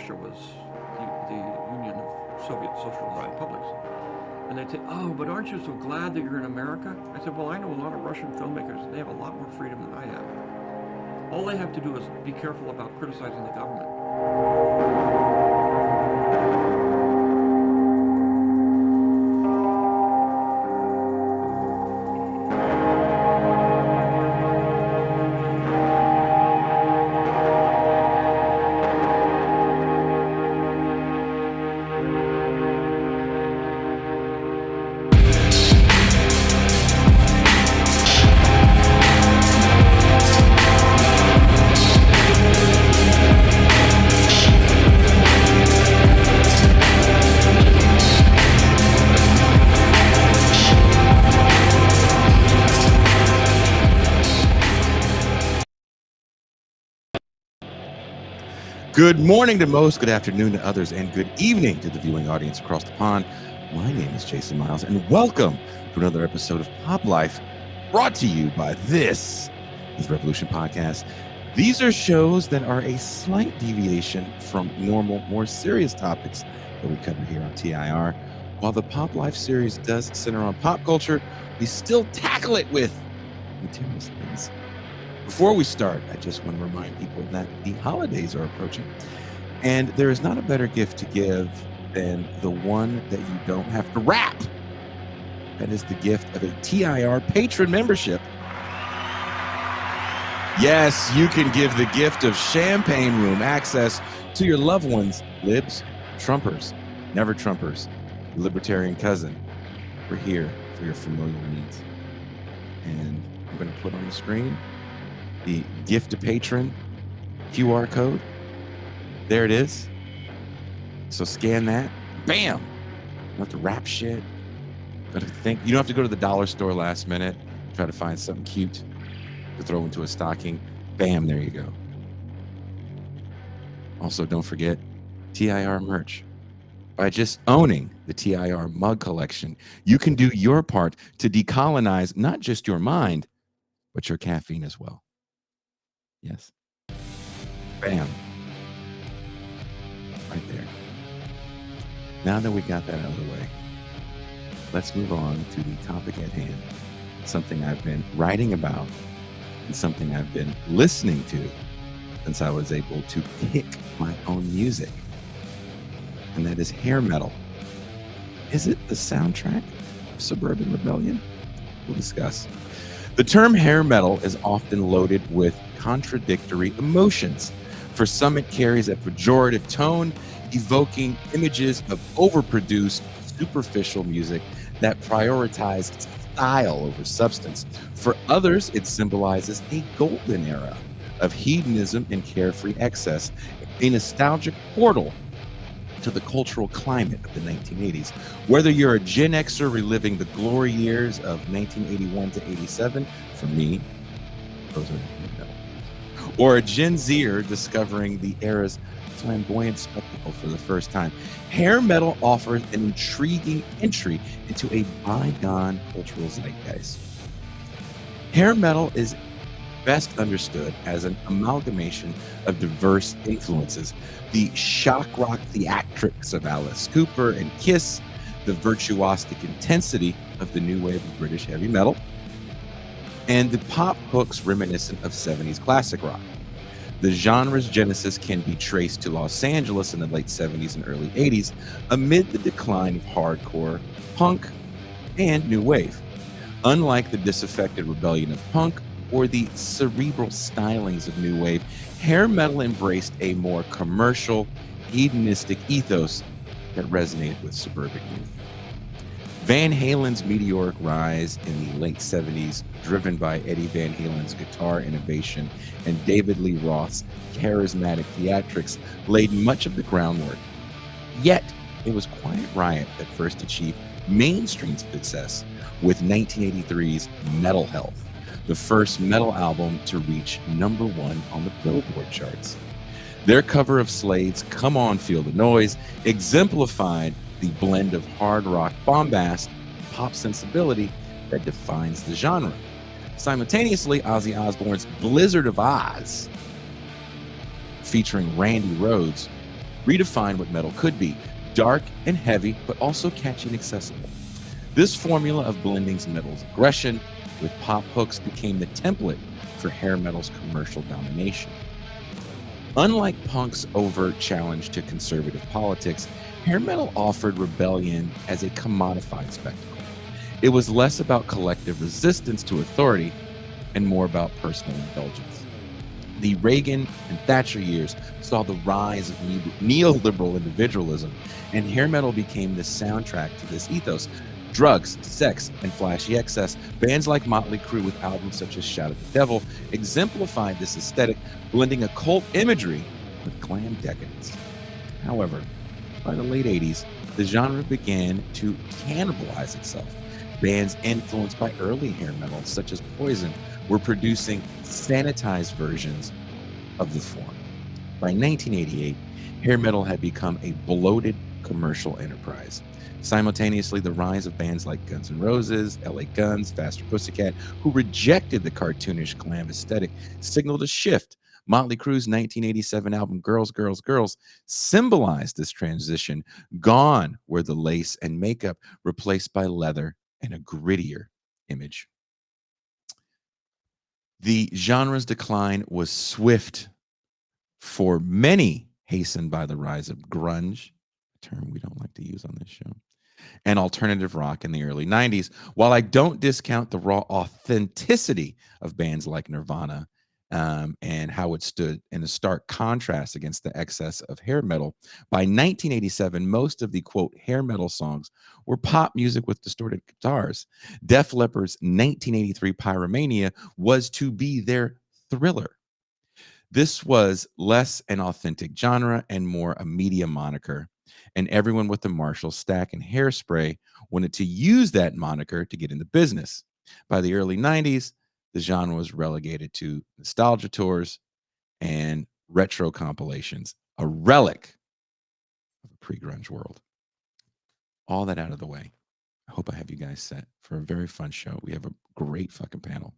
Russia was the Union of Soviet Social Republics. And they'd say, oh, but aren't you so glad that you're in America? I said, well, I know a lot of Russian filmmakers. They have a lot more freedom than I have. All they have to do is be careful about criticizing the government. Good morning to most, good afternoon to others, and good evening to the viewing audience across the pond. My name is Jason Miles, and welcome to another episode of Pop Life, brought to you by This is Revolution Podcast. These are shows that are a slight deviation from normal, more serious topics that we cover here on TIR. While the Pop Life series does center on pop culture, we still tackle it with materials things. Before we start, I just want to remind people that the holidays are approaching, and there is not a better gift to give than the one that you don't have to wrap. That is the gift of a TIR patron membership. Yes, you can give the gift of champagne room access to your loved ones, libs, Trumpers, never Trumpers, your libertarian cousin. We're here for your familial needs. And I'm going to put on the screen the gift to patron QR code. There it is. So scan that. Bam! You don't have to wrap shit. You don't have to go to the dollar store last minute, try to find something cute to throw into a stocking. Bam, there you go. Also, don't forget TIR merch. By just owning the TIR mug collection, you can do your part to decolonize not just your mind, but your caffeine as well. Yes. Bam. Right there. Now that we got that out of the way, let's move on to the topic at hand. Something I've been writing about and something I've been listening to since I was able to pick my own music. And that is hair metal. Is it the soundtrack of Suburban Rebellion? We'll discuss. The term hair metal is often loaded with contradictory emotions. For some, it carries a pejorative tone, evoking images of overproduced, superficial music that prioritizes style over substance. For others, it symbolizes a golden era of hedonism and carefree excess, a nostalgic portal to the cultural climate of the 1980s. Whether you're a Gen Xer reliving the glory years of 1981 to 87, for me, those are no. Or a Gen Zer discovering the era's flamboyant spectacle for the first time, hair metal offers an intriguing entry into a bygone cultural zeitgeist. Hair metal is best understood as an amalgamation of diverse influences. The shock rock theatrics of Alice Cooper and Kiss, the virtuosic intensity of the new wave of British heavy metal, and the pop hooks reminiscent of 70s classic rock. The genre's genesis can be traced to Los Angeles in the late 70s and early 80s amid the decline of hardcore, punk, and new wave. Unlike the disaffected rebellion of punk or the cerebral stylings of new wave, hair metal embraced a more commercial, hedonistic ethos that resonated with suburban youth. Van Halen's meteoric rise in the late 70s, driven by Eddie Van Halen's guitar innovation and David Lee Roth's charismatic theatrics, laid much of the groundwork. Yet, it was Quiet Riot that first achieved mainstream success with 1983's Metal Health, the first metal album to reach #1 on the Billboard charts. Their cover of Slade's Come On Feel the Noise exemplified the blend of hard rock bombast and pop sensibility that defines the genre. Simultaneously, Ozzy Osbourne's Blizzard of Oz, featuring Randy Rhoads, redefined what metal could be: dark and heavy, but also catchy and accessible. This formula of blending metal's aggression with pop hooks became the template for hair metal's commercial domination. Unlike punk's overt challenge to conservative politics, hair metal offered rebellion as a commodified spectacle. It was less about collective resistance to authority and more about personal indulgence. The Reagan and Thatcher years saw the rise of neoliberal individualism, and hair metal became the soundtrack to this ethos. Drugs, sex, and flashy excess, bands like Motley Crue with albums such as Shout at the Devil exemplified this aesthetic, blending occult imagery with glam decadence. However, by the late 80s, the genre began to cannibalize itself. Bands influenced by early hair metal, such as Poison, were producing sanitized versions of the form. By 1988, hair metal had become a bloated commercial enterprise. Simultaneously, the rise of bands like Guns N' Roses, LA Guns, Faster Pussycat, who rejected the cartoonish glam aesthetic, signaled a shift. Motley Crue's 1987 album Girls, Girls, Girls symbolized this transition. Gone were the lace and makeup, replaced by leather and a grittier image. The genre's decline was swift, for many hastened by the rise of grunge, a term we don't like to use on this show, and alternative rock in the early 90s. While I don't discount the raw authenticity of bands like Nirvana and how it stood in a stark contrast against the excess of hair metal, by 1987, most of the, quote, hair metal songs were pop music with distorted guitars. Def Leppard's 1983 Pyromania was to be their Thriller. This was less an authentic genre and more a media moniker, and everyone with the Marshall stack and Hairspray wanted to use that moniker to get in the business. By the early 90s, the genre was relegated to nostalgia tours and retro compilations, a relic of a pre-grunge world. All that out of the way, I hope I have you guys set for a very fun show. We have a great fucking panel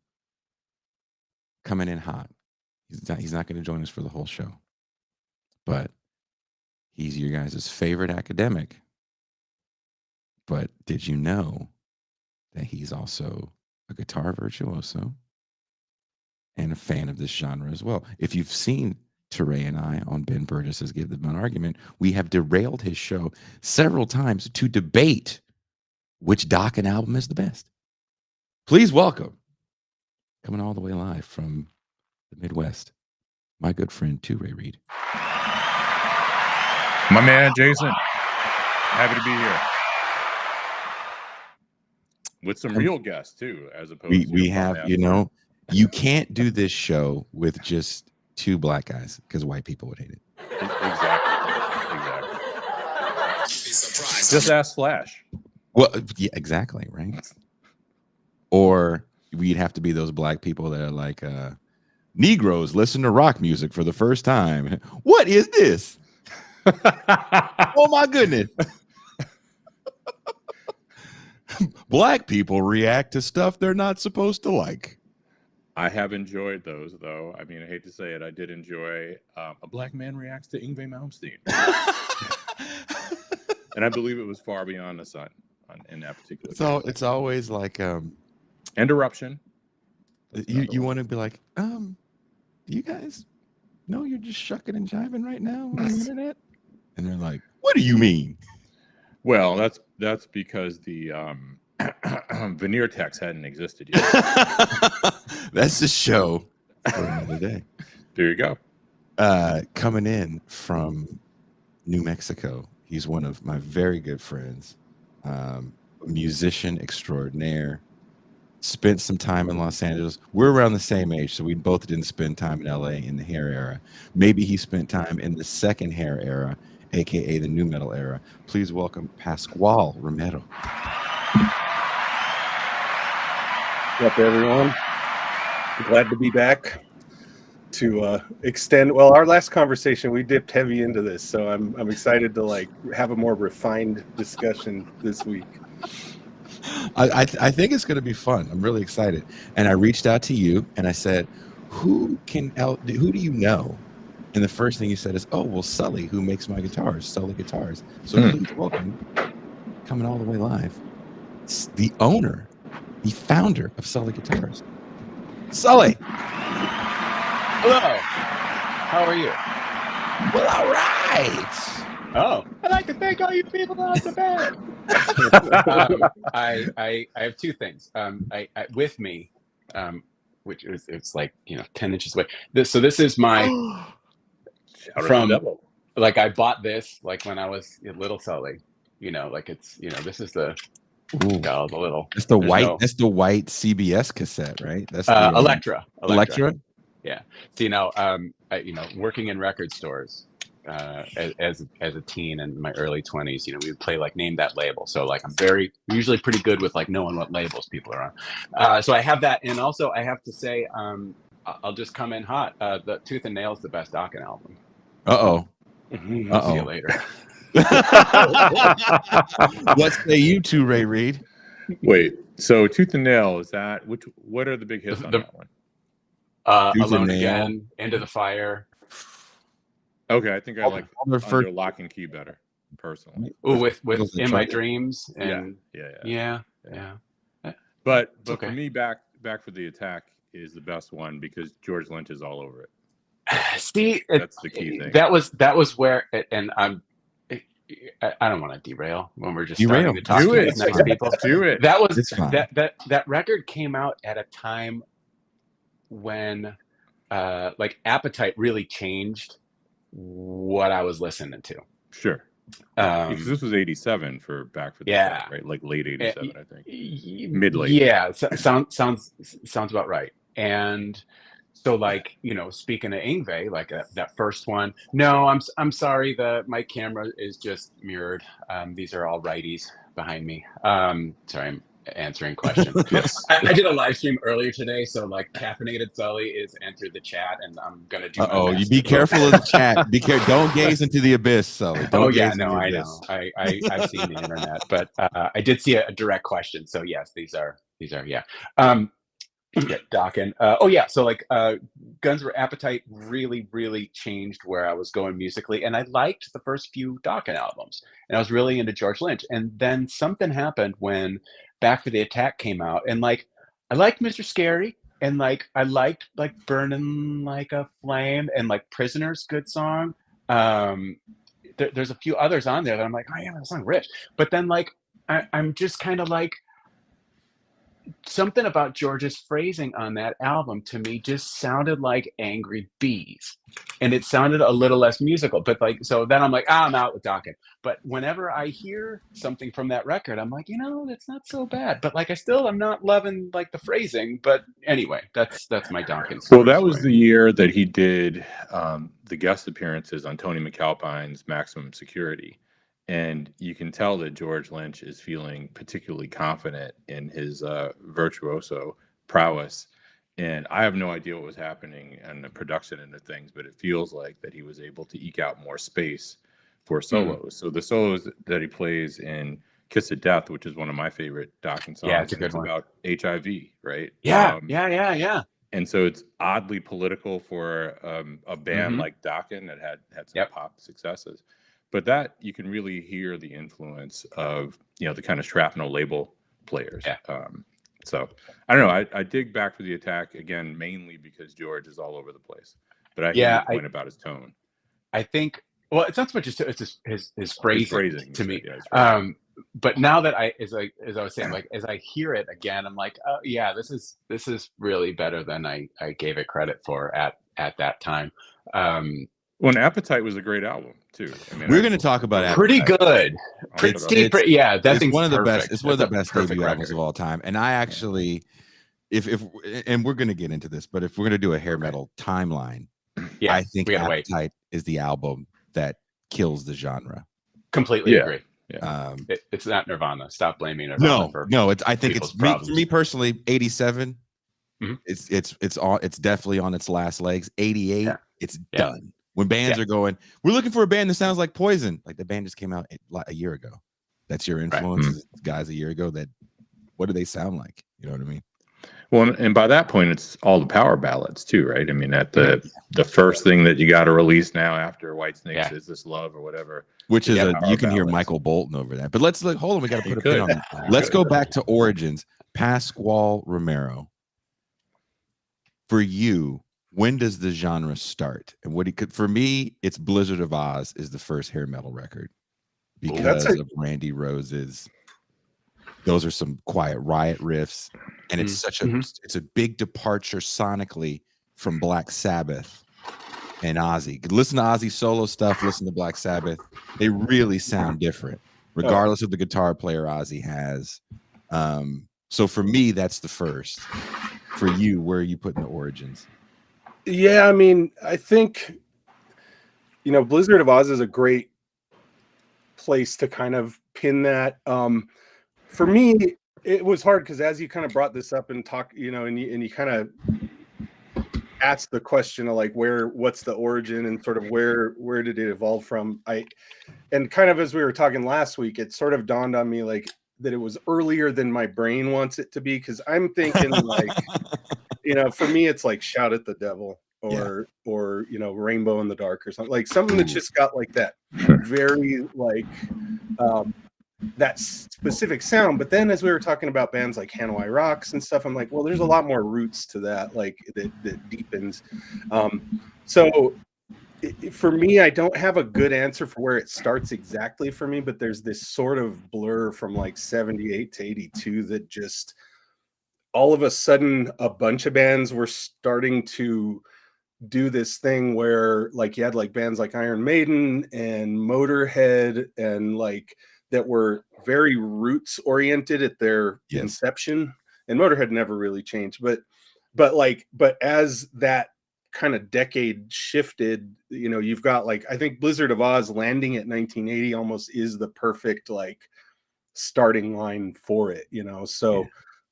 coming in hot. He's not going to join us for the whole show, but he's your guys' favorite academic. But did you know that he's also a guitar virtuoso and a fan of this genre as well? If you've seen Teray and I on Ben Burgess's Give the Bun Argument, we have derailed his show several times to debate which Dokken album is the best. Please welcome, coming all the way live from the Midwest, my good friend Teray Reed. My man Jason, happy to be here with some real guests too, as opposed to we have, you know, you can't do this show with just two black guys because white people would hate it. Exactly. Just ask Slash. Well, yeah, exactly, right? Or we'd have to be those black people that are like, Negroes listen to rock music for the first time. What is this? Oh my goodness. Black people react to stuff they're not supposed to like. I have enjoyed those, though. I mean, I hate to say it, I did enjoy A Black Man Reacts to Yngwie Malmsteen. And I believe it was Far Beyond the Sun in that particular case. So it's always like and Eruption. You want to be like, do you guys know you're just shucking and jiving right now on the internet? And they're like, what do you mean? Well, that's because the veneer text hadn't existed yet. That's the show for another day. There you go. Coming in from New Mexico, he's one of my very good friends, musician extraordinaire. Spent some time in Los Angeles. We're around the same age, so we both didn't spend time in LA in the hair era. Maybe he spent time in the second hair era, aka the new metal era. Please welcome Pasquale Romero. What's up, everyone? Glad to be back to extend. Well, our last conversation we dipped heavy into this, so I'm excited to like have a more refined discussion this week. I think it's going to be fun. I'm really excited. And I reached out to you and I said, who do you know And the first thing he said is, "Oh, well, Sully, who makes my guitars, Sully Guitars." So please welcome, coming all the way live, the owner, the founder of Sully Guitars, Sully. Hello. How are you? Well, all right. Oh, I'd like to thank all you people out the band. I have two things. I with me, which is it's like 10 inches away. This is my from like I bought this like when I was a little Sully. Like it's this is the got the little. That's the white. That's the white CBS cassette, right? That's the Electra. Yeah. So working in record stores as a teen in my early 20s, we would play like Name That Label. So like I'm usually pretty good with like knowing what labels people are on. So I have that, and also I have to say, I'll just come in hot. The Tooth and Nail is the best Dokken album. See you later. What say you two, Ray Reed? Wait, so Tooth and Nail, is that what are the big hits on that one? Alone Again, Into the Fire. Okay, I think I like Under Lock and Key better, personally. Oh, with In My Dreams and yeah. But okay. For me, Back for the Attack is the best one because George Lynch is all over it. See, that's the key thing. That was where, and I don't want to derail when we're just starting to talk to these nice people. Do it. That was that record came out at a time when like Appetite really changed what I was listening to. Sure. Because this was 87 for Back for the Attack, right? Like late 87, I think. Mid-late. Yeah, sounds about right. And so like, speaking of Yngwie, like that first one, no, I'm sorry, my camera is just mirrored. These are all righties behind me. Sorry, I'm answering questions. Yes. I did a live stream earlier today, so like Caffeinated Sully is entered the chat, and I'm gonna do. You be careful of the chat. Be careful. Don't gaze into the abyss, Sully. I know. I've seen the internet, but I did see a direct question. So yes, these are yeah. Dokken. So like Guns Were Appetite really, really changed where I was going musically, and I liked the first few Dokken albums, and I was really into George Lynch. And then something happened when Back for the Attack came out, and like I liked Mr. Scary, and like I liked like Burning Like a Flame, and like Prisoner's good song. There's a few others on there that I'm like, oh yeah, that song rich. But then like I'm just kind of like, something about George's phrasing on that album to me just sounded like Angry Bees, and it sounded a little less musical. But like, so then I'm like, I'm out with Dokken. But whenever I hear something from that record, I'm like, that's not so bad. But like, I'm not loving like the phrasing. But anyway, that's my Dokken story. Well, that was the year that he did the guest appearances on Tony McAlpine's Maximum Security. And you can tell that George Lynch is feeling particularly confident in his virtuoso prowess. And I have no idea what was happening in the production end of things, but it feels like that he was able to eke out more space for solos. So the solos that he plays in Kiss of Death, which is one of my favorite Dokken songs, it's a good one. About HIV, right? Yeah. And so it's oddly political for a band like Dokken that had some pop successes. But that you can really hear the influence of the kind of shrapnel label players. Yeah. So I don't know. I dig Back for the Attack again mainly because George is all over the place. But I hear the point about his tone. I think it's not so much his phrasing to me. Yeah, but now that as I was saying, like as I hear it again, I'm like, oh yeah, this is really better than I gave it credit for at that time. When Appetite was a great album too. I mean, we're going to talk about pretty good. It's one of the best. It's one of the best debut albums of all time. And I actually, and we're going to get into this, but if we're going to do a hair metal timeline, I think Appetite is the album that kills the genre. Completely agree. Yeah. It's not Nirvana. Stop blaming Nirvana. No. I think it's for me personally. 87. Mm-hmm. It's definitely on its last legs. 88. It's done. When bands are going, we're looking for a band that sounds like Poison. Like the band just came out a year ago. That's your influence, guys. A year ago. What do they sound like? You know what I mean? Well, and by that point, it's all the power ballads too, right? I mean, at the first thing that you got to release now after Whitesnake's "Is This Love" or whatever, which is power you can hear ballads. Michael Bolton over that. But let's look. Hold on, we got to put a pin on it. You Let's could. go back to origins. Pasquale Romero. For you, when does the genre start? And what he could, for me, it's Blizzard of Oz is the first hair metal record because of Randy Rhoads's. Those are some Quiet Riot riffs, and it's such a it's a big departure sonically from Black Sabbath and Ozzy. Listen to Ozzy solo stuff, listen to Black Sabbath. They really sound different, regardless of the guitar player Ozzy has. So for me, that's the first. For you, where are you putting the origins? Yeah, I mean, I think, you know, Blizzard of Oz is a great place to kind of pin that. For me, it was hard because as you kind of brought this up and talk, you know, and you kind of asked the question of like what's the origin and sort of where did it evolve from? And kind of as we were talking last week, it sort of dawned on me like that it was earlier than my brain wants it to be, because I'm thinking like, you know, for me it's like Shout at the Devil or you know, Rainbow in the Dark or something, like something that's just got like that very like that specific sound. But then as we were talking about bands like Hanoi Rocks and stuff, I'm like, well, there's a lot more roots to that, like that deepens. So for me, I don't have a good answer for where it starts exactly for me, but there's this sort of blur from like 78 to 82 that just all of a sudden a bunch of bands were starting to do this thing where like you had like bands like Iron Maiden and Motorhead and like that were very roots oriented at their inception, and Motorhead never really changed, but as that kind of decade shifted, you know, you've got like, I think Blizzard of Oz landing at 1980 almost is the perfect like starting line for it, you know. So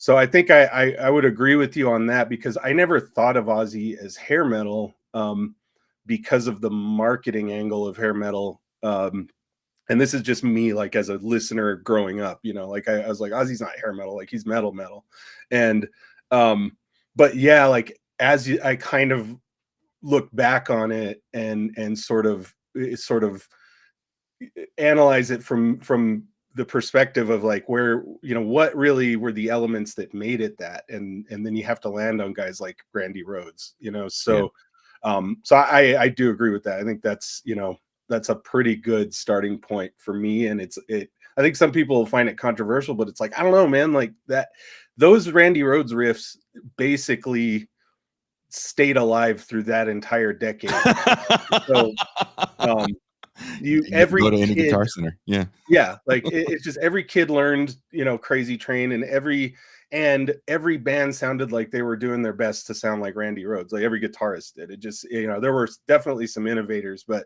I think I would agree with you on that, because I never thought of Ozzy as hair metal because of the marketing angle of hair metal. And this is just me, like as a listener growing up, you know, like I was like, Ozzy's not hair metal, like he's metal. And but yeah, like I kind of look back on it and sort of analyze it from the perspective of like where, you know, what really were the elements that made it that, and then you have to land on guys like Randy Rhoads, you know. So so I do agree with that. I think that's, you know, that's a pretty good starting point for me. And I think some people find it controversial, but it's like, I don't know, man, like that those Randy Rhoads riffs basically stayed alive through that entire decade. So you go to any Guitar Center, like it's just every kid learned, you know, Crazy Train, and every band sounded like they were doing their best to sound like Randy Rhoads, like every guitarist did. It just, you know, there were definitely some innovators, but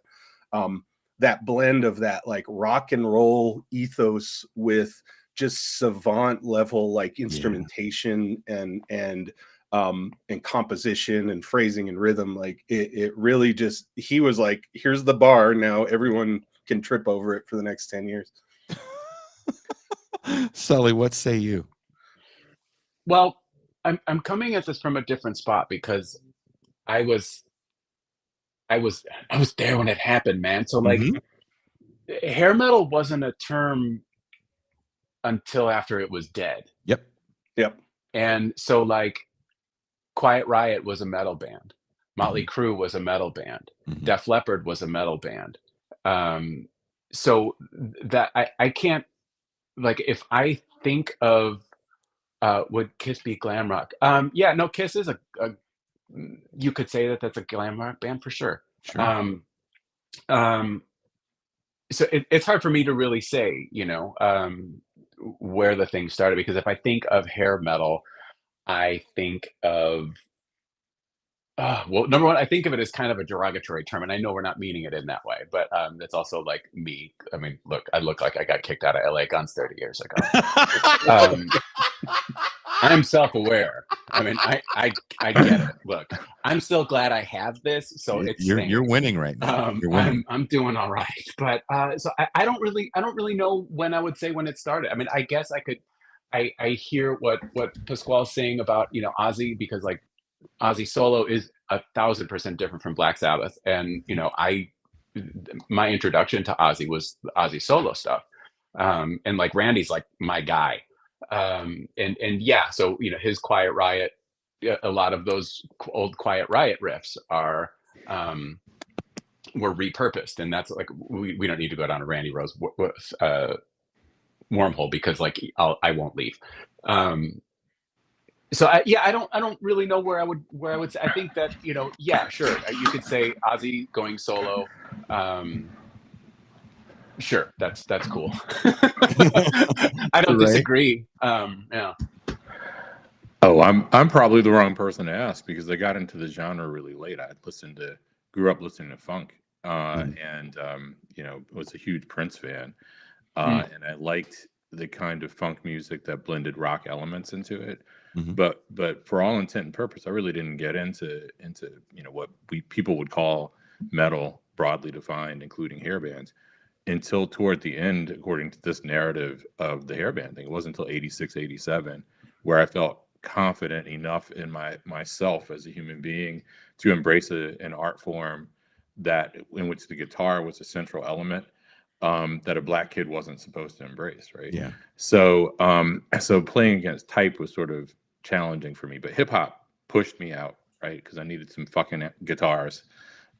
that blend of that like rock and roll ethos with just savant level like instrumentation and composition and phrasing and rhythm, like it really just, he was like, here's the bar, now everyone can trip over it for the next 10 years. Sully, what say you? Well, I'm coming at this from a different spot, because I was there when it happened, man. So like hair metal wasn't a term until after it was dead. Yep. And so like Quiet Riot was a metal band. Motley Crue was a metal band. Def Leppard was a metal band. So that I can't, like, if I think of would Kiss be glam rock? Yeah, no, Kiss is a you could say that that's a glam rock band for sure. So it's hard for me to really say, you know, where the thing started, because if I think of hair metal, I think of well, number one, I think of it as kind of a derogatory term, and I know we're not meaning it in that way, but it's also like me. I mean, look, I look like I got kicked out of LA Guns 30 years ago. I'm self-aware. I mean, I get it. Look, I'm still glad I have this, so it's you're winning right now. You're winning. I'm doing all right, but so I don't really know when I would say when it started. I mean, I guess I could I hear what Pasquale's saying about, you know, Ozzy, because like Ozzy solo is 1,000% different from Black Sabbath, and you know, my introduction to Ozzy was the Ozzy solo stuff, and like Randy's like my guy, and yeah, so you know, his Quiet Riot, a lot of those old Quiet Riot riffs are were repurposed, and that's like we don't need to go down a Randy Rose wormhole, because like I won't leave. So yeah, I don't really know where I would say. I think that, you know, yeah, sure, you could say Ozzy going solo. Sure, that's cool. I don't Right? disagree. Yeah. Oh, I'm probably the wrong person to ask, because I got into the genre really late. Grew up listening to funk, and you know, was a huge Prince fan, Mm. and I liked the kind of funk music that blended rock elements into it. Mhm. But for all intent and purpose, I really didn't get into you know, what people would call metal, broadly defined, including hair bands, until toward the end, according to this narrative of the hairband thing. It wasn't until 86, 87 where I felt confident enough in myself as a human being to embrace an art form that in which the guitar was a central element, that a black kid wasn't supposed to embrace, right? Yeah. So so playing against type was sort of challenging for me, but hip hop pushed me out, right? Because I needed some fucking guitars,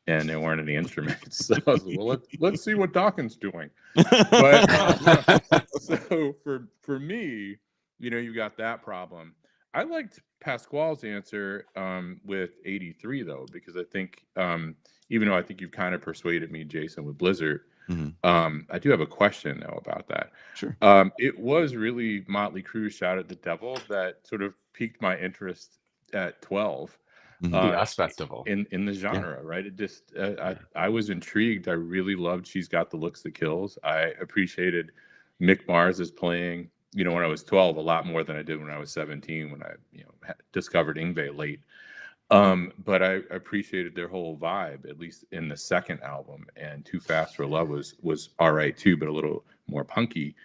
and there weren't any instruments. So I was like, well, let's see what Dawkins doing. But so for me, you know, you got that problem. I liked Pasquale's answer with 83 though, because I think even though I think you've kind of persuaded me, Jason, with Blizzard, Mhm. I do have a question though about that. Sure. It was really Motley Crue Shout at the Devil that sort of piqued my interest at 12. Mhm. The US Festival. In the Yeah. genre, right? It just I was intrigued. I really loved She's Got the Looks That Kills. I appreciated Mick Mars as playing, you know, when I was 12 a lot more than I did when I was 17, when I, you know, discovered Yngwie late. But I appreciated their whole vibe, at least in the second album. And Too Fast for Love was all right too, but a little more punky.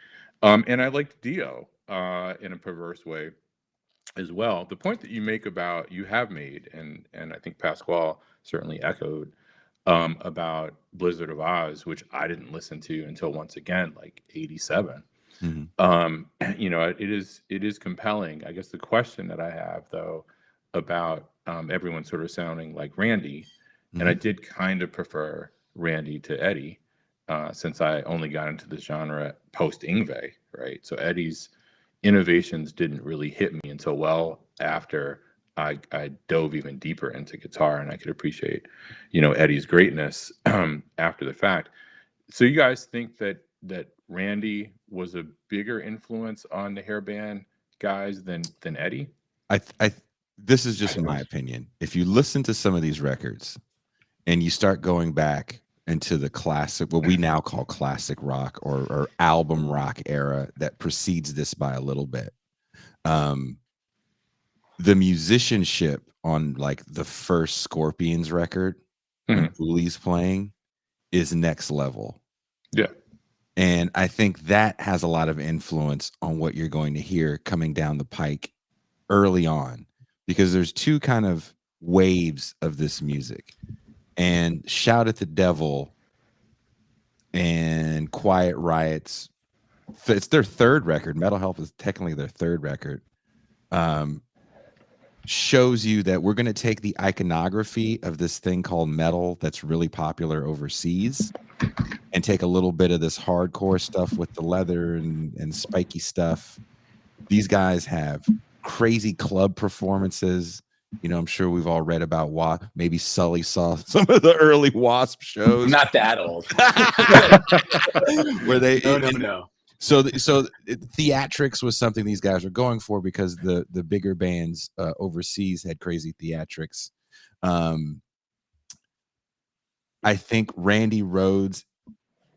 And I liked Dio in a perverse way as well. The point that you make about you have made, and I think Pasquale certainly echoed, about Blizzard of Oz, which I didn't listen to until once again, like 87. Mhm. You know, it is compelling. I guess the question that I have though about everyone sort of sounding like Randy, and I Mhm. did kind of prefer Randy to Eddie, since I only got into the genre post Ingve, right? So Eddie's innovations didn't really hit me until well after I dove even deeper into guitar, and I could appreciate, you know, Eddie's greatness after the fact. So you guys think that Randy was a bigger influence on the hairband guys than Eddie? This is just my opinion. If you listen to some of these records and you start going back into the classic, what we now call classic rock or album rock era that precedes this by a little bit, the musicianship on like the first Scorpions record when Booley's playing is next level. Yeah. And I think that has a lot of influence on what you're going to hear coming down the pike early on, because there's two kind of waves of this music. And Shout at the Devil and Quiet Riot's, it's their third record. Metal Health is technically their third record. Shows you that we're going to take the iconography of this thing called metal that's really popular overseas and take a little bit of this hardcore stuff with the leather and spiky stuff. These guys have crazy club performances. You know, I'm sure we've all read about maybe Sully saw some of the early Wasp shows. Not that old. Where they no. So theatrics was something these guys were going for, because the bigger bands overseas had crazy theatrics. I think Randy Rhoads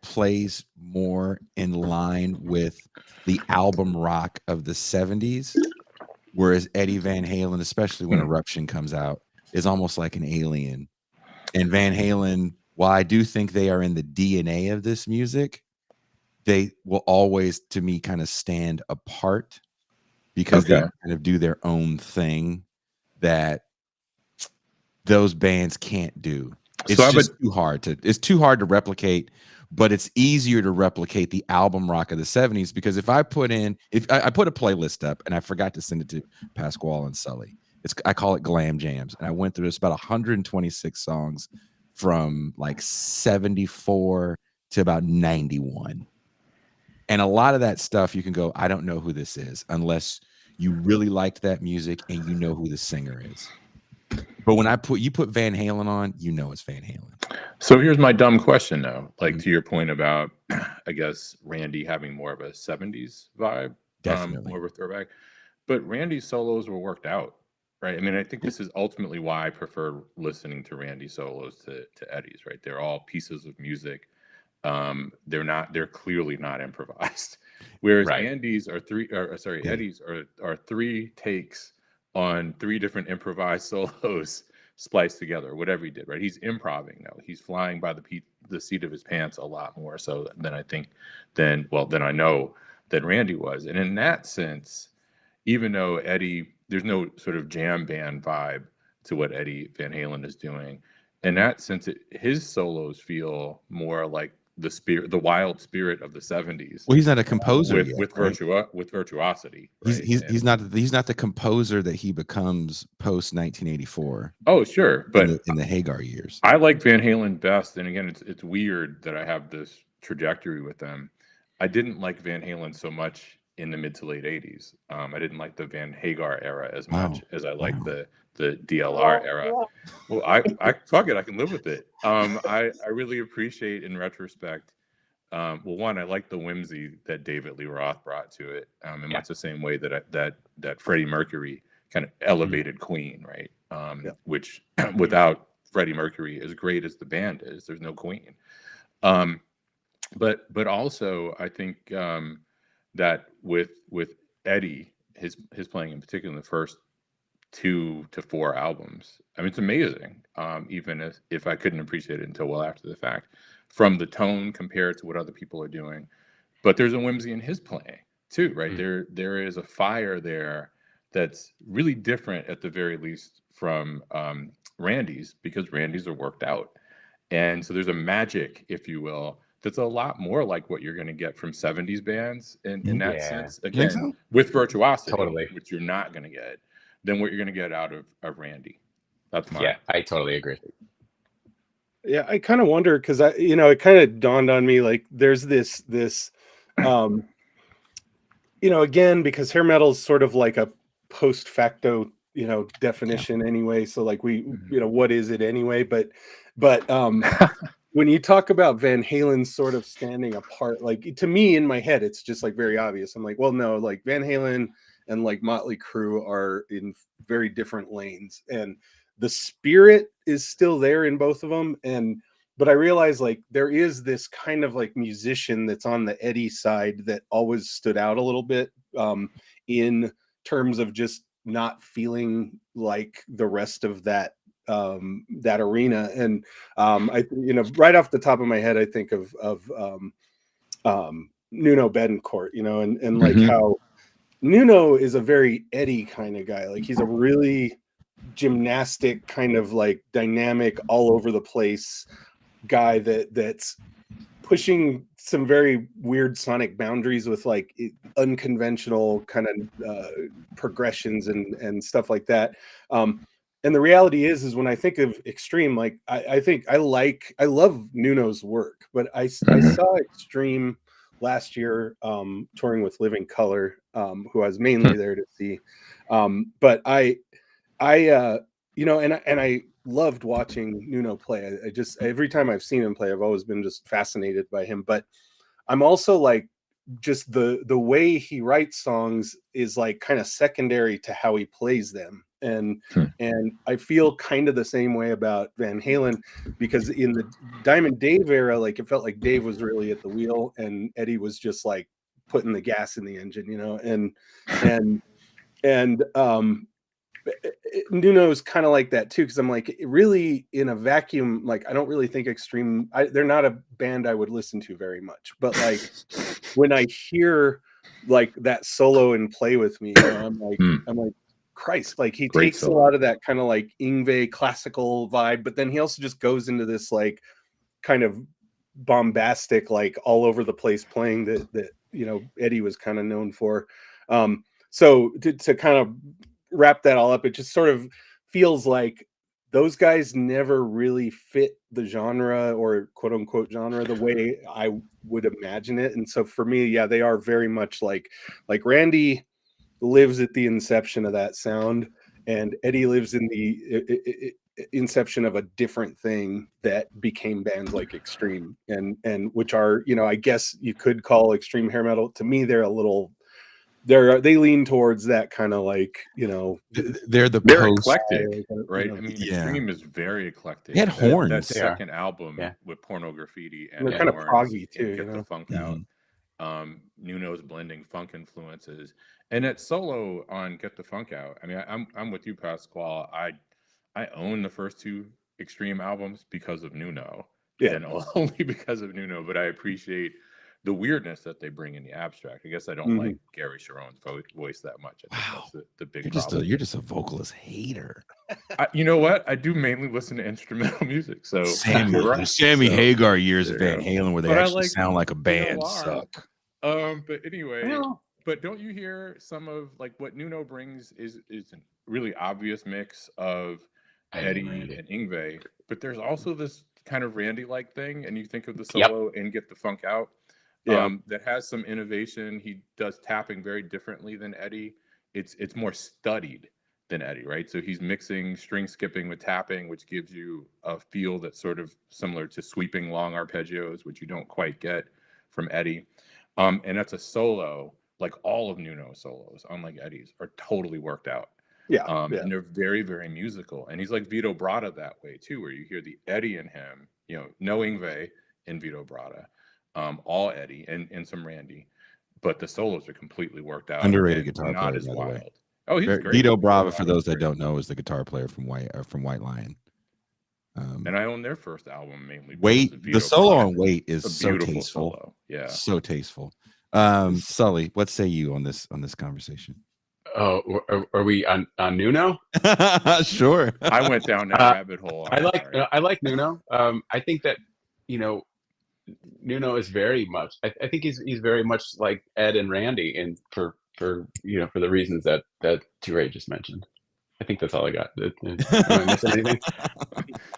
plays more in line with the album rock of the 70s, whereas Eddie Van Halen, especially when Eruption comes out, is almost like an alien. And Van Halen, while I do think they are in the DNA of this music, they will always, to me, kind of stand apart because they Okay. kind of do their own thing that those bands can't do. It's So I would, just too hard to replicate, but it's easier to replicate the album rock of the 70s, because if I put a playlist up and I forgot to send it to Pasquale and Sully, I call it Glam Jams, and I went through this about 126 songs from like 74 to about 91. And a lot of that stuff you can go, I don't know who this is, unless you really liked that music and you know who the singer is. But when you put Van Halen on, you know it's Van Halen. so here's my dumb question though, like Mhm. to your point about, I guess Randy having more of a 70s vibe, Definitely. more of a throwback, but Randy's solos were worked out, right? I mean, I think this is ultimately why I prefer listening to Randy solos to Eddie's, right? They're all pieces of music. They're clearly not improvised. Whereas Right. Eddie's are three takes on three different improvised solos spliced together, whatever he did, right? He's improvising now. He's flying by the seat of his pants a lot more so than I know that Randy was. And in that sense, even though Eddie, there's no sort of jam band vibe to what Eddie Van Halen is doing, in that sense, his solos feel more like the wild spirit of the 70s, Well, he's not a composer yet, right? with virtuosity, He's right? he's he's not the composer that he becomes post 1984 Oh, sure, but in the Hagar years. I like Van Halen best, and again, it's weird that I have this trajectory with them. I didn't like Van Halen so much in the mid to late 80s. I didn't like the Van Hagar era as much as I liked the DLR era. Well, I fuck it, I can live with it. I really appreciate in retrospect. Well, one, I like the whimsy that David Lee Roth brought to it, in Yeah. much the same way that Freddie Mercury kind of elevated Queen, right? Which without Freddie Mercury, as great as the band is, there's no Queen. But also I think that with Eddie, his playing in particular in the first 2 to 4 albums, I mean, it's amazing. Even if I couldn't appreciate it until well after the fact, from the tone compared to what other people are doing. But there's a whimsy in his playing too, right? There is a fire there that's really different at the very least from Randy's, because Randy's are worked out. And so there's a magic, if you will, that's a lot more like what you're going to get from 70s bands in that Yeah. sense. You think Again, so? with virtuosity, Totally. which you're not going to get, than what you're going to get out of Randy. That's my. Yeah, I totally agree. Yeah, I kind of wonder, because it kind of dawned on me, like there's this again, because hair metal is sort of like a post facto definition anyway, so like what is it anyway, but when you talk about Van Halen sort of standing apart, like to me in my head it's just like very obvious. I'm like, well, no, like Van Halen and like Motley Crue are in very different lanes, and the spirit is still there in both of them. But I realize like there is this kind of like musician that's on the Eddie side that always stood out a little bit in terms of just not feeling like the rest of that arena. And I right off the top of my head I think of Nuno Betancourt, and like how Nuno is a very Eddie kind of guy. Like he's a really gymnastic kind of like dynamic all over the place guy that's pushing some very weird sonic boundaries with like unconventional kind of progressions and stuff like that. And the reality is when I think of Extreme, like I think I love Nuno's work, but I saw Extreme last year touring with Living Color, who I was mainly there to see. But I and I loved watching Nuno play. I just, every time I've seen him play, I've always been just fascinated by him. But I'm also like, just the way he writes songs is like kind of secondary to how he plays them. And I feel kind of the same way about Van Halen, because in the Diamond Dave era, like it felt like Dave was really at the wheel and Eddie was just like putting the gas in the engine, and Nuno's kind of like that too, because I'm like, really in a vacuum, like I don't really think they're not a band I would listen to very much, but like when I hear like that solo in Play With Me, I'm like, Christ, like he Great takes solo. a lot of that kind of like Yngwie classical vibe, but then he also just goes into this like kind of bombastic, like all over the place playing that Eddie was kind of known for. So to kind of wrap that all up, it just sort of feels like those guys never really fit the genre or quote unquote genre the way I would imagine it. And so for me, yeah, they are very much like Randy lives at the inception of that sound, and Eddie lives in the inception of a different thing that became bands like Extreme, and which are, I guess you could call extreme hair metal. To me, they're a little, they lean towards that kind of like, They're the They're post. eclectic, right? I mean, Yeah. Extreme is very eclectic. They had horns. That They are. second album Yeah. with Porno Graffiti and they're kind of horns proggy and too, Get the Funk Out. Nuno's blending funk influences, and that solo on Get the Funk Out. I mean, I'm with you, Pasquale. I own the first two Extreme albums because of Nuno, Yeah. and only because of Nuno. But I appreciate the weirdness that they bring in the abstract. I guess I don't like Gary Sharon's voice that much. I think that's the big problem. You're just a vocalist hater. You know what? I do mainly listen to instrumental music. So Sammy Hagar years of Van Halen where they But I actually like sound like a band VOR. suck. But anyway, Well, but don't you hear some of like what Nuno brings is a really obvious mix of Eddie and Yngwie, but there's also this kind of Randy-like thing, and you think of the solo and Get the Funk Out. That has some innovation. He does tapping very differently than Eddie. It's more studied than Eddie, right? So he's mixing string skipping with tapping, which gives you a feel that's sort of similar to sweeping long arpeggios, which you don't quite get from Eddie. And that's a solo, like all of Nuno's solos, unlike Eddie's, are totally worked out. And they're very, very musical. And he's like Vito Bratta that way too, where you hear the Eddie in him, no Yngwie in Vito Bratta. All Eddie and some Randy, but the solos are completely worked out. Underrated guitar not player, as by the way. wild. Oh, he's great. Vito Brava, for those that don't know, is the guitar player from White Lion. And I own their first album mainly. Wait, the solo on Wait is a so beautiful tasteful. Solo. Yeah, so tasteful. Sully, what say you on this conversation? Oh, are we on Nuno? Sure. I went down that rabbit hole. I like Nuno. I think that Nuno is very much. I think he's very much like Ed and Randy, and for the reasons that T-Ray just mentioned. I think that's all I got. Am I missing anything?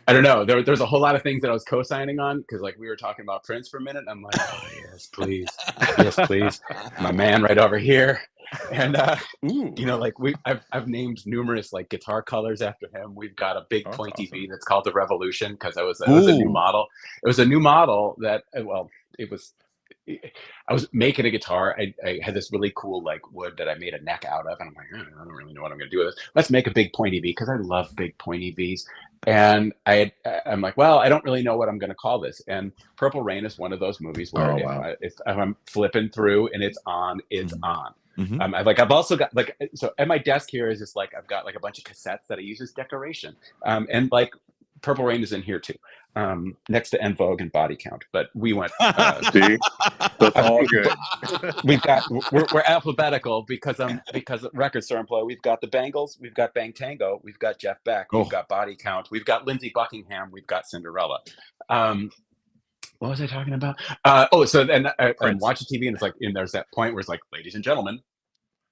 I don't know. There's a whole lot of things that I was co-signing on because like we were talking about Prince for a minute. I'm like, oh yes, please, yes, please, my man right over here. And like I've named numerous like guitar colors after him. We've got a big pointy V that's called the Revolution because it was a new model. It was a new model that I was making a guitar. I had this really cool like wood that I made a neck out of, and I'm like, I don't really know what I'm going to do with this. Let's make a big pointy V because I love big pointy Vs. And I'm like, well, I don't really know what I'm going to call this. And Purple Rain is one of those movies where if I'm flipping through and it's on, it's on. I've also got so at my desk here is just like I've got like a bunch of cassettes that I use as decoration, and like Purple Rain is in here too, next to En Vogue and Body Count. But we went. See, that's all good. We've got we're alphabetical because of record store employee. We've got the Bangles, we've got Bang Tango, we've got Jeff Beck, we've got Body Count, we've got Lindsey Buckingham, we've got Cinderella. What was I talking about? So then I'm watching TV and it's like, and there's that point where it's like, ladies and gentlemen,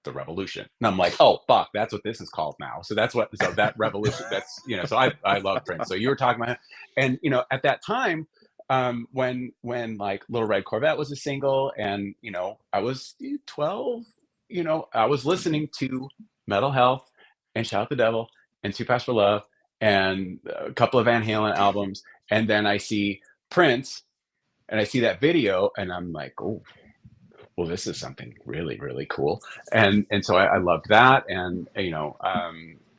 the Revolution. And I'm like, oh fuck, that's what this is called now. So that Revolution, that's so I love Prince. So you were talking about, and at that time, when like Little Red Corvette was a single, and I was 12, I was listening to Metal Health and Shout the Devil and Two Pass for Love and a couple of Van Halen albums, and then I see Prince and I see that video and I'm like, oh, well, this is something really, really cool. And so I loved that. And,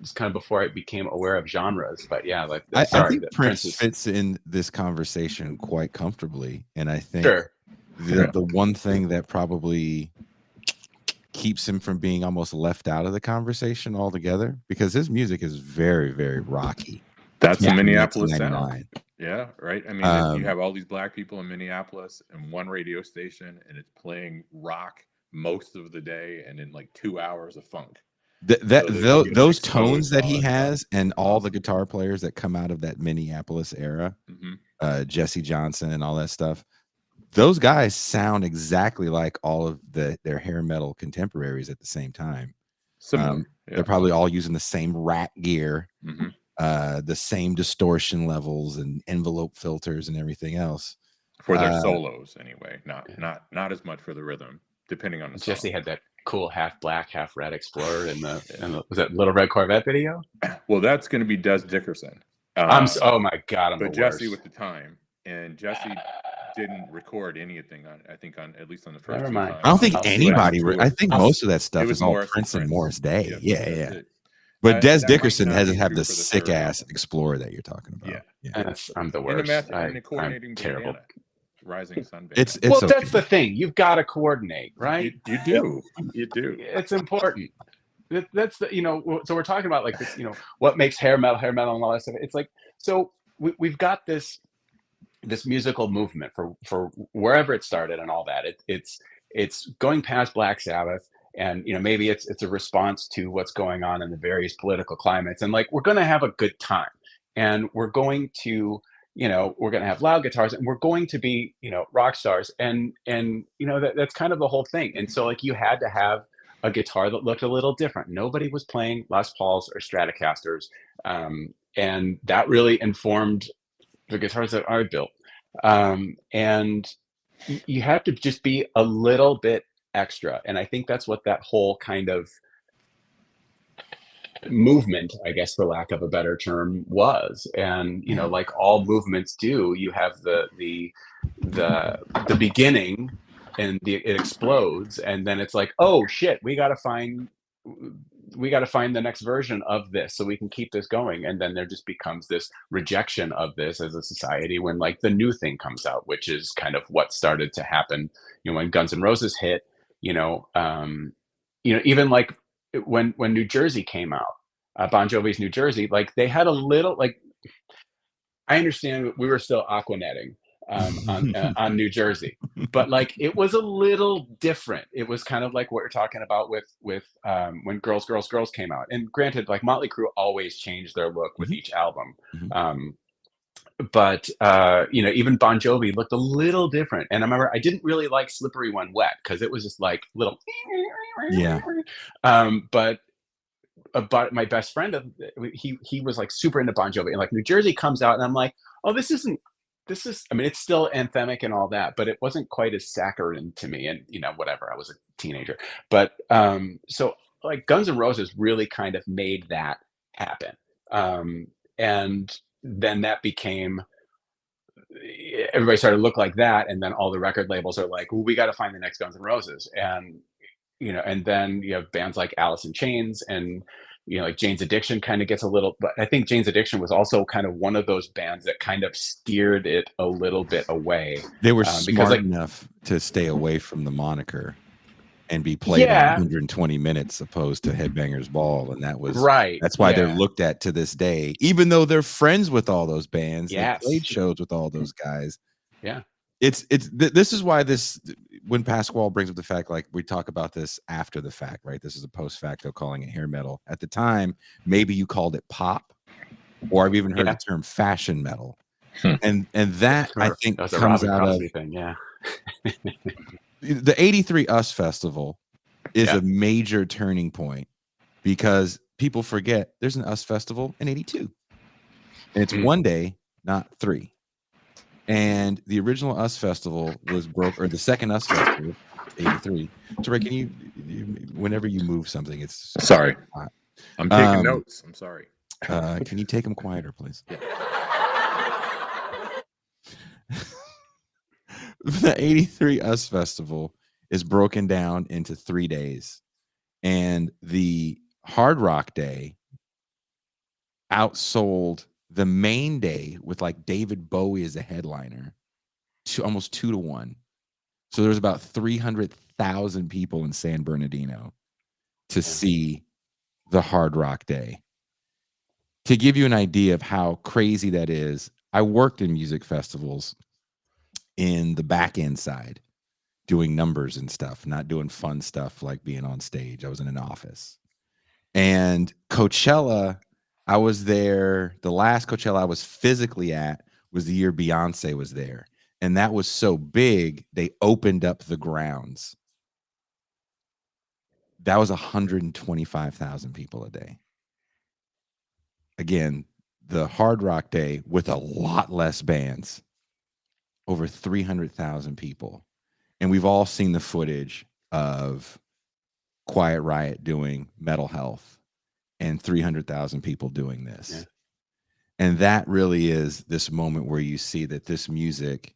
it's kind of before I became aware of genres, but yeah, like, I think Prince fits in this conversation quite comfortably. And I think the one thing that probably keeps him from being almost left out of the conversation altogether, because his music is very, very rocky. That's a Minneapolis sound. Yeah, right. I mean, you have all these black people in Minneapolis and one radio station, and it's playing rock most of the day and in like 2 hours of funk. Those tones that he has, and all awesome. the guitar players that come out of that Minneapolis era, Jesse Johnson and all that stuff, those guys sound exactly like all of their hair metal contemporaries at the same time. They're probably all using the same rat gear, the same distortion levels and envelope filters and everything else for their solos anyway. Not as much for the rhythm, depending on the song. Jesse had that cool half black, half red Explorer in the was that Little Red Corvette video? Well, that's going to be Des Dickerson. Oh my God, I'm but the Jesse worst. with the time, and Jesse didn't record anything on. I think on at least on the first. Never two mind. times. I don't think anybody. I think most of that stuff It was is all Morris Prince and Morris Day. Yeah. It. But Des that Dickerson might not doesn't be have true the for the sick third ass album. Explorer that you're talking about. Yeah. I'm the worst. And a coordinating I'm terrible. bandana. Rising Sun It's bandana. well, okay. that's the thing. You've got to coordinate, right? You do. You do. It's important. That's the so we're talking about like this, what makes hair metal and all that stuff. It's like, so we've got this musical movement for wherever it started and all that. It's going past Black Sabbath, and maybe it's a response to what's going on in the various political climates, and like we're going to have a good time, and we're going to we're going to have loud guitars, and we're going to be rock stars, and that's kind of the whole thing. And so like you had to have a guitar that looked a little different. Nobody was playing Les Pauls or Stratocasters, and that really informed the guitars that I built. And you have to just be a little bit extra, and I think that's what that whole kind of movement, I guess for lack of a better term, was. And like all movements do, you have the beginning, and it explodes, and then it's like, oh shit, we got to find the next version of this so we can keep this going. And then there just becomes this rejection of this as a society when like the new thing comes out, which is kind of what started to happen when Guns N' Roses hit, even like when New Jersey came out, Bon Jovi's New Jersey, like they had a little, like, I understand we were still Aquanetting on New Jersey, but like it was a little different. It was kind of like what you're talking about with when Girls came out. And granted, like Motley Crue always changed their look with each album, but even Bon Jovi looked a little different. And I remember I didn't really like Slippery When Wet because it was just like little but my best friend, he was like super into Bon Jovi, and like New Jersey comes out, and I'm like, oh, this is, I mean, it's still anthemic and all that, but it wasn't quite as saccharine to me. And whatever, I was a teenager, but so like Guns N' Roses really kind of made that happen, and then that became, everybody started to look like that, and then all the record labels are like, well, we got to find the next Guns N' Roses. And and then you have bands like Alice in Chains, and like Jane's Addiction kind of gets a little, but I think Jane's Addiction was also kind of one of those bands that kind of steered it a little bit away. They were smart enough to stay away from the moniker and be played in 120 minutes opposed to Headbangers Ball, and that was right. That's why they're looked at to this day, even though they're friends with all those bands. Yes. They played shows with all those guys. Yeah. This is why when Pasquale brings up the fact, like we talk about this after the fact, right? This is a post facto calling it hair metal. At the time, maybe you called it pop, or I've even heard the term fashion metal. And that I think comes out of thing, the 83 US Festival is a major turning point, because people forget there's an US Festival in 82. And it's one day, not three. And the original US Festival was broke, or the second US Festival, 83. So, Ray, can you whenever you move something, it's sorry. I'm taking notes. I'm sorry. Can you take them quieter, please? The 83 US Festival is broken down into 3 days, and the Hard Rock Day outsold the main day with like David Bowie as a headliner to almost 2-1. So there was about 300,000 people in San Bernardino to see the Hard Rock Day. To give you an idea of how crazy that is, I worked in music festivals in the back end side. doing numbers and stuff, not doing fun stuff like being on stage. I was in an office. And Coachella, I was there. The last Coachella I was physically at was the year Beyonce was there. And that was so big, they opened up the grounds. That was 125,000 people a day. Again, the Hard Rock Day with a lot less bands, over 300,000 people. And we've all seen the footage of Quiet Riot doing Metal Health and 300,000 people doing this. Yeah. And that really is this moment where you see that this music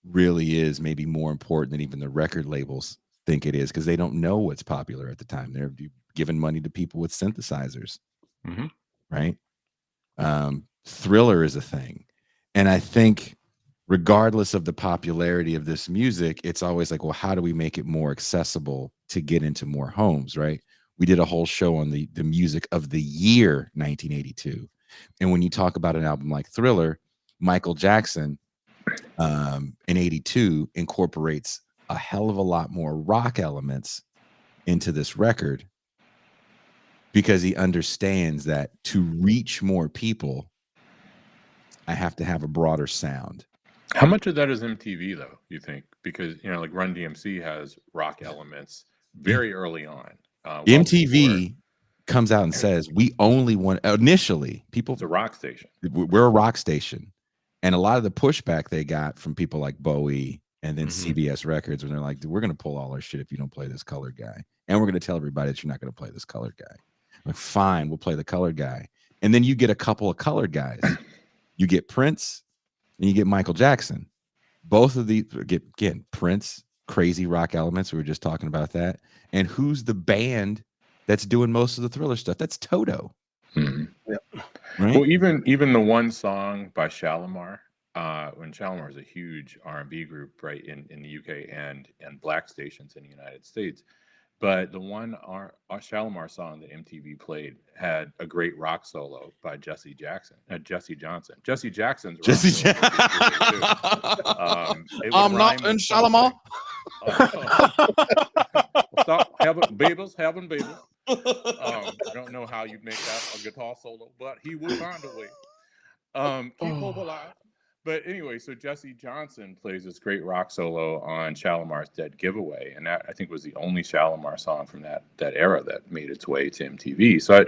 really is maybe more important than even the record labels think it is, because they don't know what's popular at the time. They're giving money to people with synthesizers, right? Thriller is a thing. And I think regardless of the popularity of this music, it's always like, well, how do we make it more accessible to get into more homes, right? We did a whole show on the music of the year 1982. And when you talk about an album like Thriller, Michael Jackson in 82 incorporates a hell of a lot more rock elements into this record, because he understands that to reach more people, I have to have a broader sound. How much of that is MTV though, you think? Because, you know, like Run DMC has rock elements very early on. MTV comes out and says, we only want, initially, people, it's a rock station. We're a rock station. And a lot of the pushback they got from people like Bowie and then CBS Records, when they're like, we're going to pull all our shit if you don't play this colored guy. And we're going to tell everybody that you're not going to play this colored guy. I'm like, fine, we'll play the colored guy. And then you get a couple of colored guys. You get Prince and you get Michael Jackson. Both of these, again, Prince, crazy rock elements. We were just talking about that. And who's the band that's doing most of the Thriller stuff? That's Toto. Yeah. Right? Well, even the one song by Shalimar, when Shalimar is a huge R&B group, right, in the UK and black stations in the United States. But the one Shalimar song that MTV played had a great rock solo by Jesse Johnson. Jesse Jackson's rock solo I'm not in Shalimar. Stop having babies. I don't know how you'd make that a guitar solo, but he will find a way. Keep hope alive. But anyway, so Jesse Johnson plays this great rock solo on Shalimar's Dead Giveaway, and that I think was the only Shalimar song from that era that made its way to MTV. So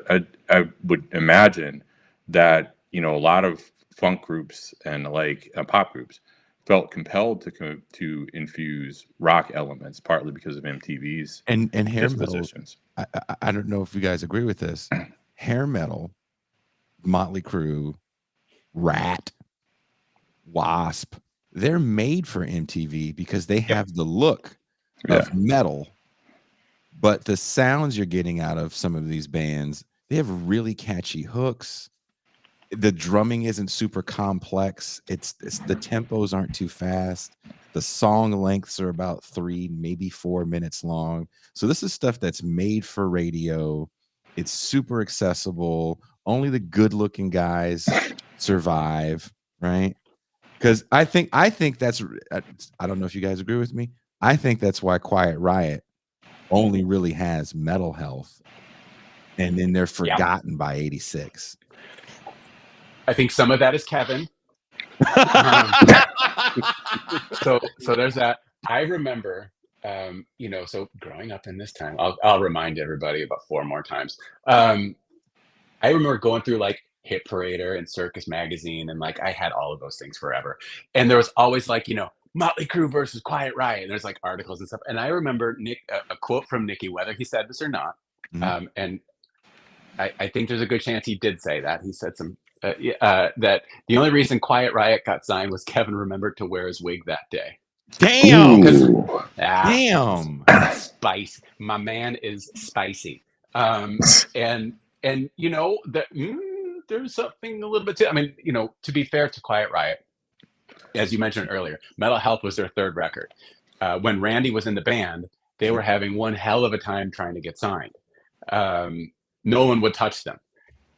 I would imagine that, you know, a lot of funk groups and like pop groups felt compelled to infuse rock elements, partly because of MTV's and hair metal. dispositions. I don't know if you guys agree with this. Hair metal, Motley Crue, Rat, Wasp, they're made for MTV because they have the look of metal, but the sounds you're getting out of some of these bands, they have really catchy hooks. The drumming isn't super complex. It's the tempos aren't too fast. The song lengths are about 3, maybe 4 minutes long. So this is stuff that's made for radio. It's super accessible. Only the good-looking guys survive, right? Because I think that's, I don't know if you guys agree with me. I think that's why Quiet Riot only really has Metal Health, and then they're forgotten by 86. I think some of that is Kevin. So there's that. I remember, you know, so growing up in this time, I'll remind everybody about 4 more times. I remember going through like Hit Parader and Circus Magazine, and like I had all of those things forever. And there was always like, you know, Motley Crue versus Quiet Riot. And there's like articles and stuff. And I remember a quote from Nicky, whether he said this or not, and I think there's a good chance he did say that. He said some that the only reason Quiet Riot got signed was Kevin remembered to wear his wig that day. Damn. Damn. Spice. My man is spicy. And you know that there's something a little bit to, I mean, you know, to be fair to Quiet Riot, as you mentioned earlier, Metal Health was their 3rd record. When Randy was in the band, they were having one hell of a time trying to get signed. No one would touch them.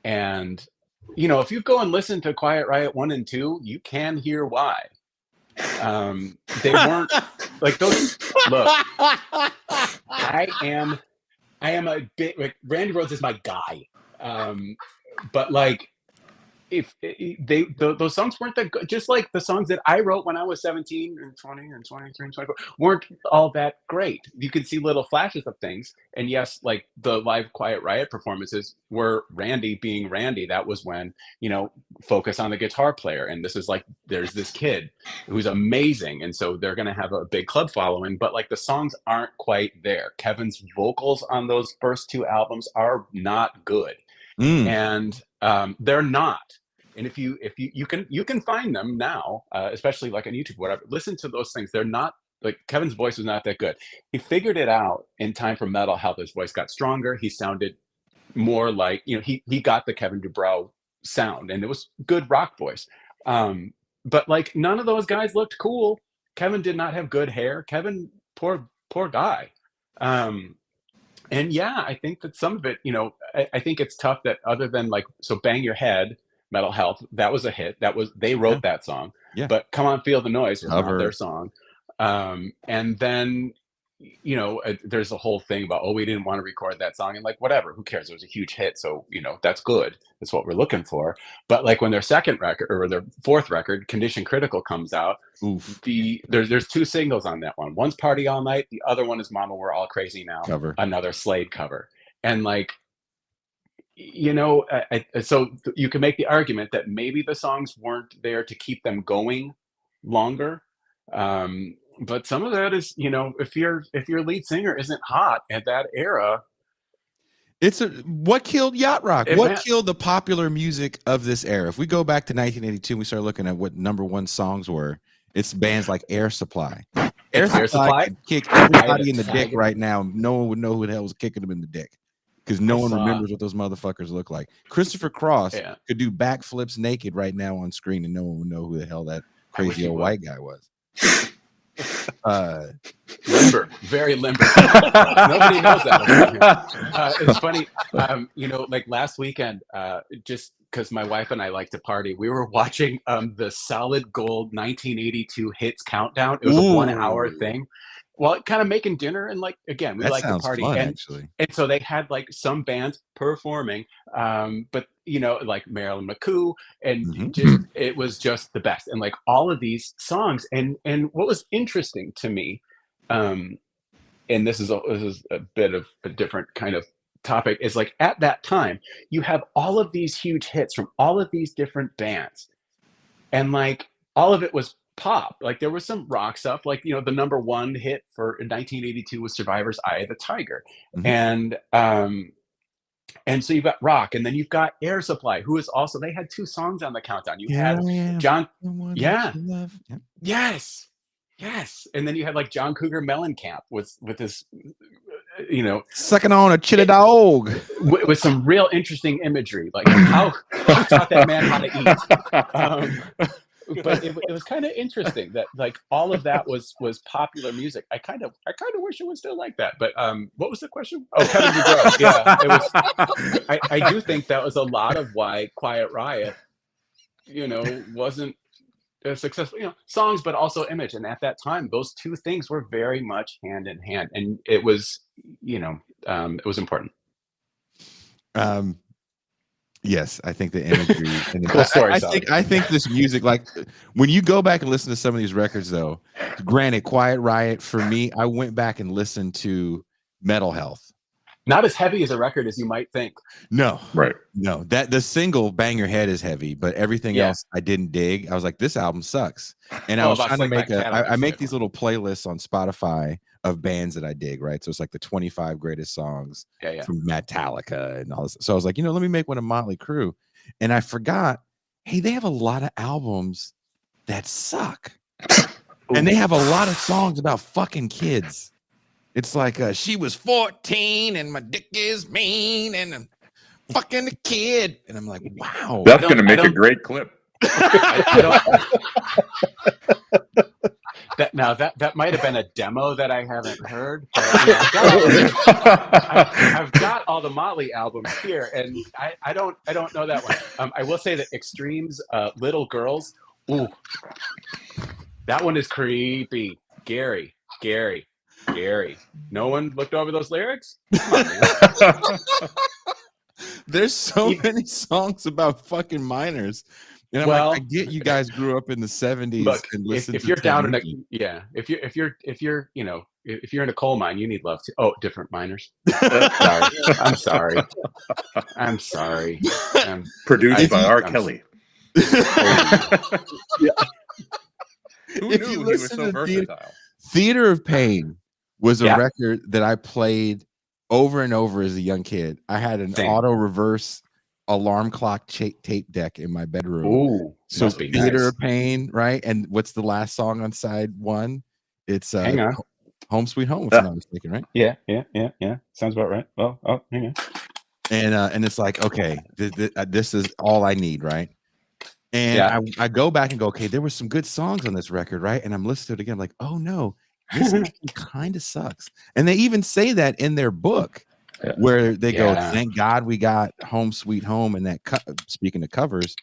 And, you know, if you go and listen to Quiet Riot 1 and 2, you can hear why. They weren't like those. Look, I am a bit like Randy Rhoads is my guy, but like if those songs weren't that good, just like the songs that I wrote when I was 17 and 20 and 23 and 24 weren't all that great. You could see little flashes of things, and yes, like the live Quiet Riot performances were Randy being Randy. That was when, focus on the guitar player, and this is like there's this kid who's amazing, and so they're gonna have a big club following, but like the songs aren't quite there. Kevin's vocals on those first two albums are not good. And they're not. And if you can find them now, especially like on YouTube, whatever, listen to those things. They're not like Kevin's voice was not that good. He figured it out in time for Metal Health. His voice got stronger. He sounded more like, he got the Kevin DuBrow sound, and it was good rock voice. But like none of those guys looked cool. Kevin did not have good hair. Kevin, poor guy. And yeah, I think that some of it, I think it's tough that other than like, so Bang Your Head, Metal Health, that was a hit. They wrote that song. Yeah. But Come On Feel the Noise was not Cover. their song. And then, there's a whole thing about, we didn't want to record that song, and like, whatever, who cares? It was a huge hit. So, that's good. That's what we're looking for. But like when their second record or their fourth record, Condition Critical, comes out, there's two singles on that one. One's Party All Night. The other one is Mama We're All Crazy Now. Cover. Another Slade cover. And like, so you can make the argument that maybe the songs weren't there to keep them going longer. But some of that is, if your lead singer isn't hot at that era. What killed yacht rock? Killed the popular music of this era? If we go back to 1982, we start looking at what number one songs were. It's bands like Air Supply. Air Supply could kick everybody in the dick right now. No one would know who the hell was kicking them in the dick, because no one remembers what those motherfuckers look like. Christopher Cross could do backflips naked right now on screen, and no one would know who the hell that crazy old white guy was. Limber, very limber. Nobody knows that. It's funny, like last weekend, just because my wife and I like to party, we were watching the Solid Gold 1982 hits countdown. It was a 1 hour thing. Well, kind of making dinner, and like, again, we like to party, fun, and so they had like some bands performing, but like Marilyn McCoo, and it was just the best, and like all of these songs, and what was interesting to me, and this is a bit of a different kind of topic, is like at that time you have all of these huge hits from all of these different bands, and like all of it was pop. Like there was some rock stuff, like the number one hit for 1982 was Survivor's Eye of the Tiger, and so you've got rock, and then you've got Air Supply, who is also, they had two songs on the countdown. You had John, yes, and then you had like John Cougar Mellencamp with this, sucking on a chili dog with some real interesting imagery, like how taught that man how to eat. But it was kind of interesting that like all of that was popular music. I kind of wish it was still like that. But what was the question? Oh, Kevin DuBrow. Yeah, it was. I do think that was a lot of why Quiet Riot, wasn't as successful. Songs, but also image. And at that time, those two things were very much hand in hand, and it was, it was important. Yes, I think the imagery and Cool story, I think this music, like when you go back and listen to some of these records, though, granted, Quiet Riot, for me, I went back and listened to Metal Health. Not as heavy as a record as you might think. No, right? No, that the single "Bang Your Head" is heavy, but everything else I didn't dig. I was like, this album sucks, and I was trying to make I make these little playlists on Spotify of bands that I dig, right? So it's like the 25 greatest songs from Metallica and all this. So I was like, let me make one of Motley Crue, and I forgot, hey, they have a lot of albums that suck, and they have a lot of songs about fucking kids. It's like she was 14 and my dick is mean and I'm fucking a kid, and I'm like, wow, that's gonna make a great clip. That might have been a demo that I haven't heard. But, I've got all the Motley albums here, and I don't know that one. I will say that Extreme's "Little Girls," ooh, That one is creepy. Gary. No one looked over those lyrics? Come on, man. There's so many songs about fucking miners. And I'm like, I get you guys grew up in the 70s look, and listened if to you're Ted down in a Nugent. if you're you know, if you're in a coal mine, you need love too. Oh, different miners. Sorry. I'm sorry. Produced by R. Kelly. Who If knew you he was listen so to versatile? Theater of Pain was a Yeah. record that I played over and over as a young kid. I had an Same. auto reverse alarm clock tape deck in my bedroom. Ooh, So must be Theater nice. of Pain, right? And what's the last song on side one? It's Hang on. Home Sweet Home, if I'm not mistaken, right? Yeah. Sounds about right. Well, hang on. And it's like, okay, this is all I need, right? And I go back and go, okay, there were some good songs on this record, right? And I'm listening to it again, like, oh no, this kind of sucks. And they even say that in their book, where they go, thank God we got Home Sweet Home. And that, speaking of covers,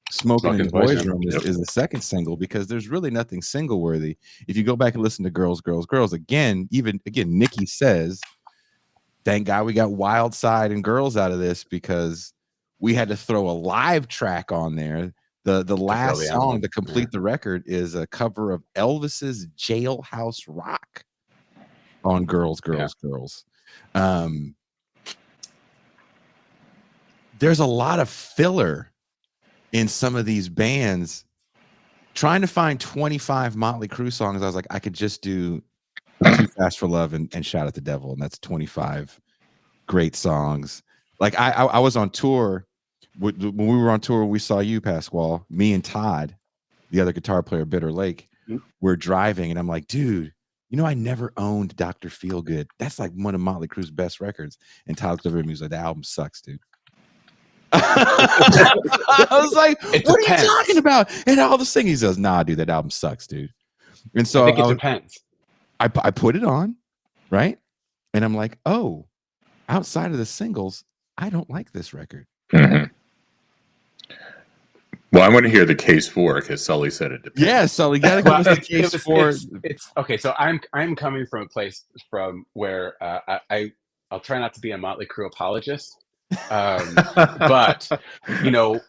Smoking in the Boys Room is the second single, because there's really nothing single worthy. If you go back and listen to Girls, Girls, Girls, again, Nikki says, thank God we got Wild Side and Girls out of this, because we had to throw a live track on there. The last song to complete the record is a cover of Elvis's Jailhouse Rock on Girls, Girls, Girls. There's a lot of filler in some of these bands. Trying to find 25 Motley Crue songs, I was like, I could just do Too Fast for Love and Shout at the Devil, and that's 25 great songs. Like I was on tour. When we were on tour, we saw you, Pasquale, me and Todd, the other guitar player, Bitter Lake. We're driving, and I'm like, dude, you know, I never owned Dr. Feelgood. That's like one of Motley Crue's best records. And Todd looked over at me, he was like, the album sucks, dude. I was like, what are you talking about? And all the singing, he says, nah, dude, that album sucks, dude. And so I think it depends. I put it on, right? And I'm like, oh, outside of the singles, I don't like this record. Mm-hmm. Well, I want to hear the case for, because Sully said it depends. Yeah, Sully, got to give us the case for. It's okay. So I'm coming from a place from where I'll try not to be a Motley Crue apologist, but you know,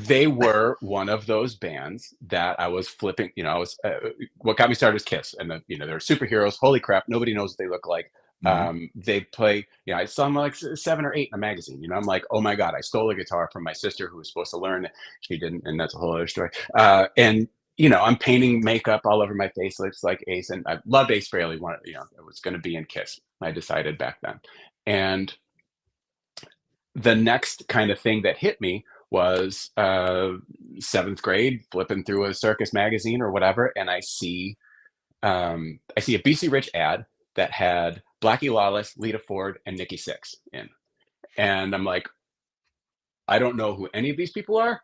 they were one of those bands that I was flipping. You know, I was what got me started was Kiss, and they're superheroes. Holy crap, nobody knows what they look like. They play, you know, I saw them like 7 or 8 in a magazine. You know, I'm like, oh my God, I stole a guitar from my sister who was supposed to learn. She didn't, and that's a whole other story. And you know, I'm painting makeup all over my face. Looks like Ace, and I loved Ace Frehley. You know, it was going to be in Kiss. I decided back then. And the next kind of thing that hit me was 7th grade, flipping through a Circus magazine or whatever, and I see a BC Rich ad that had Blackie Lawless, Lita Ford, and Nikki Sixx in. And I'm like, I don't know who any of these people are,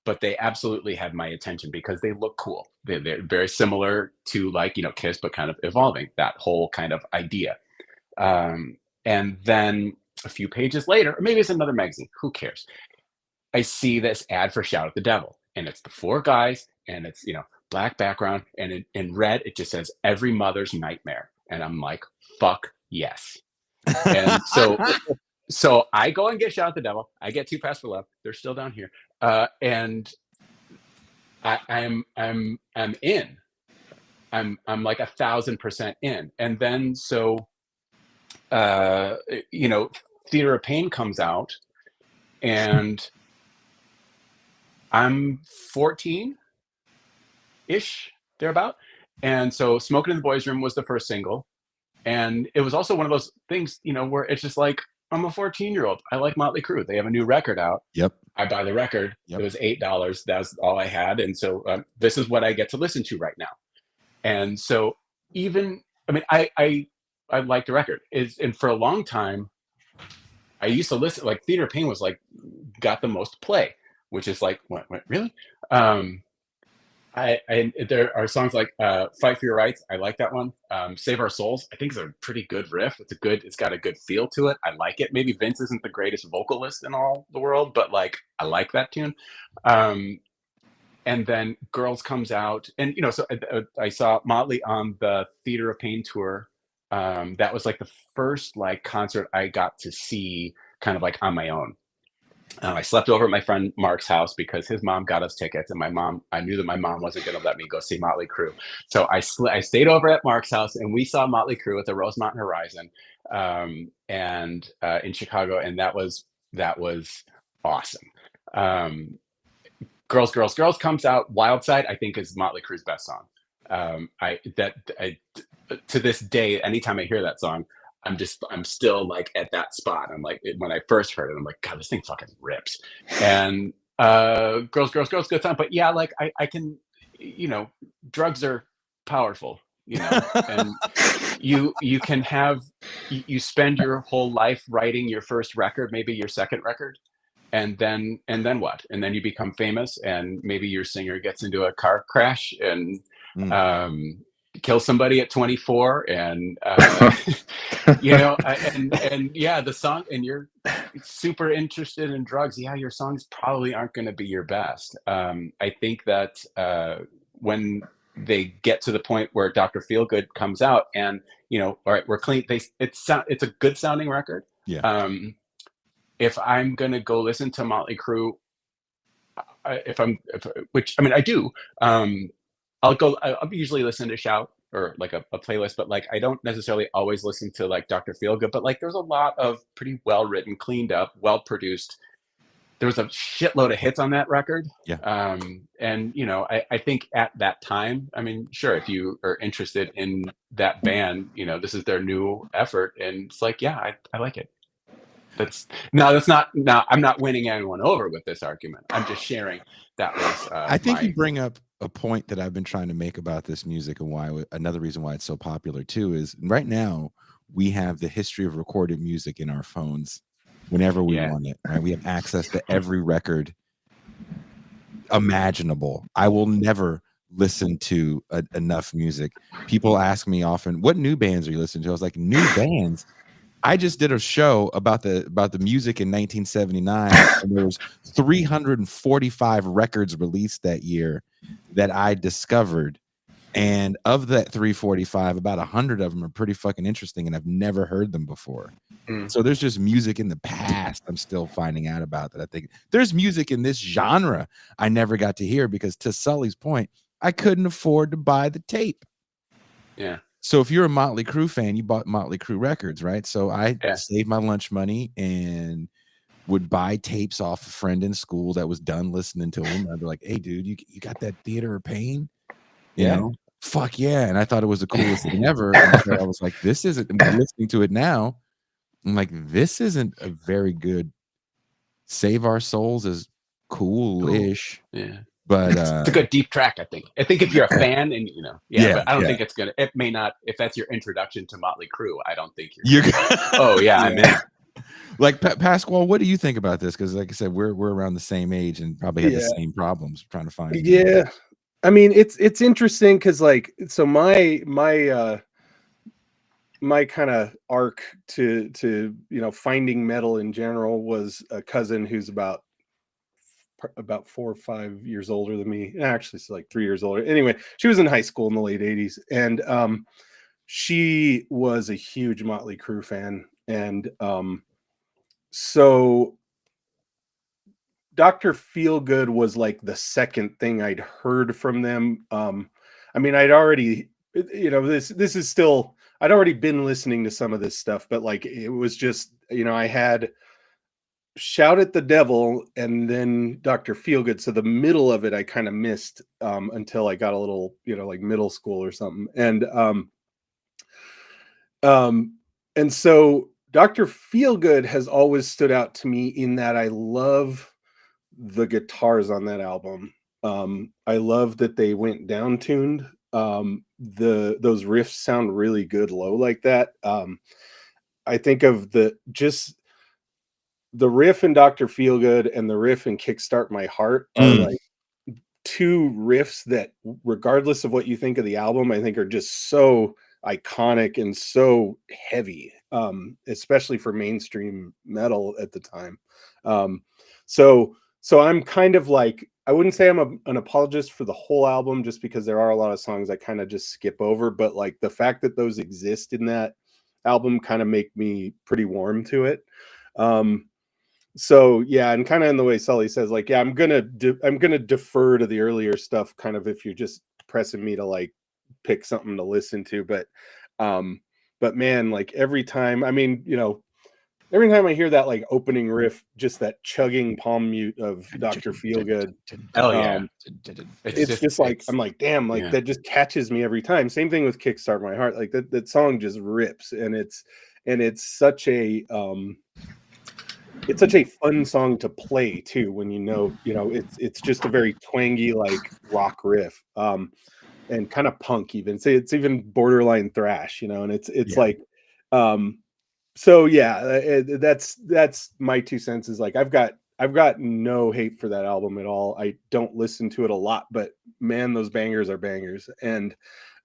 but they absolutely had my attention because they look cool. They're very similar to, like, you know, Kiss, but kind of evolving that whole kind of idea. And then a few pages later, or maybe it's another magazine, who cares? I see this ad for Shout at the Devil, and it's the 4 guys, and it's, you know, black background, and in red, it just says Every Mother's Nightmare. And I'm like, fuck yes. And so I go and get Shout at the Devil. I get 2 Pass for Love. They're still down here. And I'm in. I'm like 1,000% in. And then so you know, Theater of Pain comes out, and I'm 14-ish, thereabout. And so Smoking in the Boys Room was the first single. And it was also one of those things, you know, where it's just like, I'm a 14-year-old. I like Motley Crue. They have a new record out. Yep. I buy the record. Yep. It was $8. That's all I had. And so this is what I get to listen to right now. And so even, I mean, I like the record. And for a long time, I used to listen, like Theater of Pain was like, got the most play, which is like, what really? There are songs like Fight for Your Rights. I like that one. Save Our Souls, I think, is a pretty good riff. It's got a good feel to it. I like it. Maybe Vince isn't the greatest vocalist in all the world, but like, I like that tune. and then Girls comes out, and so I saw Motley on the Theater of Pain tour. That was like the first like concert I got to see kind of like on my own. I slept over at my friend Mark's house because his mom got us tickets, and I knew that my mom wasn't going to let me go see Motley Crue. So I stayed over at Mark's house, and we saw Motley Crue at the Rosemont Horizon, and in Chicago, and that was awesome. Girls comes out. Wild Side, I think, is Motley Crue's best song. To this day, anytime I hear that song, I'm still like at that spot. I'm like, when I first heard it, I'm like, God, this thing fucking rips. And girls, good time. But yeah, like I can, drugs are powerful, and you can have, you spend your whole life writing your first record, maybe your second record, and then what? And then you become famous, and maybe your singer gets into a car crash and kill somebody at 24, and and yeah, the song, and you're super interested in drugs. Yeah, your songs probably aren't going to be your best. I think that when they get to the point where Dr. Feelgood comes out, and all right, we're clean. It's a good sounding record. Yeah. If I'm gonna go listen to Motley Crue, which I mean I do, I'll usually listen to Shout or like a playlist, but like I don't necessarily always listen to like Dr. Feelgood. But like there's a lot of pretty well written, cleaned up, well produced. There was a shitload of hits on that record. Yeah. And I think at that time, I mean, sure, if you are interested in that band, this is their new effort, and it's like, yeah, I like it. I'm not winning anyone over with this argument. I'm just sharing that was I think you bring up a point that I've been trying to make about this music, and why another reason why it's so popular too is right now we have the history of recorded music in our phones whenever we want it, right? We have access to every record imaginable. I will never listen to enough music. People ask me often, what new bands are you listening to? I was like, new bands? I just did a show about the music in 1979, and there was 345 records released that year that I discovered. And of that 345, about 100 of them are pretty fucking interesting, and I've never heard them before. So there's just music in the past I'm still finding out about that I think there's music in this genre I never got to hear because, to Sully's point, I couldn't afford to buy the tape. Yeah. So if you're a Motley Crue fan, you bought Motley Crue records, right? So I saved my lunch money and would buy tapes off a friend in school that was done listening to them. I'd be like, hey, dude, you got that Theater of Pain? You know? Fuck yeah. And I thought it was the coolest thing ever. And so I was like, this isn't, listening to it now, I'm like, this isn't a very good, Save Our Souls is cool-ish. Yeah. But it's a good deep track, I think. I think if you're a fan and but I don't think it's gonna. It may not. If that's your introduction to Motley Crue, I don't think you're. Oh yeah, I'm in. Like Pasquale, what do you think about this? Because like I said, we're around the same age and probably have the same problems trying to find. Yeah, I mean it's interesting because like so my kind of arc to finding metal in general was a cousin who's about 4 or 5 years older than me. Actually, it's like 3 years older. Anyway, she was in high school in the late 80s, and she was a huge Motley Crue fan. And so Dr. Feelgood was like the second thing I'd heard from them. I mean, I'd already, this is still, I'd already been listening to some of this stuff, but like it was just, I had Shout at the Devil and then Dr. Feelgood. So the middle of it I kind of missed until I got a little, like middle school or something. And so Dr. Feelgood has always stood out to me in that I love the guitars on that album. I love that they went down tuned. Those riffs sound really good low like that. I think of the riff in Dr. Feelgood and the riff in Kickstart My Heart are like two riffs that, regardless of what you think of the album, I think are just so iconic and so heavy, especially for mainstream metal at the time. So so I'm kind of like, I wouldn't say I'm an apologist for the whole album, just because there are a lot of songs I kind of just skip over. But like the fact that those exist in that album kind of make me pretty warm to it. So yeah, and kind of in the way Sully says, like, yeah, I'm gonna defer to the earlier stuff, kind of, if you're just pressing me to like pick something to listen to. But man, like every time, I mean, every time I hear that like opening riff, just that chugging palm mute of Dr. Feelgood, Hell yeah. it's just like, I'm like, damn, like that just catches me every time. Same thing with Kickstart My Heart. Like that song just rips, and it's such a fun song to play too, when it's just a very twangy like rock riff, and kind of punk even. Say it's even borderline thrash, and it's like, so yeah, that's my 2 cents. Is like, I've got no hate for that album at all. I don't listen to it a lot, but man, those bangers are bangers. And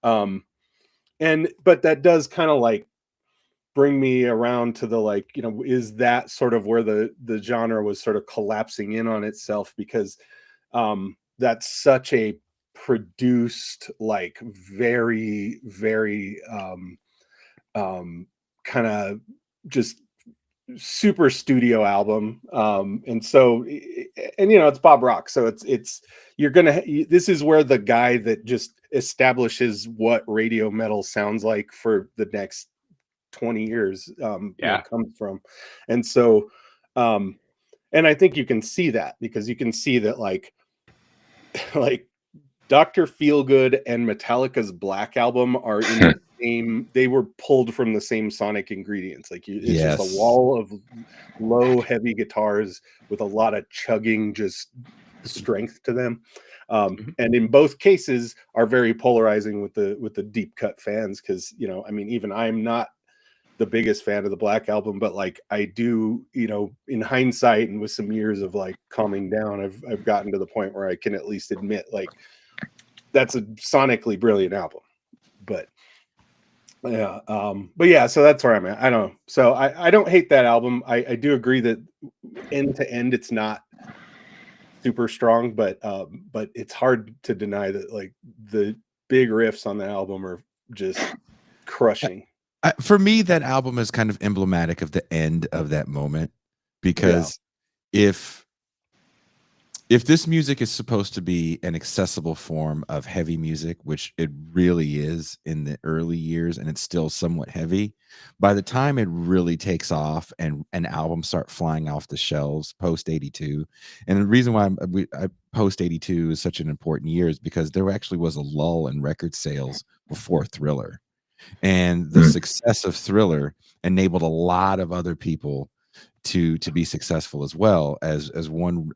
but that does kind of like bring me around to the, like, is that sort of where the genre was sort of collapsing in on itself? Because that's such a produced, like, very, very kind of just super studio album. And so, and it's Bob Rock, so it's this is where the guy that just establishes what radio metal sounds like for the next 20 years comes from. And so and I think you can see that, because you can see that like Dr. Feelgood and Metallica's Black Album are in the same, they were pulled from the same sonic ingredients. Like, it's just a wall of low, heavy guitars with a lot of chugging, just strength to them. And in both cases are very polarizing with the deep cut fans. Cause I mean, even I'm not the biggest fan of the Black Album, but like I do, in hindsight and with some years of like calming down, I've gotten to the point where I can at least admit, like, that's a sonically brilliant album. But yeah, so that's where I'm at. I don't know. So I don't hate that album. I do agree that end to end it's not super strong, but it's hard to deny that like the big riffs on the album are just crushing. For me, that album is kind of emblematic of the end of that moment, because if this music is supposed to be an accessible form of heavy music, which it really is in the early years, and it's still somewhat heavy, by the time it really takes off and albums start flying off the shelves post 82, and the reason why I post 82 is such an important year is because there actually was a lull in record sales before Thriller. And the success of Thriller enabled a lot of other people to be successful as well. As one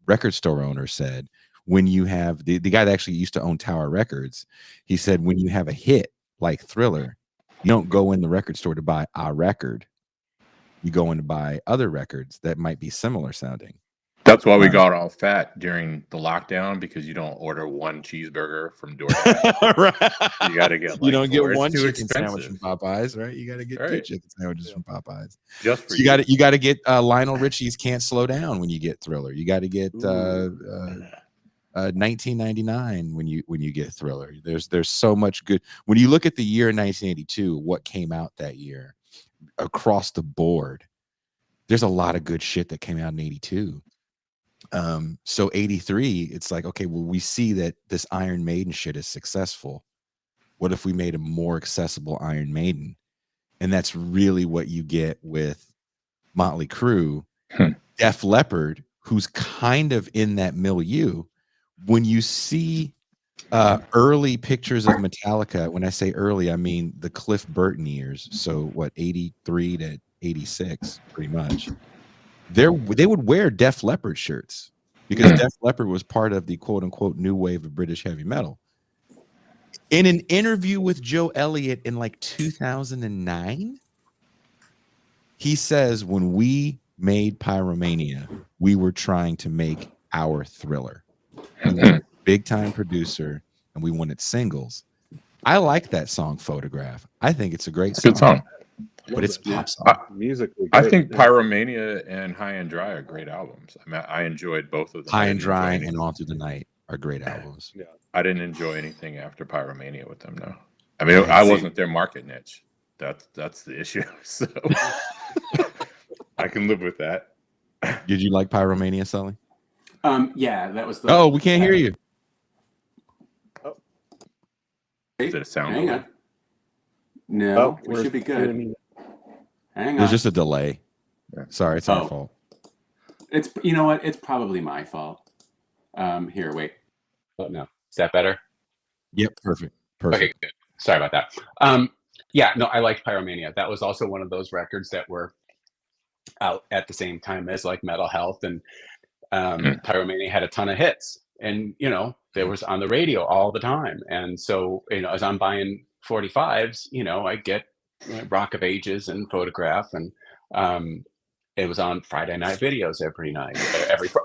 record store owner said, when you have the guy that actually used to own Tower Records, he said, when you have a hit like Thriller, you don't go in the record store to buy a record. You go in to buy other records that might be similar sounding. That's why we got all fat during the lockdown, because you don't order one cheeseburger from DoorDash. Right. You got to get like you don't four. get one it's too chicken sandwich expensive. from Popeyes, right? You got to get two Right. chicken sandwiches from Popeyes. Just for So you got to get Lionel Richie's "Can't Slow Down" when you get Thriller. You got to get 1999 when you get Thriller. There's so much good. When you look at the year 1982, what came out that year across the board, there's a lot of good shit that came out in 82. So 83, it's like, okay, well, we see that this Iron Maiden shit is successful. What if we made a more accessible Iron Maiden? And that's really what you get with Motley Crue. Def Leppard, who's kind of in that milieu. When you see early pictures of Metallica, when I say early, I mean the Cliff Burton years. So what, 83 to 86, pretty much. They would wear Def Leppard shirts, because Def Leppard was part of the quote unquote new wave of British heavy metal. In an interview with Joe Elliott in like 2009, he says, when we made Pyromania, we were trying to make our Thriller. We wanted a big time producer and we wanted singles. I like that song, Photograph. I think it's a great song. Good song. but it's Yeah. pop song. Musically I great, think yeah. Pyromania and High and Dry are great albums. I mean, I enjoyed both of them. High I and didn't enjoy Dry any- and On Through the Night are great albums. Yeah. I didn't enjoy anything after Pyromania with them, though. I mean, Yeah, I see. wasn't their market niche. That's the issue. So I can live with that. Did you like Pyromania, Sully? Yeah, that was the. Oh, we can't hear you. Is it a sound Hang delay? on. No, Oh, we should be good. hearing- Hang on. There's just a delay. Yeah. Sorry, it's our Oh. fault. It's, you know what? It's probably my fault. Here, wait. Oh no, is that better? Yep, perfect. Okay, good. Sorry about that. Yeah, no, I liked Pyromania. That was also one of those records that were out at the same time as like Metal Health, and Pyromania had a ton of hits, and you know, there was on the radio all the time. And so, you know, as I'm buying 45s, you know, I get Rock of Ages and Photograph, and it was on Friday night videos every night,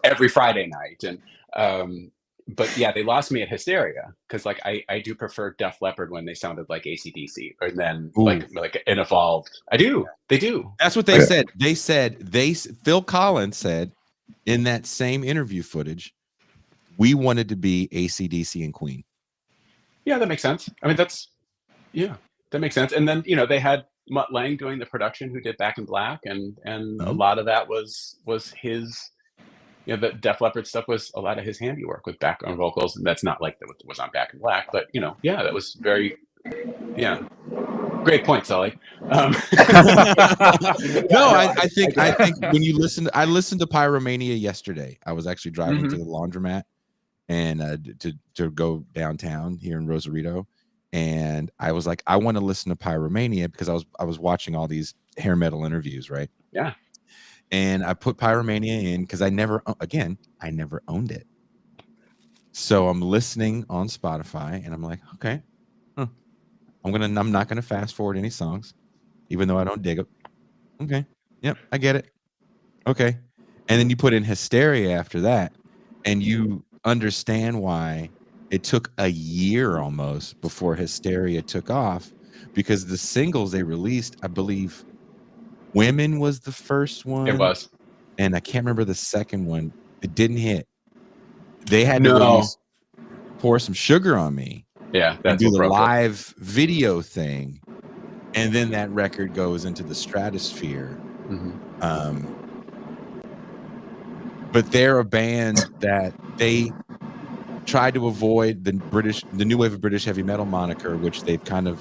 every Friday night. And but yeah, they lost me at Hysteria, because like I do prefer Def Leppard when they sounded like AC/DC, or then Ooh. like an evolved. I do. They do. That's what they said. They said Phil Collins said in that same interview footage, we wanted to be AC/DC and Queen. Yeah, that makes sense. I mean, that makes sense. And then, you know, they had Mutt Lange doing the production, who did Back in Black, and a lot of that was his. You know, the Def Leppard stuff was a lot of his handiwork with background vocals, and that's not like that was on Back in Black, but you know, yeah, that was very, yeah, great point, Sully. No, I think when you I listened to Pyromania yesterday. I was actually driving to the laundromat and to go downtown here in Rosarito, and I was like, I want to listen to Pyromania because I was watching all these hair metal interviews, right? Yeah. And I put Pyromania in because I never owned it. So I'm listening on Spotify, and I'm like, okay, I'm not gonna fast forward any songs, even though I don't dig it. Okay, yep, I get it. Okay, and then you put in Hysteria after that, and you understand why it took a year almost before Hysteria took off, because the singles they released, I believe, Women was the first one. It was. And I can't remember the second one. It didn't hit. They had to release Pour Some Sugar on Me. Yeah, and that's do what the broke it. live video thing. And then that record goes into the stratosphere. But they're a band that they tried to avoid the new wave of British heavy metal moniker, which they've kind of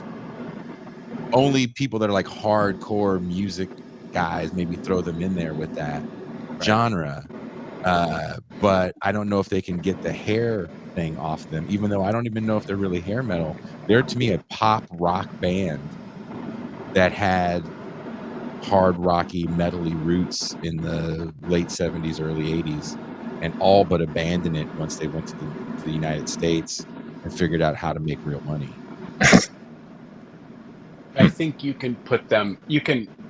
only people that are like hardcore music guys maybe throw them in there with that genre. But I don't know if they can get the hair thing off them, even though I don't even know if they're really hair metal. They're, to me, a pop rock band that had hard rocky metally roots in the late 70s, early 80s, and all but abandoned it once they went to the United States and figured out how to make real money. I think you can put them,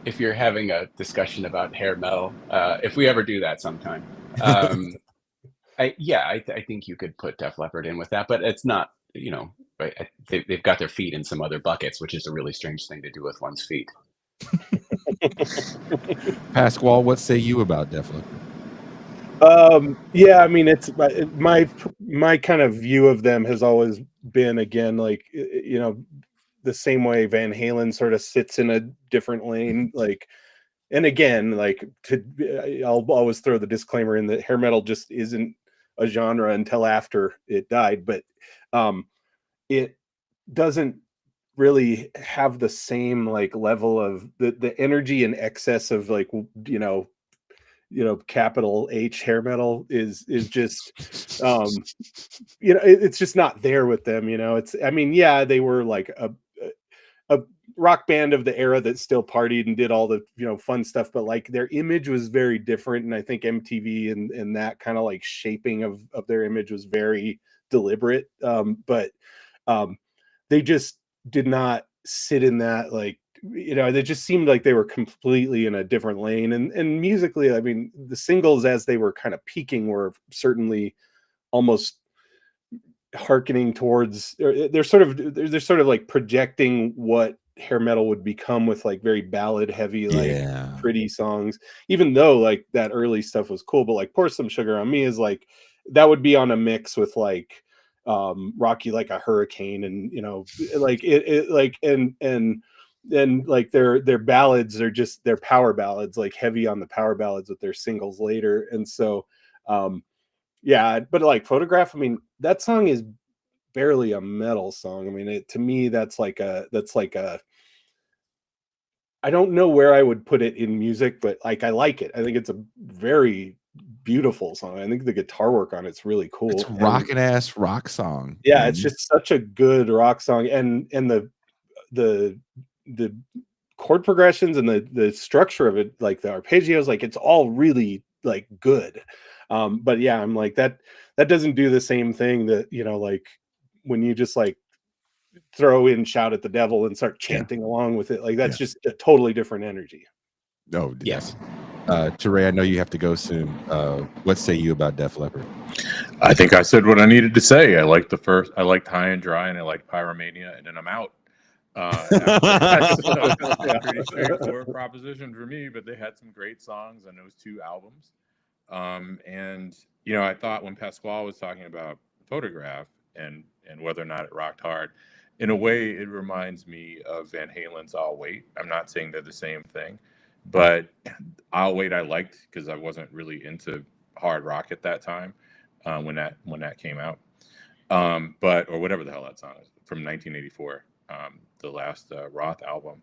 if you're having a discussion about hair metal, if we ever do that sometime, I think you could put Def Leppard in with that, but it's not, you know, right? They've got their feet in some other buckets, which is a really strange thing to do with one's feet. Pasquale, what say you about Def Leppard? Yeah, I mean, it's my kind of view of them has always been, again, like, you know, the same way Van Halen sort of sits in a different lane, like, and again, like, I'll always throw the disclaimer in that hair metal just isn't a genre until after it died, but it doesn't really have the same like level of the energy and excess of, like, you know, capital H hair metal is just you know, it's just not there with them, you know. It's, I mean, yeah, they were like a rock band of the era that still partied and did all the, you know, fun stuff, but like their image was very different, and I think MTV and that kind of like shaping of their image was very deliberate, but they just did not sit in that, like, you know, they just seemed like they were completely in a different lane. And musically, I mean, the singles as they were kind of peaking were certainly almost hearkening towards, or they're sort of like projecting what hair metal would become with like very ballad heavy, like Yeah. pretty songs, even though like that early stuff was cool. But like Pour Some Sugar on Me is like, that would be on a mix with like Rock You Like a Hurricane, and you know, like it like and like their ballads are just their power ballads, like heavy on the power ballads with their singles later. And so yeah, but like Photograph, I mean, that song is barely a metal song. I mean, to me, that's like a I don't know where I would put it in music, but like I like it. I think it's a very beautiful song. I think the guitar work on it's really cool. It's rockin' ass rock song. Yeah, man. it's just such a good rock song, and the chord progressions and the structure of it, like the arpeggios, like it's all really like good. But yeah, I'm like that doesn't do the same thing that, you know, like when you just like throw in Shout at the Devil and start chanting along with it, like that's just a totally different energy. Oh Yes. Teray, I know you have to go soon. What say you about Def Leppard? I think I said what I needed to say. I liked High and Dry, and I liked Pyromania, and then I'm out. That's a pretty straightforward proposition for me, but they had some great songs on those 2 albums. And you know, I thought when Pasquale was talking about Photograph and whether or not it rocked hard, in a way it reminds me of Van Halen's I'll Wait. I'm not saying they're the same thing, but I'll Wait I liked because I wasn't really into hard rock at that time when that came out. But or whatever the hell that song is from 1984, the last Roth album.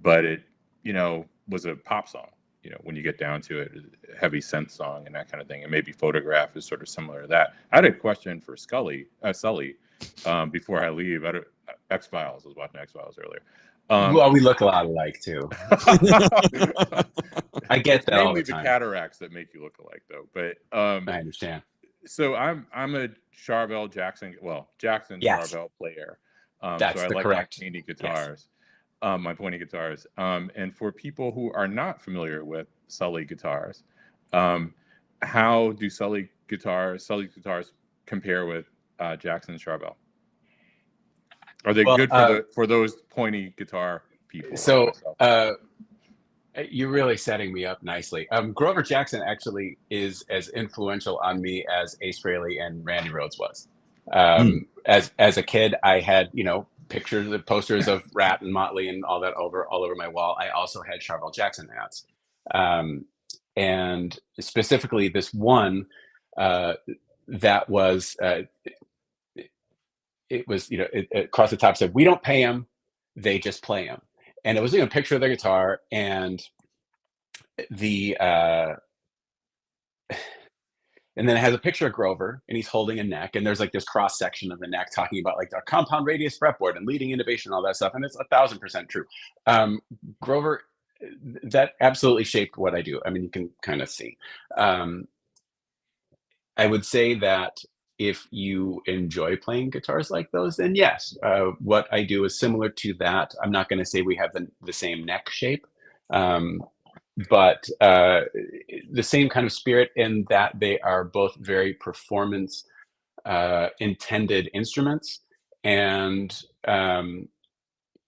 But it, you know, was a pop song. You know, when you get down to it, heavy synth song and that kind of thing. And maybe Photograph is sort of similar to that. I had a question for Sully, before I leave. X-Files. I was watching X-Files earlier. Well, we look a lot alike too. I get that all mainly the time. cataracts that make you look alike, though. But I understand. So I'm a Charvel Jackson, Jackson Yes. Charvel player. That's so I the like correct. my pointy guitars. My pointy guitars. And for people who are not familiar with Sully guitars, how do Sully guitars compare with Jackson Charvel? Are they good for those pointy guitar people? So you're really setting me up nicely. Grover Jackson actually is as influential on me as Ace Frehley and Randy Rhoads was. As a kid, I had, you know, pictures of posters of Rat and Motley and all that all over my wall. I also had Charvel Jackson hats, and specifically this one that was it was, you know, it across the top said, "We don't pay them, they just play them," and it was, you know, a picture of their guitar and the and then it has a picture of Grover and he's holding a neck, and there's like this cross section of the neck talking about like a compound radius fretboard and leading innovation and all that stuff, and it's 1,000% true. Grover, that absolutely shaped what I do. I mean, you can kind of see. I would say that if you enjoy playing guitars like those, then yes, what I do is similar to that. I'm not going to say we have the same neck shape, but the same kind of spirit in that they are both very performance intended instruments. And,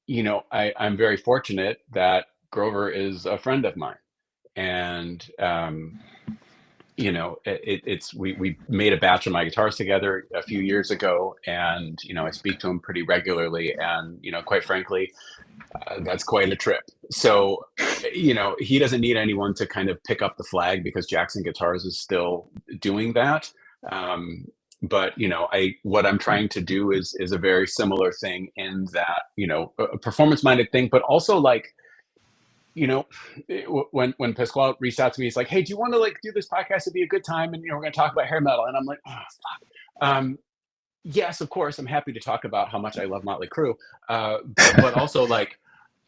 you know, I'm very fortunate that Grover is a friend of mine. And, you know, we made a batch of my guitars together a few years ago, and, you know, I speak to him pretty regularly, and, you know, quite frankly, that's quite a trip. So, you know, he doesn't need anyone to kind of pick up the flag because Jackson Guitars is still doing that. But, you know, what I'm trying to do is a very similar thing in that, you know, a performance minded thing, but also like, you know, when Pasquale reached out to me, he's like, "Hey, do you want to like do this podcast? It'd be a good time, and, you know, we're going to talk about hair metal." And I'm like, "Oh, fuck." Yes, of course, I'm happy to talk about how much I love Motley Crue, but also like,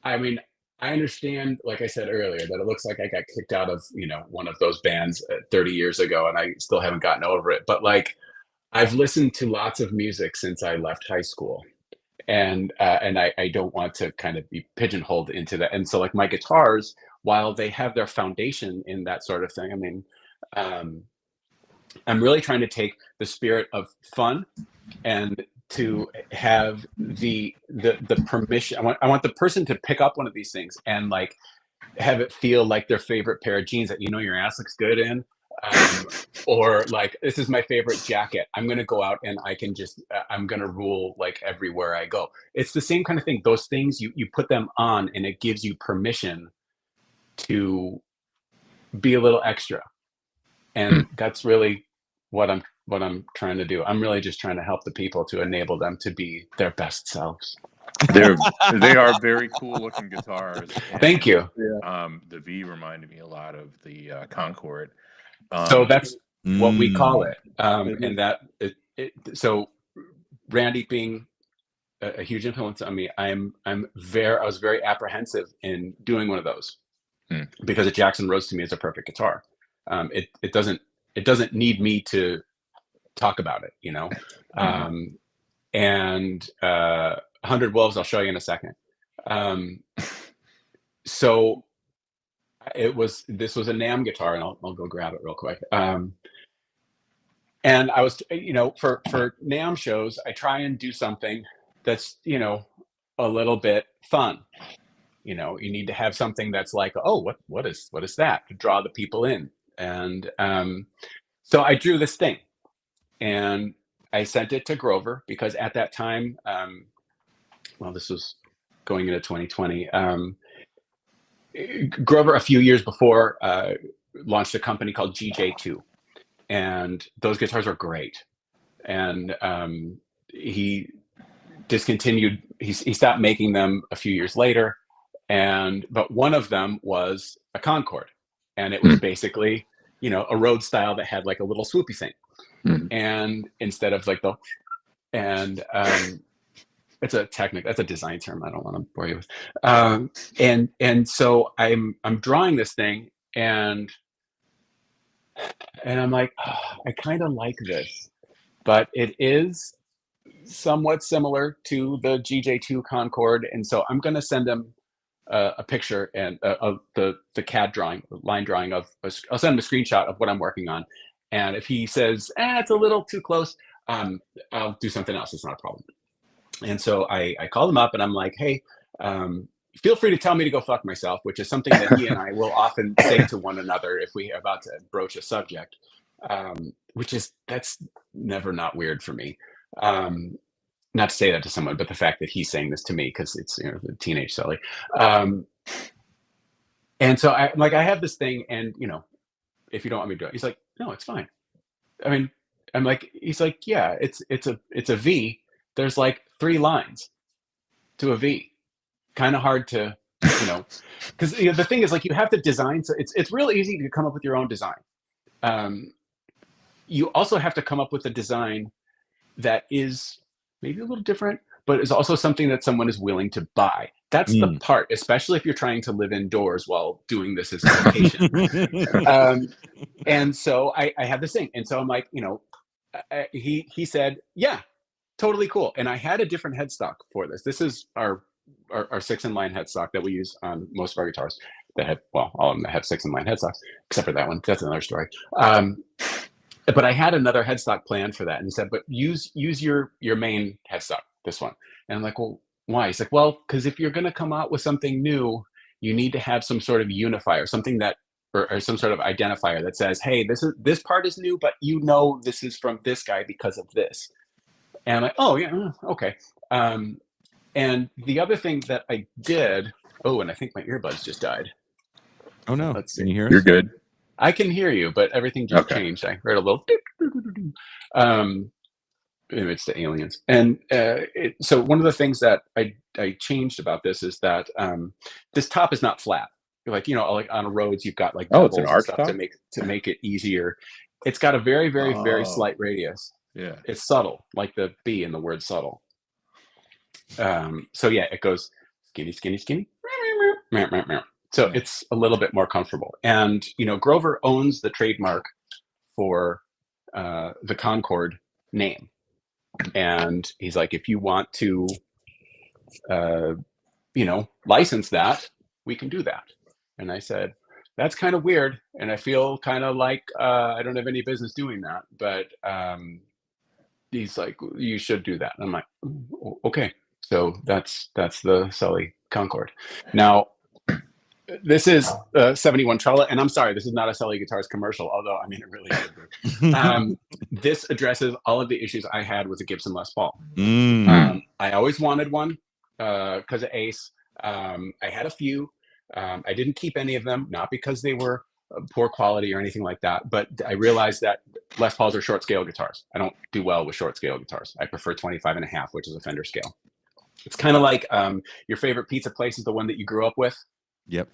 I mean, I understand, like I said earlier, that it looks like I got kicked out of, you know, one of those bands 30 years ago, and I still haven't gotten over it. But like, I've listened to lots of music since I left high school. And I don't want to kind of be pigeonholed into that. And so like my guitars, while they have their foundation in that sort of thing, I mean, I'm really trying to take the spirit of fun and to have the permission. I want the person to pick up one of these things and like have it feel like their favorite pair of jeans that your ass looks good in, or like, this is my favorite jacket. I'm gonna go out and I can just I'm gonna rule like everywhere I go. It's the same kind of thing. Those things, you put them on and it gives you permission to be a little extra, and that's really what I'm trying to do. I'm really just trying to help the people to enable them to be their best selves. They are very cool looking guitars. And, Thank you. The V reminded me a lot of the Concorde. So that's what we call it. Mhm. And that so Randy being a huge influence on me, I was very apprehensive in doing one of those because a Jackson Rose to me is a perfect guitar. It doesn't need me to talk about it, and 100 Wolves, I'll show you in a second. So this was a NAMM guitar, and I'll go grab it real quick. And I was, for NAMM shows, I try and do something that's, a little bit fun. You need to have something that's like, oh, what is that, to draw the people in. And so I drew this thing, and I sent it to Grover because at that time, well, this was going into 2020. Grover, a few years before, launched a company called GJ2, and those guitars are great. And he discontinued. He stopped making them a few years later, but one of them was a Concorde, and it was basically a Rhodes style that had like a little swoopy thing, and instead of like it's a technique. That's a design term. I don't want to bore you with. And so I'm drawing this thing, and I'm like, I kind of like this, but it is somewhat similar to the GJ2 Concorde, and so I'm going to send him a picture and of the CAD drawing, line drawing of. I'll send him a screenshot of what I'm working on, and if he says, it's a little too close, I'll do something else. It's not a problem. And so I called him up and I'm like, hey, feel free to tell me to go fuck myself, which is something that he and I will often say to one another if we are about to broach a subject, that's never not weird for me. Not to say that to someone, but the fact that he's saying this to me, because it's the teenage silly. And so I have this thing, and if you don't want me to do it, he's like, no, it's fine. I mean, he's like, yeah, it's a V. There's like 3 lines to a V. Kind of hard to, because the thing is, like, you have to design. So it's real easy to come up with your own design. You also have to come up with a design that is maybe a little different, but is also something that someone is willing to buy. That's the part, especially if you're trying to live indoors while doing this as a vacation. And so I have this thing, and so I'm like, he said, yeah, totally cool. And I had a different headstock for this. This is our 6-in-line headstock that we use on most of our guitars that have, well, all of them that have 6-in-line headstocks, except for that one. That's another story. But I had another headstock planned for that. And he said, but use your main headstock, this one. And I'm like, well, why? He's like, well, because if you're going to come out with something new, you need to have some sort of unifier, something that, or some sort of identifier that says, hey, this part is new, but this is from this guy because of this. And I'm like, oh, yeah, okay. And the other thing that I did, and I think my earbuds just died. Oh, no. Let's see. Can you hear us? You're good. I can hear you, but everything just changed. I heard a little. Maybe it's the aliens. And so one of the things that I changed about this is that this top is not flat. Like on a Rhodes, you've got like it's an bevels and arch stuff top? to make it easier. It's got a very, very, very slight radius. Yeah. It's subtle, like the B in the word subtle. So yeah, it goes skinny, skinny, skinny. So it's a little bit more comfortable. And Grover owns the trademark for the Concorde name. And he's like, if you want to license that, we can do that. And I said, that's kind of weird, and I feel kind of like I don't have any business doing that, but he's like, you should do that. And I'm like, okay. So that's the Sully Concord. Now, this is 71 Trella, and I'm sorry, this is not a Sully Guitars commercial, although I mean it really should be. This addresses all of the issues I had with the Gibson Les Paul. I always wanted one because of Ace. I had a few. I didn't keep any of them, not because they were poor quality or anything like that, but I realized that Les Pauls are short scale guitars. I don't do well with short scale guitars. I prefer 25.5, which is a Fender scale. It's kind of like your favorite pizza place is the one that you grew up with. Yep.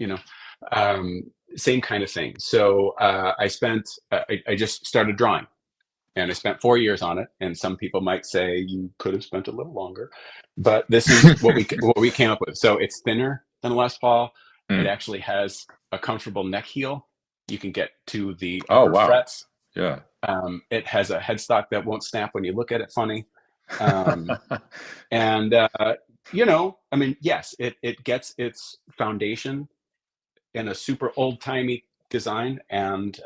You know, same kind of thing. So I just started drawing, and I spent 4 years on it. And some people might say you could have spent a little longer, but this is what we came up with. So it's thinner than a Les Paul. It actually has a comfortable neck heel. You can get to the upper frets. Yeah. It has a headstock that won't snap when you look at it funny. And you know, I mean, yes, it gets its foundation in a super old-timey design, and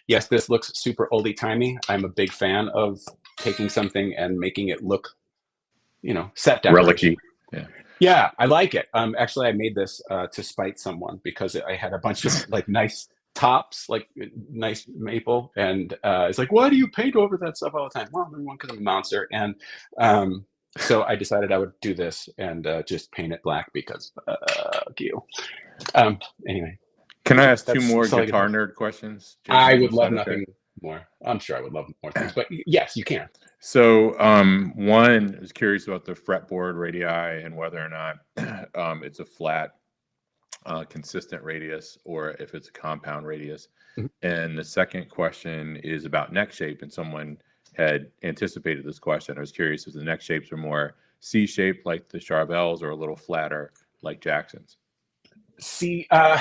yes, this looks super oldie-timey. I'm a big fan of taking something and making it look, you know, set decoration. Relic-y. Yeah, I like it. Actually, I made this to spite someone because I had a bunch of like nice tops, like nice maple, and it's like, why do you paint over that stuff all the time? Well, number one, because I'm a monster, and so I decided I would do this and just paint it black because you. Anyway, can I ask two more guitar nerd questions? Jason, I would love nothing more. I'm sure I would love more things, but yes, you can. So one, I was curious about the fretboard radii and whether or not it's a flat consistent radius or if it's a compound radius. And the second question is about neck shape, and someone had anticipated this question. I was curious if the neck shapes are more C-shaped like the Charvels or a little flatter like Jackson's. See, now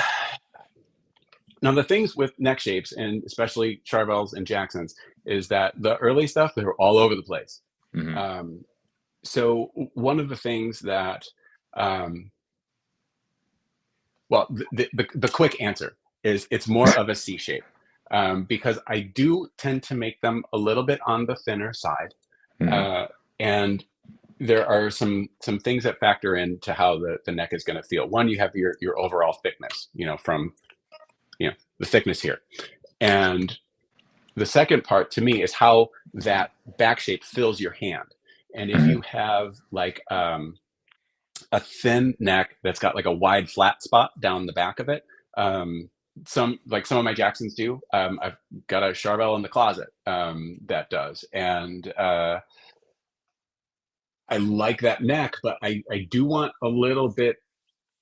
the things with neck shapes, and especially Charvels and Jacksons, is that the early stuff, they were all over the place. So one of the things that, well, the quick answer is it's more of a C shape, because I do tend to make them a little bit on the thinner side, and there are some things that factor into how the neck is going to feel. One, you have your overall thickness, you know, from, you know, the thickness here. And the second part to me is how that back shape fills your hand. And if you have like a thin neck that's got like a wide flat spot down the back of it, some of my Jacksons do. I've got a Charvel in the closet that does. And I like that neck, but I do want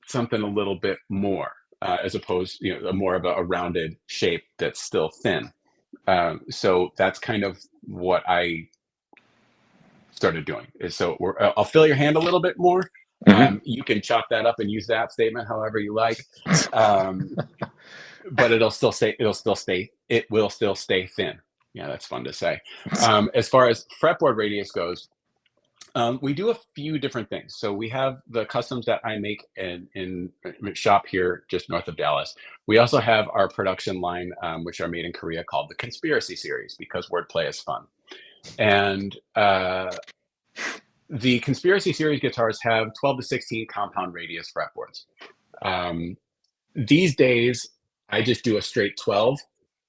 something a little bit more, as opposed, you know, more of a rounded shape that's still thin. So that's kind of what I started doing. So I'll fill your hand a little bit more. You can chop that up and use that statement however you like, but it will still stay thin. Yeah, that's fun to say. As far as fretboard radius goes, we do a few different things. So we have the customs that I make in shop here just north of Dallas. We also have our production line, which are made in Korea, called the Conspiracy Series, because wordplay is fun. And the Conspiracy Series guitars have 12 to 16 compound radius fretboards. These days, I just do a straight 12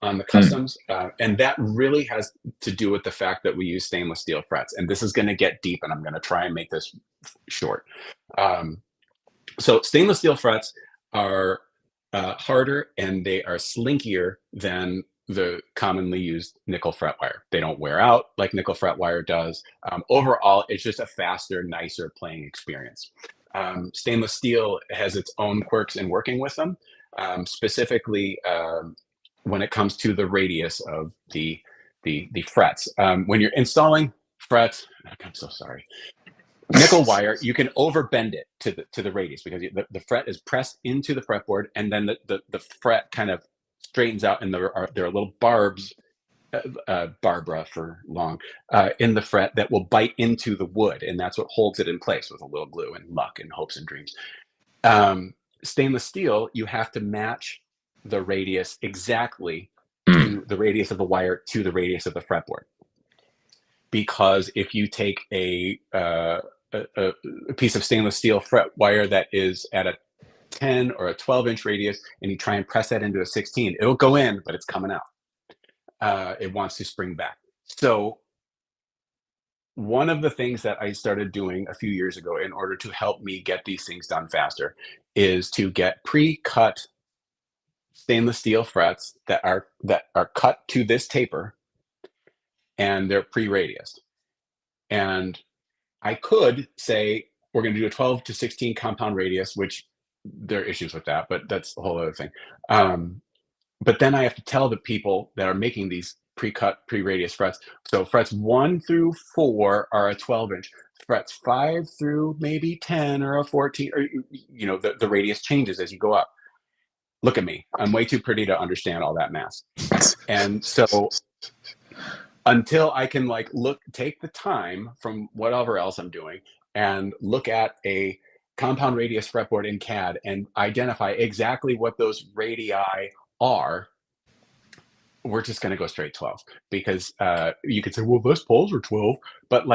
on the customs, and that really has to do with the fact that we use stainless steel frets. And this is going to get deep, and I'm going to try and make this short. So stainless steel frets are harder, and they are slinkier than the commonly used nickel fret wire. They don't wear out like nickel fret wire does. Overall, it's just a faster, nicer playing experience. Stainless steel has its own quirks in working with them, specifically when it comes to the radius of the frets. When you're installing frets, I'm so sorry. Nickel wire, you can overbend it to the radius, because the fret is pressed into the fretboard, and then the fret kind of straightens out, and there are little barbs, Barbara for long, in the fret that will bite into the wood, and that's what holds it in place with a little glue and luck and hopes and dreams. Stainless steel, you have to match the radius exactly to the radius of the wire to the radius of the fretboard. because if you take a piece of stainless steel fret wire that is at a 10 or a 12-inch radius, and you try and press that into a 16, it'll go in, but it's coming out. It wants to spring back. So one of the things that I started doing a few years ago in order to help me get these things done faster is to get pre-cut stainless steel frets that are cut to this taper, and they're pre-radiused. And I could say we're going to do a 12 to 16 compound radius, which there are issues with that, but that's a whole other thing. But then I have to tell the people that are making these pre-cut, pre-radius frets. So frets 1 through 4 are a 12-inch. Frets 5 through maybe 10 or a 14, or the radius changes as you go up. Look at me. I'm way too pretty to understand all that math. And so until I can take the time from whatever else I'm doing and look at a compound radius fretboard in CAD and identify exactly what those radii are, we're just going to go straight 12, because you could say, well, Les Pauls are 12, but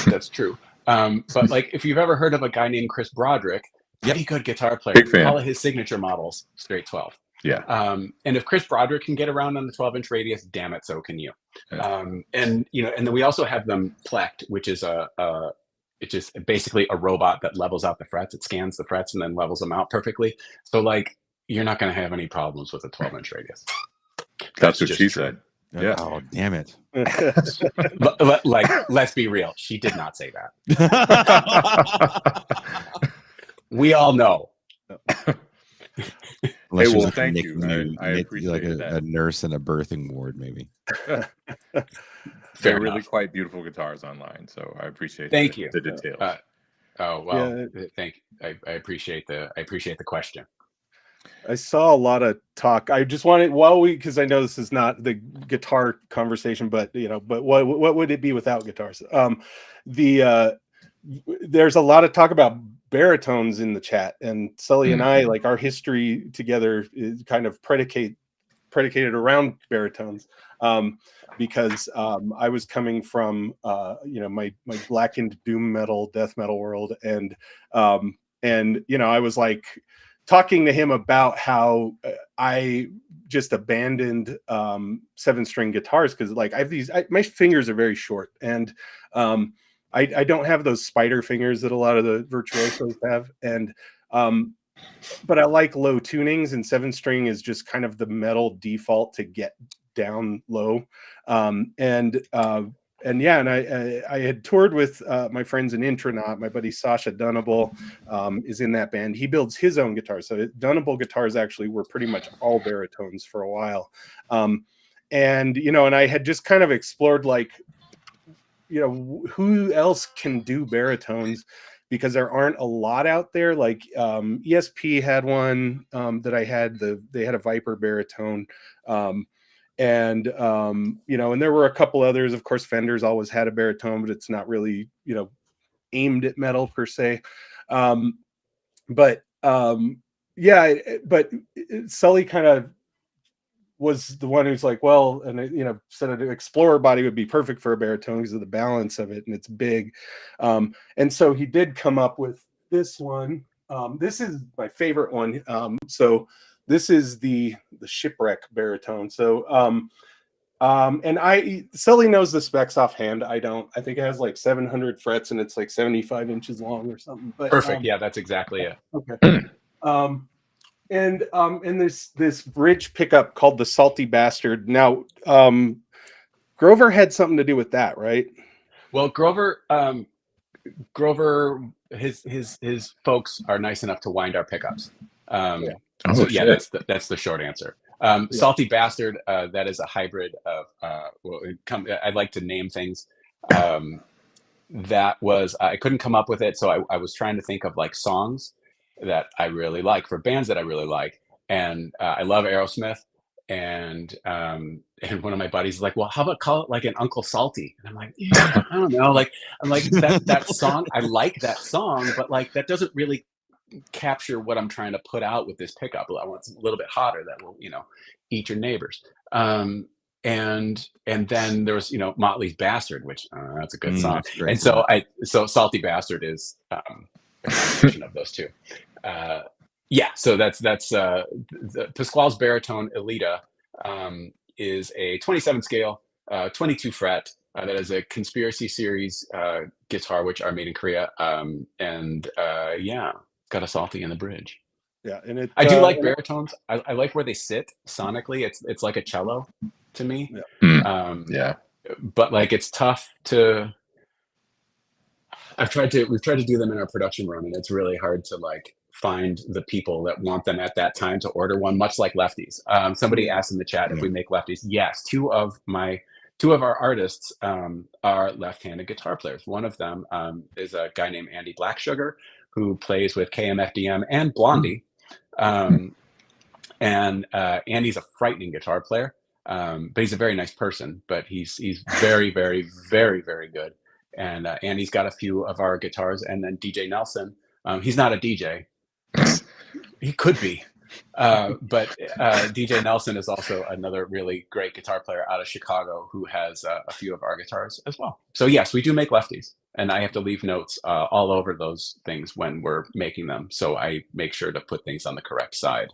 that's true. But if you've ever heard of a guy named Chris Broderick, pretty good guitar player, Big fan. all of his signature models, straight 12. Yeah. And if Chris Broderick can get around on the 12-inch radius, damn it, so can you. Yeah. And then we also have them plecked, which is it's just basically a robot that levels out the frets. It scans the frets and then levels them out perfectly. So you're not going to have any problems with a 12-inch radius. That's what just she true. said. Yeah. Oh, damn it. Let's be real. She did not say that. We all know. Unless Hey, you're well, thank you. I appreciate that. A nurse in a birthing ward, maybe. They're really quite beautiful guitars online, so I appreciate Thank you. The details. Thank you. I appreciate the question. I saw a lot of talk. I just wanted, because I know this is not the guitar conversation, but what would it be without guitars? There's a lot of talk about baritones in the chat, and Sully and I, our history together is kind of predicated around baritones, because I was coming from my blackened doom metal, death metal world, and I was talking to him about how I just abandoned 7-string guitars, because I have my fingers are very short, and I don't have those spider fingers that a lot of the virtuosos have, and but I like low tunings, and 7-string is just kind of the metal default to get down low, and I had toured with my friends in Intronaut. My buddy Sasha Dunable is in that band. He builds his own guitars. So Dunable guitars actually were pretty much all baritones for a while. And I had just kind of explored who else can do baritones, because there aren't a lot out there. ESP had one that I had. They had a Viper baritone. And there were a couple others. Of course, Fender's always had a baritone, but it's not really aimed at metal per se. But Sully kind of was the one who's said an Explorer body would be perfect for a baritone because of the balance of it, and it's big. And so he did come up with this one. This is my favorite one. So this is the Shipwreck baritone. So and Sully knows the specs offhand. I don't. I think it has 700 frets, and it's 75 inches long or something. But perfect. Yeah, that's exactly it. Okay. And this bridge pickup called the Salty Bastard. Now, Grover had something to do with that, right? Well, Grover, his folks are nice enough to wind our pickups. That's the short answer. Salty Bastard, that is a hybrid of I'd like to name things. That was, I couldn't come up with it, so I was trying to think of songs that I really like for bands that I really like, and I love Aerosmith, and one of my buddies is like, well, how about call it an Uncle Salty? And I'm like, yeah, I don't know, that song, I like that song, but that doesn't really capture what I'm trying to put out with this pickup. I want it a little bit hotter that will eat your neighbors. and then there was, Motley's Bastard, which that's a good song. That's great. And so Salty Bastard is a combination of those two. Yeah, so that's the Pasquale's Baritone Elita is a 27 scale, 22 fret. That is a Conspiracy Series guitar, which are made in Korea. Yeah, it's got a salty in the bridge. Yeah, and I do like baritones. I like where they sit sonically. It's like a cello to me. Yeah. Yeah. But like it's tough to. We've tried to do them in our production run, and it's really hard to like find the people that want them at that time to order one. Much like lefties. Somebody asked in the chat if we make lefties. Yes, two of our artists are left-handed guitar players. One of them is a guy named Andy Blacksugar, who plays with KMFDM and Blondie. And Andy's a frightening guitar player, but he's a very nice person. But he's very, very, very, very good. And Andy's got a few of our guitars. And then DJ Nelson, he's not a DJ. He could be. But DJ Nelson is also another really great guitar player out of Chicago who has a few of our guitars as well. So yes, we do make lefties, and I have to leave notes all over those things when we're making them. So I make sure to put things on the correct side.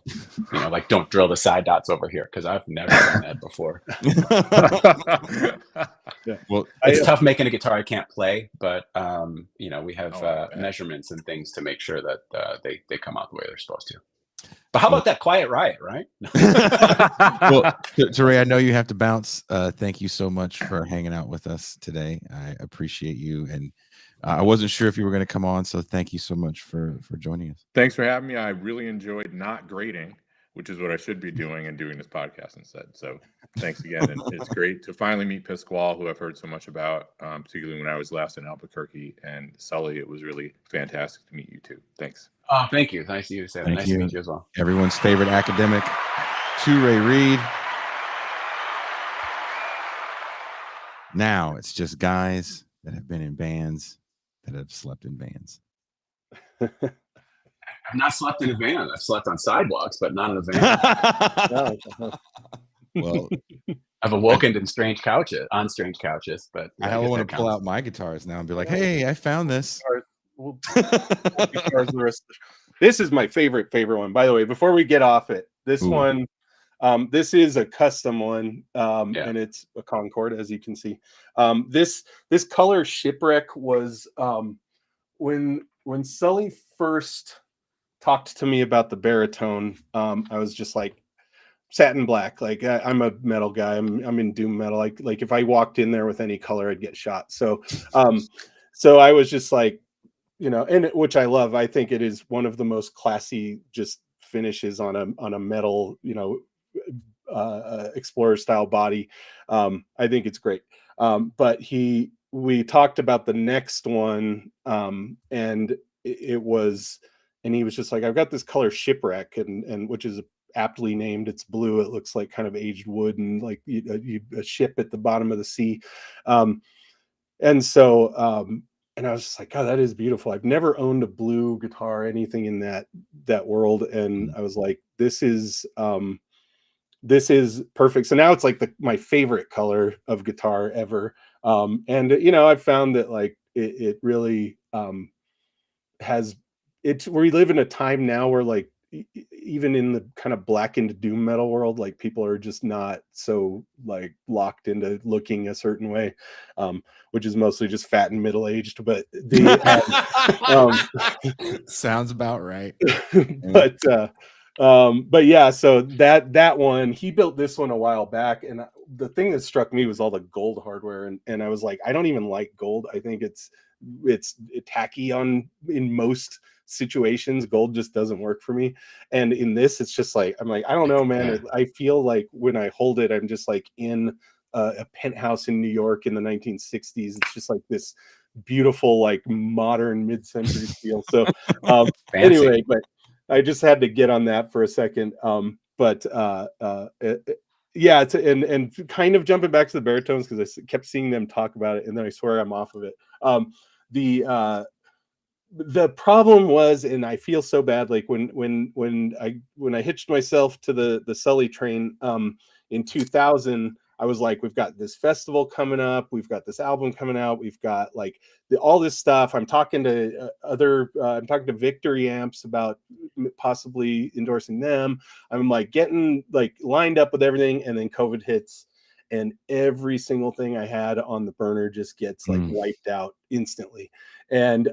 Like don't drill the side dots over here, because I've never done that before. Yeah. Well, it's tough making a guitar I can't play, but we have measurements and things to make sure that they come out the way they're supposed to. But how about that Quiet Riot, right? Well, Teray, I know you have to bounce. Thank you so much for hanging out with us today. I appreciate you, and I wasn't sure if you were going to come on, so thank you so much for joining us. Thanks for having me. I really enjoyed not grading, which is what I should be doing, and doing this podcast instead. So thanks again. And it's great to finally meet Pasquale, who I've heard so much about, particularly when I was last in Albuquerque. And Sully, it was really fantastic to meet you too. Thanks. Oh, thank you. Nice to see you. Nice to meet you as well. Everyone's favorite academic, Teray Reed. Now it's just guys that have been in bands that have slept in vans. I've not slept in a van. I've slept on sidewalks, but not in a van. Well, I've awoken in strange couches, but I want to pull out my guitars now and be like, "Hey, I found this." This is my favorite one. By the way, before we get off it, this one, this is a custom one, and it's a Concorde, as you can see. This color Shipwreck was when Sully first talked to me about the baritone. I was just like, satin black. Like I'm a metal guy. I'm in doom metal. Like if I walked in there with any color, I'd get shot. So I was just like, and which I love. I think it is one of the most classy just finishes on a metal, Explorer style body. I think it's great. But we talked about the next one, and he was just like, I've got this color Shipwreck, and which is aptly named. It's blue. It looks like kind of aged wood and like a ship at the bottom of the sea. And so, and I was just like, God, that is beautiful. I've never owned a blue guitar, anything in that world. And I was like, this is perfect. So now it's like my favorite color of guitar ever. And I've found that like it really we live in a time now where like even in the kind of blackened doom metal world, like people are just not so like locked into looking a certain way, which is mostly just fat and middle-aged, but sounds about right. But yeah, so that one, he built this one a while back, and the thing that struck me was all the gold hardware, and I was like, I don't even like gold. I think it's tacky in most situations. Gold just doesn't work for me, and in this, it's just like, I'm like, I don't know, man. I feel like when I hold it, I'm just like in a penthouse in New York in the 1960s. It's just like this beautiful, like modern mid-century feel. So anyway, but I just had to get on that for a second. Yeah, it's and kind of jumping back to the baritones, because I kept seeing them talk about it, and then I swear I'm off of it. The problem was, and I feel so bad, like when I hitched myself to the Sully train in 2000, I was like, we've got this festival coming up, we've got this album coming out, we've got like all this stuff. I'm talking to I'm talking to Victory Amps about possibly endorsing them. I'm like getting like lined up with everything, and then COVID hits, and every single thing I had on the burner just gets like wiped out instantly. And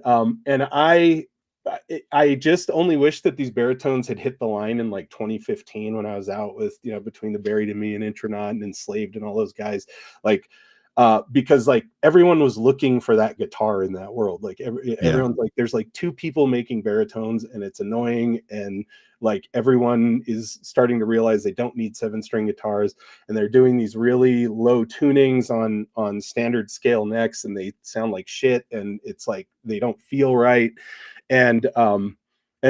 I just only wish that these baritones had hit the line in like 2015 when I was out with, you know, between the Buried in Me and Intronaut and Enslaved and all those guys, like because like everyone was looking for that guitar in that world. Like everyone's like, there's like two people making baritones and it's annoying, and like everyone is starting to realize they don't need 7-string guitars, and they're doing these really low tunings on standard scale necks, and they sound like shit, and it's like they don't feel right. And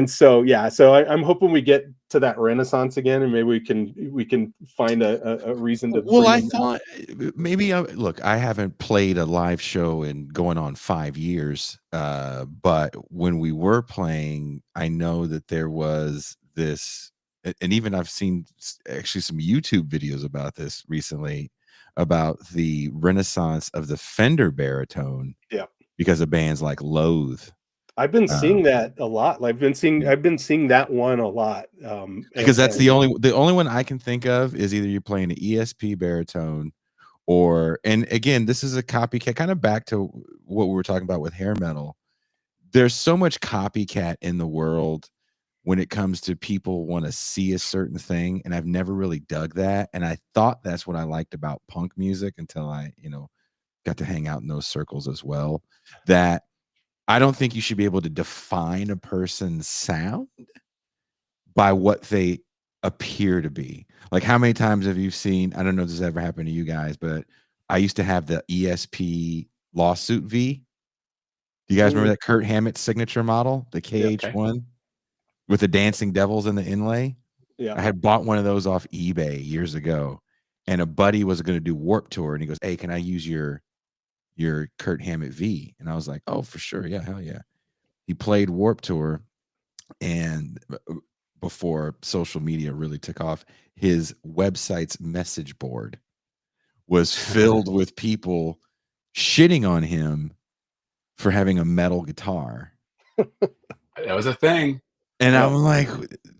so yeah, so I'm hoping we get to that renaissance again, and maybe we can find a reason to. Well, I thought maybe look, I haven't played a live show in going on 5 years, but when we were playing, I know that there was this, and even I've seen actually some YouTube videos about this recently, about the renaissance of the Fender baritone. Yeah, because of bands like Loathe. I've been seeing that a lot. I've been seeing that one a lot. Because that's the only one I can think of is either you're playing an ESP baritone, or, and again, this is a copycat, kind of back to what we were talking about with hair metal. There's so much copycat in the world when it comes to people want to see a certain thing, and I've never really dug that. And I thought that's what I liked about punk music until I, you know, got to hang out in those circles as well. That I don't think you should be able to define a person's sound by what they appear to be. Like, how many times have you seen, I don't know if this ever happened to you guys, but I used to have the ESP Lawsuit V. Do you guys remember that Kurt Hammett signature model, the KH1 with the dancing devils in the inlay? Yeah. I had bought one of those off eBay years ago, and a buddy was going to do Warped Tour, and he goes, "Hey, can I use your Kurt Hammett V?" And I was like, "Oh, for sure. Yeah, hell yeah." He played Warped Tour, and before social media really took off, his website's message board was filled with people shitting on him for having a metal guitar. That was a thing. And I'm like,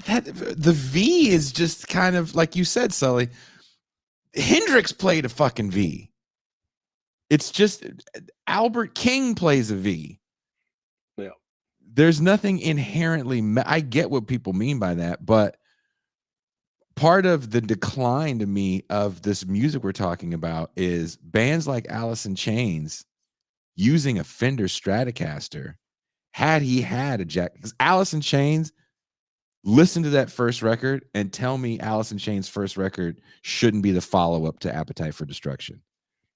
that the V is just kind of like you said, Sully. Hendrix played a fucking V. It's just Albert King plays a V. Yeah. There's nothing inherently, I get what people mean by that, but part of the decline to me of this music we're talking about is bands like Alice in Chains using a Fender Stratocaster. Had he had a jack, because Alice in Chains, listen to that first record and tell me Alice in Chains' first record shouldn't be the follow-up to Appetite for Destruction.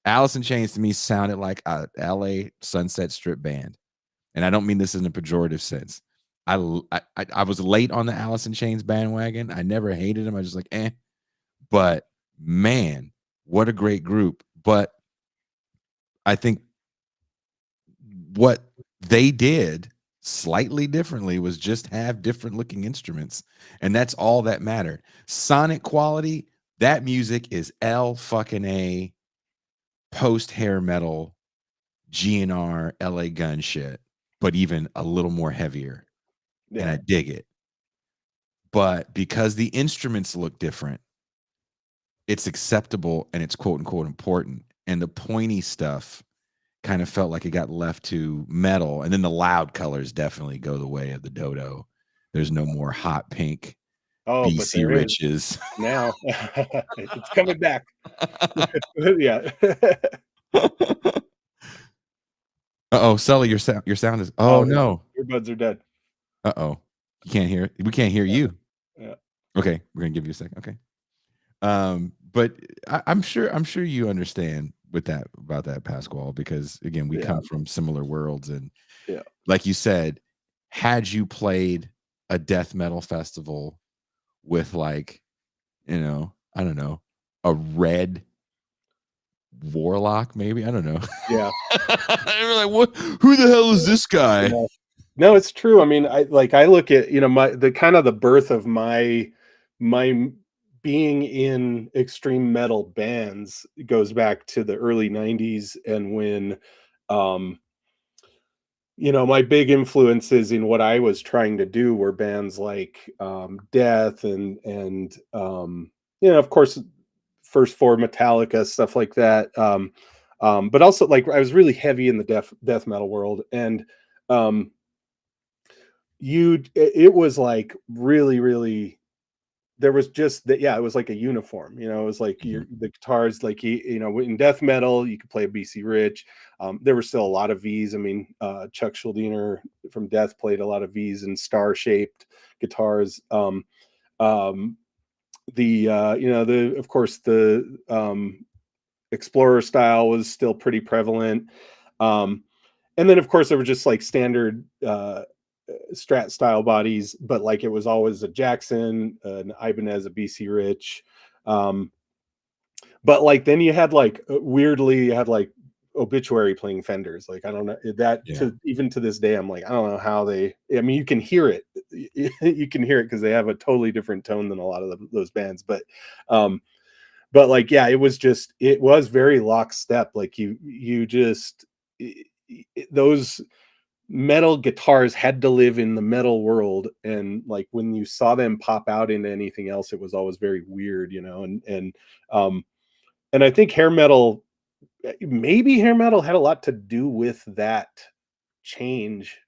Alice in Chains to me sounded like a LA Sunset Strip band. And I don't mean this in a pejorative sense. I was late on the Alice in Chains bandwagon. I never hated them. I was just like, eh. But man, what a great group. But I think what they did slightly differently was just have different looking instruments. And that's all that mattered. Sonic quality, that music is L-fucking-A post hair metal GNR LA gun shit, but even a little more heavier. Yeah. And I dig it. But because the instruments look different, it's acceptable and it's quote unquote important. And the pointy stuff kind of felt like it got left to metal. And then the loud colors definitely go the way of the dodo. There's no more hot pink BC riches. Now it's coming back. Yeah. Uh-oh, Sully, your sound is, no. Earbuds are dead. Uh-oh. You can't hear it. We can't hear you. Yeah. Okay, we're gonna give you a second. Okay. But I'm sure you understand about that, Pasquale, because again, we come from similar worlds, and like you said, had you played a death metal festival with, like, you know, I don't know, a red Warlock, maybe, I don't know. Yeah. We're like, what? Who the hell is this guy? Yeah. No, it's true. I mean, I look at, you know, the birth of my being in extreme metal bands goes back to the early 90s, and when my big influences in what I was trying to do were bands like Death and of course first four Metallica, stuff like that. But also like I was really heavy in the death metal world, and um, it was like really, really, there was just that, yeah, it was like a uniform, it was like the guitars, like in death metal you could play a BC Rich. There were still a lot of V's. I mean, Chuck Schuldiner from Death played a lot of V's and star shaped guitars. Um, the of course the Explorer style was still pretty prevalent. And then of course there were just like standard Strat style bodies, but like it was always a Jackson, an Ibanez, a BC Rich. But like then you had like weirdly, you had like Obituary playing Fenders. Like I don't know that even to this day, I'm like, I don't know how I mean, you can hear it. You can hear it because they have a totally different tone than a lot of those bands. But like, yeah, it was very lockstep. Like you just those metal guitars had to live in the metal world, and like when you saw them pop out into anything else, it was always very weird, and I think maybe hair metal had a lot to do with that change,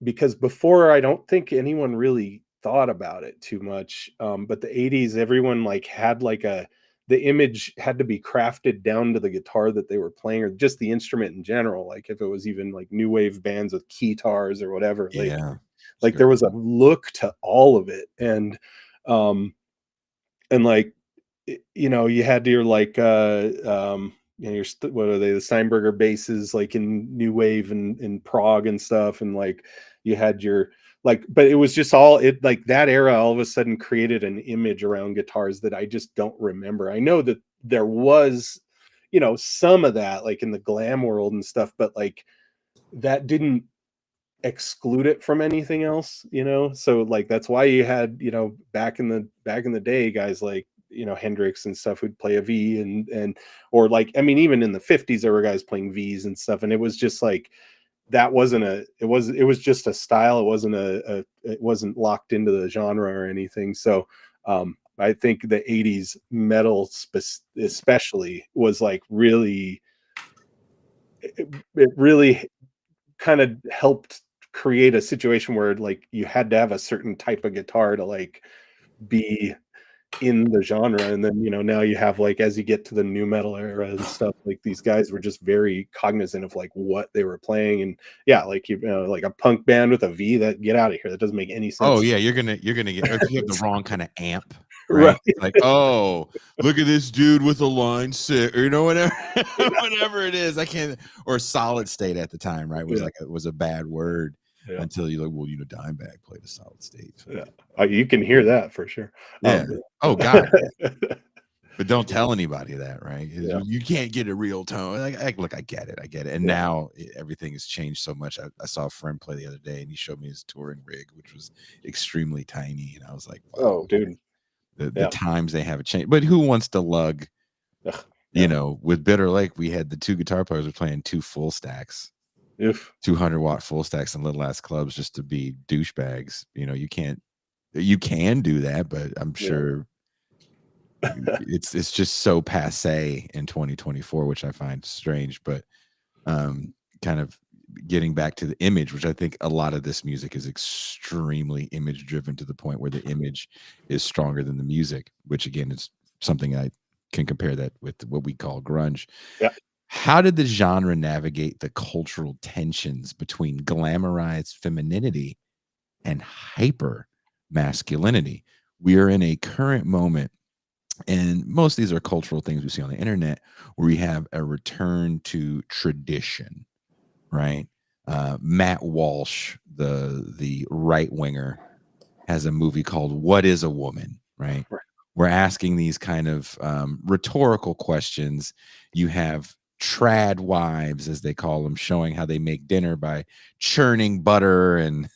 because before I don't think anyone really thought about it too much, but the 80s, everyone like had like the image had to be crafted down to the guitar that they were playing, or just the instrument in general. Like if it was even like new wave bands with keytars or whatever, like there was a look to all of it. And like, you had your like your what are they, the Steinberger basses, like in new wave and in Prague and stuff, and like you had your like, but it was just all it, like that era all of a sudden created an image around guitars that I just don't remember. I know that there was some of that like in the glam world and stuff, but like that didn't exclude it from anything else, so like that's why you had back in the day guys like Hendrix and stuff who'd play a V, and or like, I mean, even in the 50s there were guys playing V's and stuff, and it was just like that wasn't it was just a style. It wasn't locked into the genre or anything. So I think the 80s metal especially was like really, it really kind of helped create a situation where like you had to have a certain type of guitar to like be in the genre. And then now you have like, as you get to the new metal era and stuff, like these guys were just very cognizant of like what they were playing. And yeah, like like a punk band with a V, that get out of here, that doesn't make any sense. Oh yeah, you're gonna get, if you have the wrong kind of amp, right? Like, oh, look at this dude with a line 6, or whatever whatever it is. I can't, or solid state at the time, right? Was like it was a bad word. Until you like, well, Dimebag played a solid state. Yeah, you can hear that for sure. Yeah. Oh God. But don't tell anybody that, right? You can't get a real tone. Like, look, I get it. And now everything has changed so much. I saw a friend play the other day, and he showed me his touring rig, which was extremely tiny, and I was like, wow, oh, dude, the times they have changed. But who wants to lug? With Bitter Lake, we had the two guitar players were playing 2 full stacks. 200-watt full stacks in little ass clubs just to be douchebags. You can do that, but I'm sure it's just so passe in 2024, which I find strange. But kind of getting back to the image, which I think a lot of this music is extremely image driven, to the point where the image is stronger than the music, which again is something I can compare that with what we call grunge. How did the genre navigate the cultural tensions between glamorized femininity and hyper masculinity? We are in a current moment, and most of these are cultural things we see on the internet, where we have a return to tradition, right? Matt Walsh, the right winger, has a movie called What is a Woman, right? We're asking these kind of rhetorical questions. You have trad wives, as they call them, showing how they make dinner by churning butter and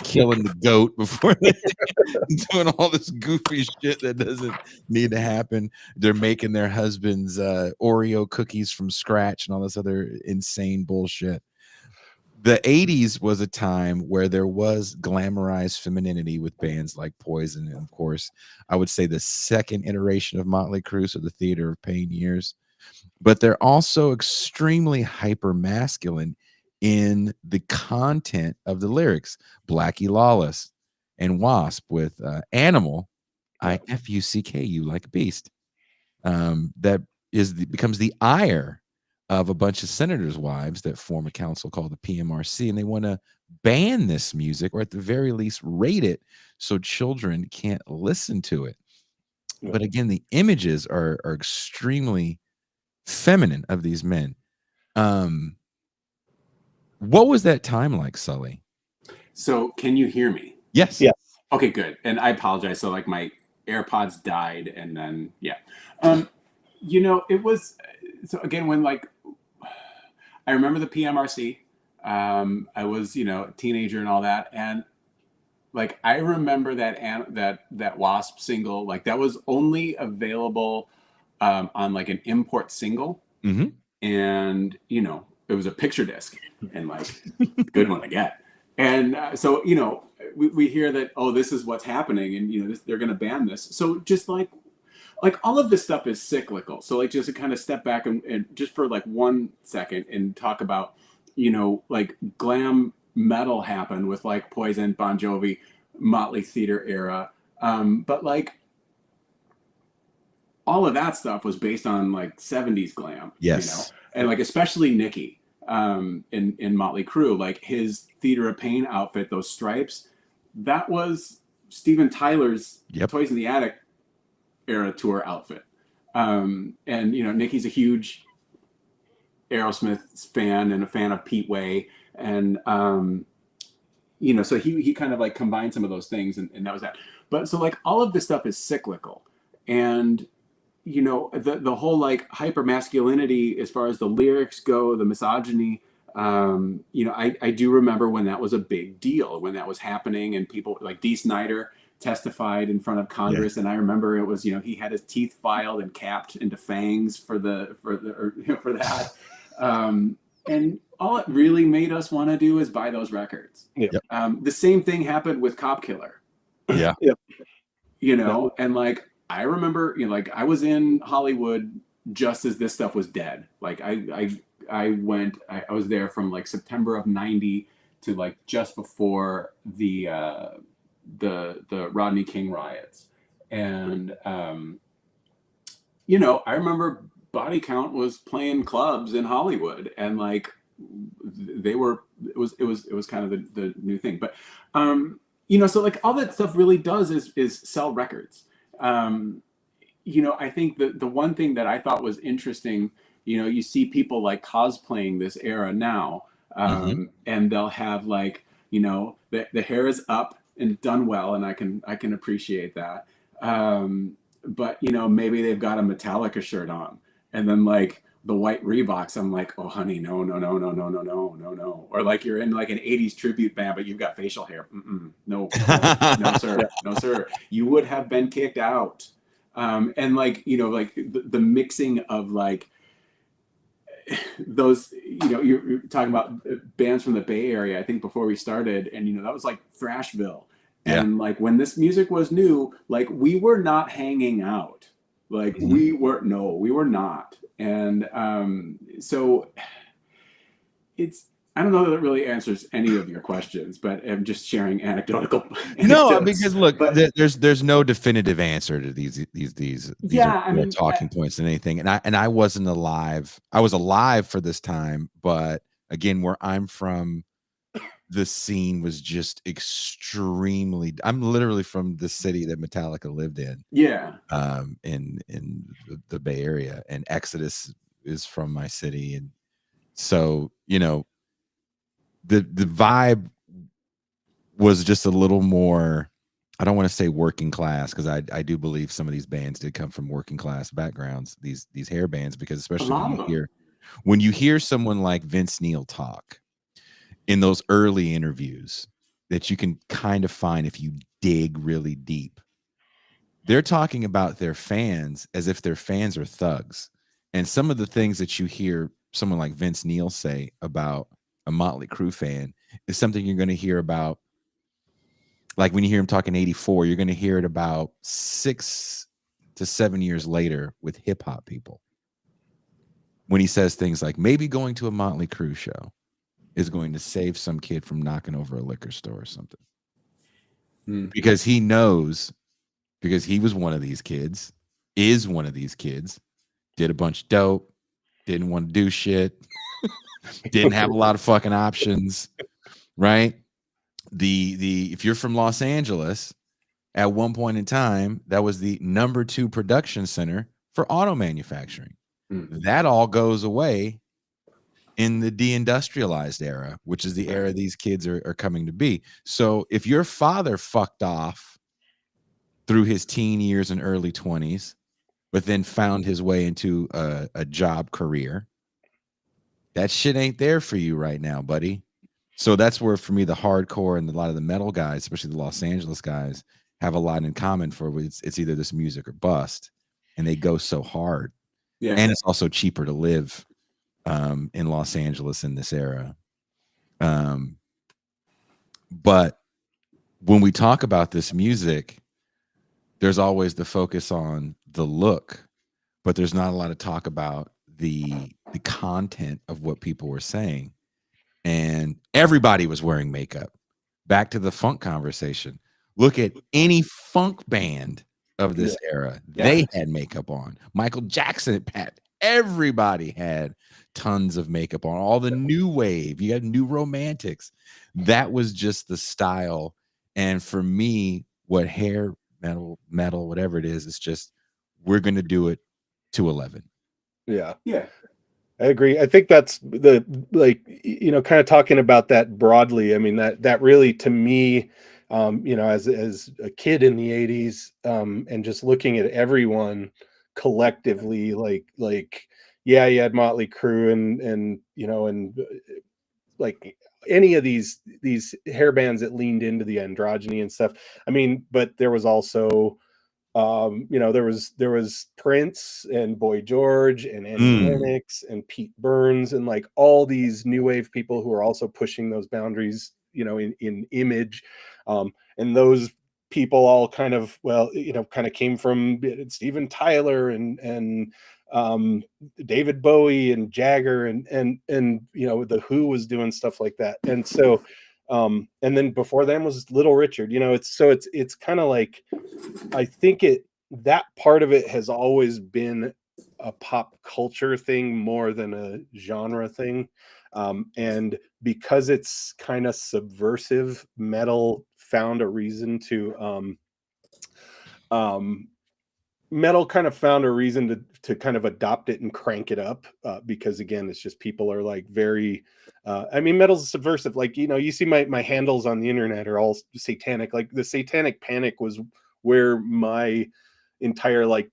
killing the goat before they doing all this goofy shit that doesn't need to happen. They're making their husbands Oreo cookies from scratch and all this other insane bullshit. The 80s was a time where there was glamorized femininity with bands like Poison, and of course I would say the second iteration of Motley Crue, so the Theater of Pain years. But they're also extremely hyper masculine in the content of the lyrics. Blackie Lawless and Wasp with Animal, IFUCK, like beast. That becomes the ire of a bunch of senators' wives that form a council called the PMRC, and they want to ban this music, or at the very least rate it so children can't listen to it. But again, the images are extremely feminine of these men. What was that time like, Sully? So can you hear me? Yes. Yeah. Okay, good. And I apologize. So like my AirPods died, and then it was, so again, when like I remember the PMRC. I was a teenager and all that, and like I remember that Wasp single, like that was only available on like an import single, Mhm. and it was a picture disc, and like good one to get. And so we hear that, oh, this is what's happening, and they're going to ban this. So just like all of this stuff is cyclical. So like just to kind of step back and just for like 1 second and talk about like glam metal happened with like Poison, Bon Jovi, Motley Theater era, but like all of that stuff was based on like 70s glam. Yes. And like especially Nicky in Motley Crue, like his Theater of Pain outfit, those stripes, that was Steven Tyler's Toys in the Attic era tour outfit. And Nicky's a huge Aerosmith fan and a fan of Pete Way, and so he kind of like combined some of those things, and that was that. But so like all of this stuff is cyclical, and the whole like hyper masculinity as far as the lyrics go, the misogyny. I do remember when that was a big deal, when that was happening, and people like Dee Snider testified in front of Congress, and I remember it was he had his teeth filed and capped into fangs for that, and all it really made us want to do is buy those records. The same thing happened with Cop Killer. And like I remember, like I was in Hollywood just as this stuff was dead. Like I was there from like September of '90 to like just before the Rodney King riots, and I remember Body Count was playing clubs in Hollywood, and like it was kind of the new thing. But so like all that stuff really does is sell records. I think the one thing that I thought was interesting, you see people like cosplaying this era now, and they'll have like the hair is up and done well, and I can appreciate that. But maybe they've got a Metallica shirt on, and then like the white Reeboks, I'm like, oh honey, no. Or like you're in like an 80s tribute band, but you've got facial hair. No, sir. No, sir. You would have been kicked out. And like, like the mixing of like those, you're talking about bands from the Bay Area, I think before we started, and that was like Thrashville. And like when this music was new, like we were not hanging out. Like we were not. And so I don't know that it really answers any of your questions, but I'm just sharing anecdotal. No, because look, there's no definitive answer to these are talking points and anything. And I wasn't alive. I was alive for this time, but again, where I'm from, the scene was just extremely. I'm literally from the city that Metallica lived in. In the Bay Area, and Exodus is from my city, and so the vibe was just a little more. I don't want to say working class, because I do believe some of these bands did come from working class backgrounds. These hair bands, because especially when you hear someone like Vince Neil talk in those early interviews, that you can kind of find if you dig really deep. They're talking about their fans as if their fans are thugs. And some of the things that you hear someone like Vince Neil say about a Motley Crue fan is something you're going to hear about. Like when you hear him talking 84, you're going to hear it about 6 to 7 years later with hip hop people. When he says things like, maybe going to a Motley Crue show is going to save some kid from knocking over a liquor store or something. Because he knows, because he was one of these kids, is one of these kids, did a bunch of dope, didn't want to do shit, didn't have a lot of fucking options, right? The if you're from Los Angeles, at one point in time, that was the number 2 production center for auto manufacturing. That all goes away in the deindustrialized era, which is the era these kids are coming to be. So if your father fucked off through his teen years and early 20s, but then found his way into a job career, that shit ain't there for you right now, buddy. So that's where, for me, the hardcore and a lot of the metal guys, especially the Los Angeles guys, have a lot in common. For it's either this music or bust, and they go so hard. Yeah. And it's also cheaper to live in Los Angeles in this era. But when we talk about this music, there's always the focus on the look, but there's not a lot of talk about the content of what people were saying. And everybody was wearing makeup. Back to the funk conversation. Look at any funk band of this era. They had makeup on. Michael Jackson, Pat, everybody had tons of makeup on. All the new wave, you had New Romantics. That was just the style. And for me, what hair metal, whatever it is, it's just, we're going to do it to 11. Yeah. Yeah. I agree. I think that's the, like, you know, kind of talking about that broadly. I mean, that really, to me, you know, as a kid in the 80s, and just looking at everyone collectively, like, yeah, you had Motley Crue and, you know, and like any of these hair bands that leaned into the androgyny and stuff. I mean, but there was also, you know, there was Prince and Boy George and Annie Lennox and Pete Burns and like all these new wave people who are also pushing those boundaries, you know, in image. And those people all kind of, well, you know, kind of came from Steven Tyler and David Bowie and Jagger and you know, the Who was doing stuff like that. And so and then before them was Little Richard, you know, it's kind of like, I think that part of it has always been a pop culture thing more than a genre thing. And because it's kind of subversive, metal found a reason to metal kind of found a reason to kind of adopt it and crank it up, because again, it's just people are like very I mean, metal's subversive. Like, you know, you see my handles on the internet are all satanic. Like the Satanic Panic was where my entire like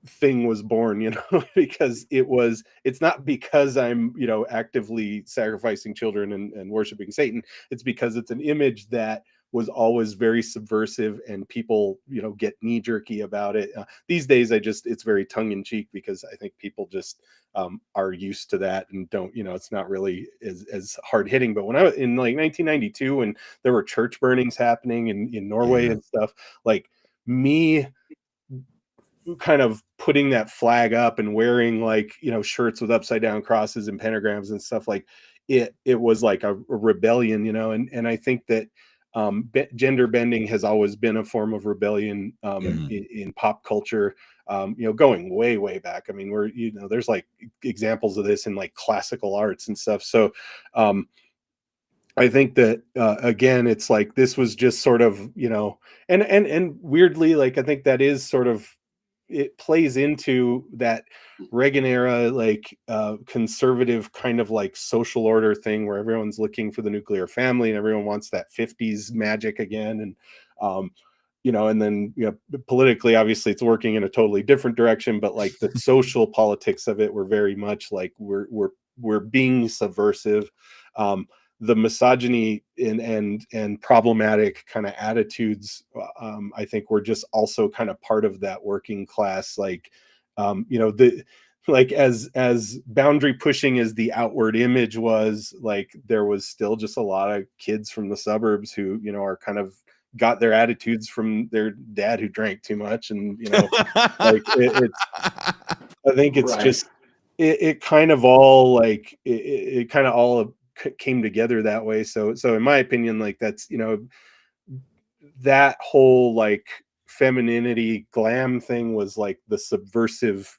thing was born, you know, because it's not because I'm, you know, actively sacrificing children and worshiping Satan. It's because it's an image that was always very subversive and people, you know, get knee jerky about it. These days, it's very tongue in cheek because I think people just are used to that and don't, you know, it's not really as hard hitting. But when I was in like 1992, when there were church burnings happening in Norway and stuff, like me kind of putting that flag up and wearing like, you know, shirts with upside down crosses and pentagrams and stuff, like it was like a rebellion, you know, and I think that gender bending has always been a form of rebellion in pop culture, you know, going way back. I mean, we're, you know, there's like examples of this in like classical arts and stuff. So I think that again, it's like this was just sort of, you know, and weirdly, like I think that is sort of, it plays into that Reagan era, like conservative kind of like social order thing where everyone's looking for the nuclear family and everyone wants that 50s magic again. And, you know, and then, you know, politically, obviously it's working in a totally different direction, but like the social politics of it were very much like we're being subversive. the misogyny and problematic kind of attitudes, I think were just also kind of part of that working class, like, the, like, as boundary pushing as the outward image was, like, there was still just a lot of kids from the suburbs who, are kind of got their attitudes from their dad who drank too much, and like it's I think it's Right. just it kind of all like it kind of all came together that way. So in my opinion, like, that's that whole like femininity glam thing was like the subversive,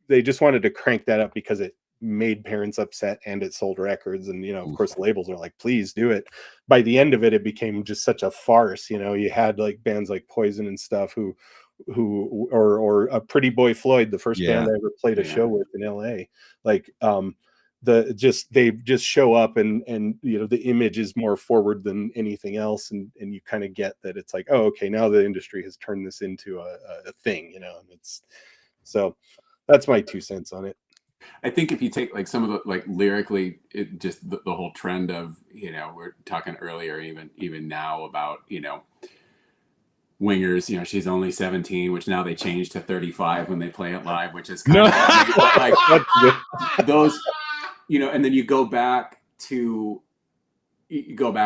they just wanted to crank that up because it made parents upset and it sold records, and of course labels are like, please do it. By the end of it, it became just such a farce. You had like bands like Poison and stuff or a Pretty Boy Floyd, the first Yeah. band I ever played a show with in LA. Like, they just show up, and the image is more forward than anything else, and you kind of get that it's like, oh, okay, now the industry has turned this into a thing, and it's so that's my 2 cents on it. I think if you take like some of the like lyrically, it just the whole trend of we're talking earlier, even now about Wingers, she's only 17, which now they changed to 35 when they play it live, which is kind of funny. But like those, and then you go back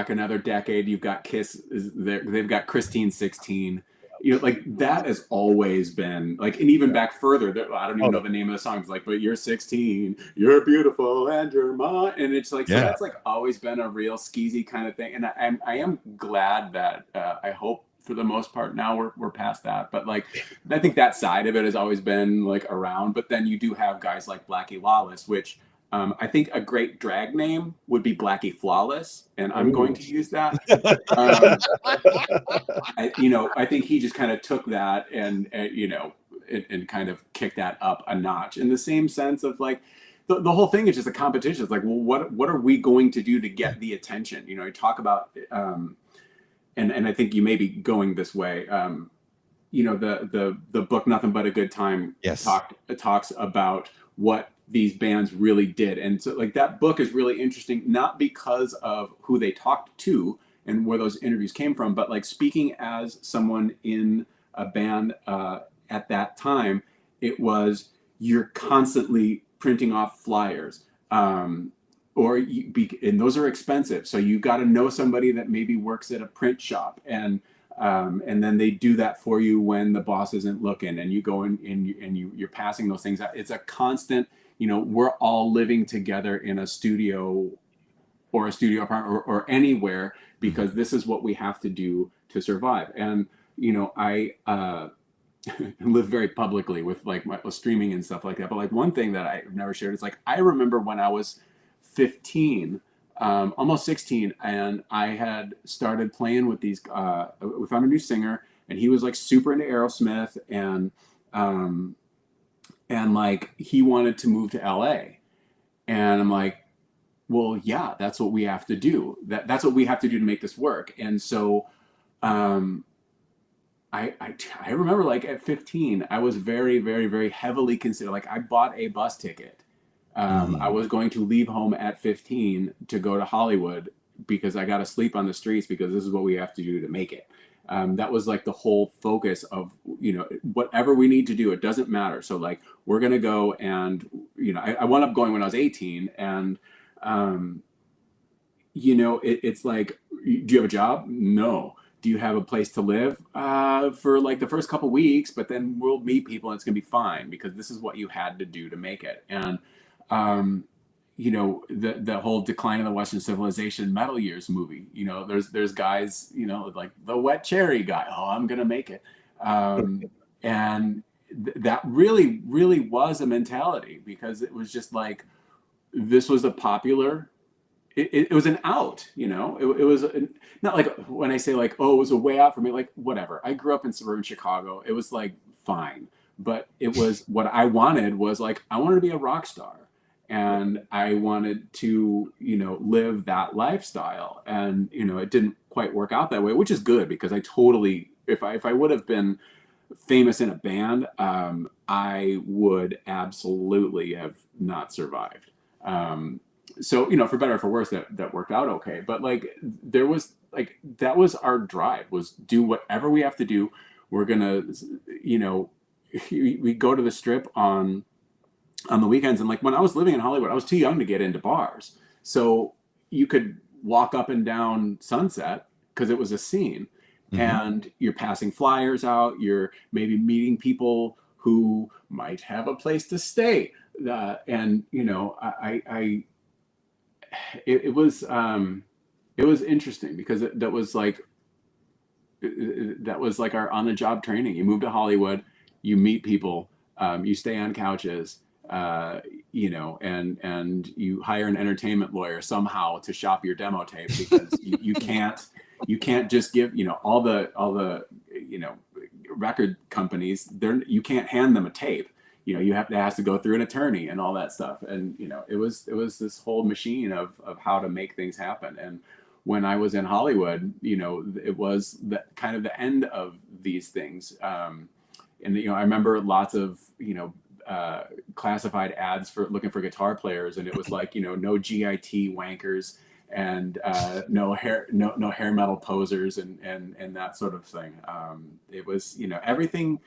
another decade, you've got Kiss they've got Christine 16. Like that has always been like, and even back further, I don't even know the name of the songs, like, but you're 16, you're beautiful, and you're mine. And it's like, so that's like always been a real skeezy kind of thing. And I am glad that I hope for the most part now we're past that. But like, I think that side of it has always been like around. But then you do have guys like Blackie Lawless, which I think a great drag name would be Blackie Flawless, and I'm going to use that. I think he just kind of took that and kind of kicked that up a notch, in the same sense of like the whole thing is just a competition. It's like, well, what are we going to do to get the attention? You talk about and I think you may be going this way. The book Nothing But a Good Time talks about what these bands really did, and so like that book is really interesting, not because of who they talked to and where those interviews came from, but like speaking as someone in a band at that time, it was you're constantly printing off flyers, and those are expensive, so you got to know somebody that maybe works at a print shop, and then they do that for you when the boss isn't looking, and you go in and you're passing those things out. It's a constant, we're all living together in a studio or a studio apartment or anywhere, because this is what we have to do to survive. And I live very publicly with like my streaming and stuff like that, but like one thing that I've never shared is like, I remember when I was 15, almost 16, and I had started playing with these we found a new singer, and he was like super into Aerosmith, and like he wanted to move to LA, and I'm like, well, yeah, that's what we have to do. That's what we have to do to make this work. And so I remember like at 15, I was very, very, very heavily considered. Like I bought a bus ticket. I was going to leave home at 15 to go to Hollywood because I got to sleep on the streets, because this is what we have to do to make it. That was like the whole focus of, whatever we need to do, it doesn't matter. So like, we're going to go, and, I wound up going when I was 18, and, it's like, do you have a job? No. Do you have a place to live? For like the first couple weeks, but then we'll meet people and it's going to be fine, because this is what you had to do to make it. And, the whole Decline of the Western Civilization Metal Years movie, there's guys, like the Wet Cherry guy, oh, I'm going to make it. And that really, really was a mentality, because it was just like, this was a popular, it was an out, it was not like, when I say like, oh, it was a way out for me, like whatever. I grew up in suburban Chicago. It was like fine, but it was what I wanted was like, I wanted to be a rock star, and I wanted to, live that lifestyle, and it didn't quite work out that way, which is good, because I totally, if I would have been famous in a band, I would absolutely have not survived. so, you know, for better or for worse, that worked out okay. But like, there was like, that was our drive, was do whatever we have to do. We're gonna, you know, we go to the strip on the weekends. And like, when I was living in Hollywood, I was too young to get into bars. So you could walk up and down Sunset because it was a scene, Mhm. and you're passing flyers out. You're maybe meeting people who might have a place to stay. And you know, it was interesting because that was like our on the job training. You move to Hollywood, you meet people, you stay on couches, uh, you know, and you hire an entertainment lawyer somehow to shop your demo tape, because you can't just give, you know, all the you know, record companies, you can't hand them a tape. You know, it has to go through an attorney and all that stuff. And you know, it was this whole machine of how to make things happen. And when I was in Hollywood, you know, it was the kind of the end of these things. And you know, I remember lots of, you know, classified ads for looking for guitar players, and it was like, you know, no GIT wankers, and no hair metal posers, and that sort of thing. It was, you know, everything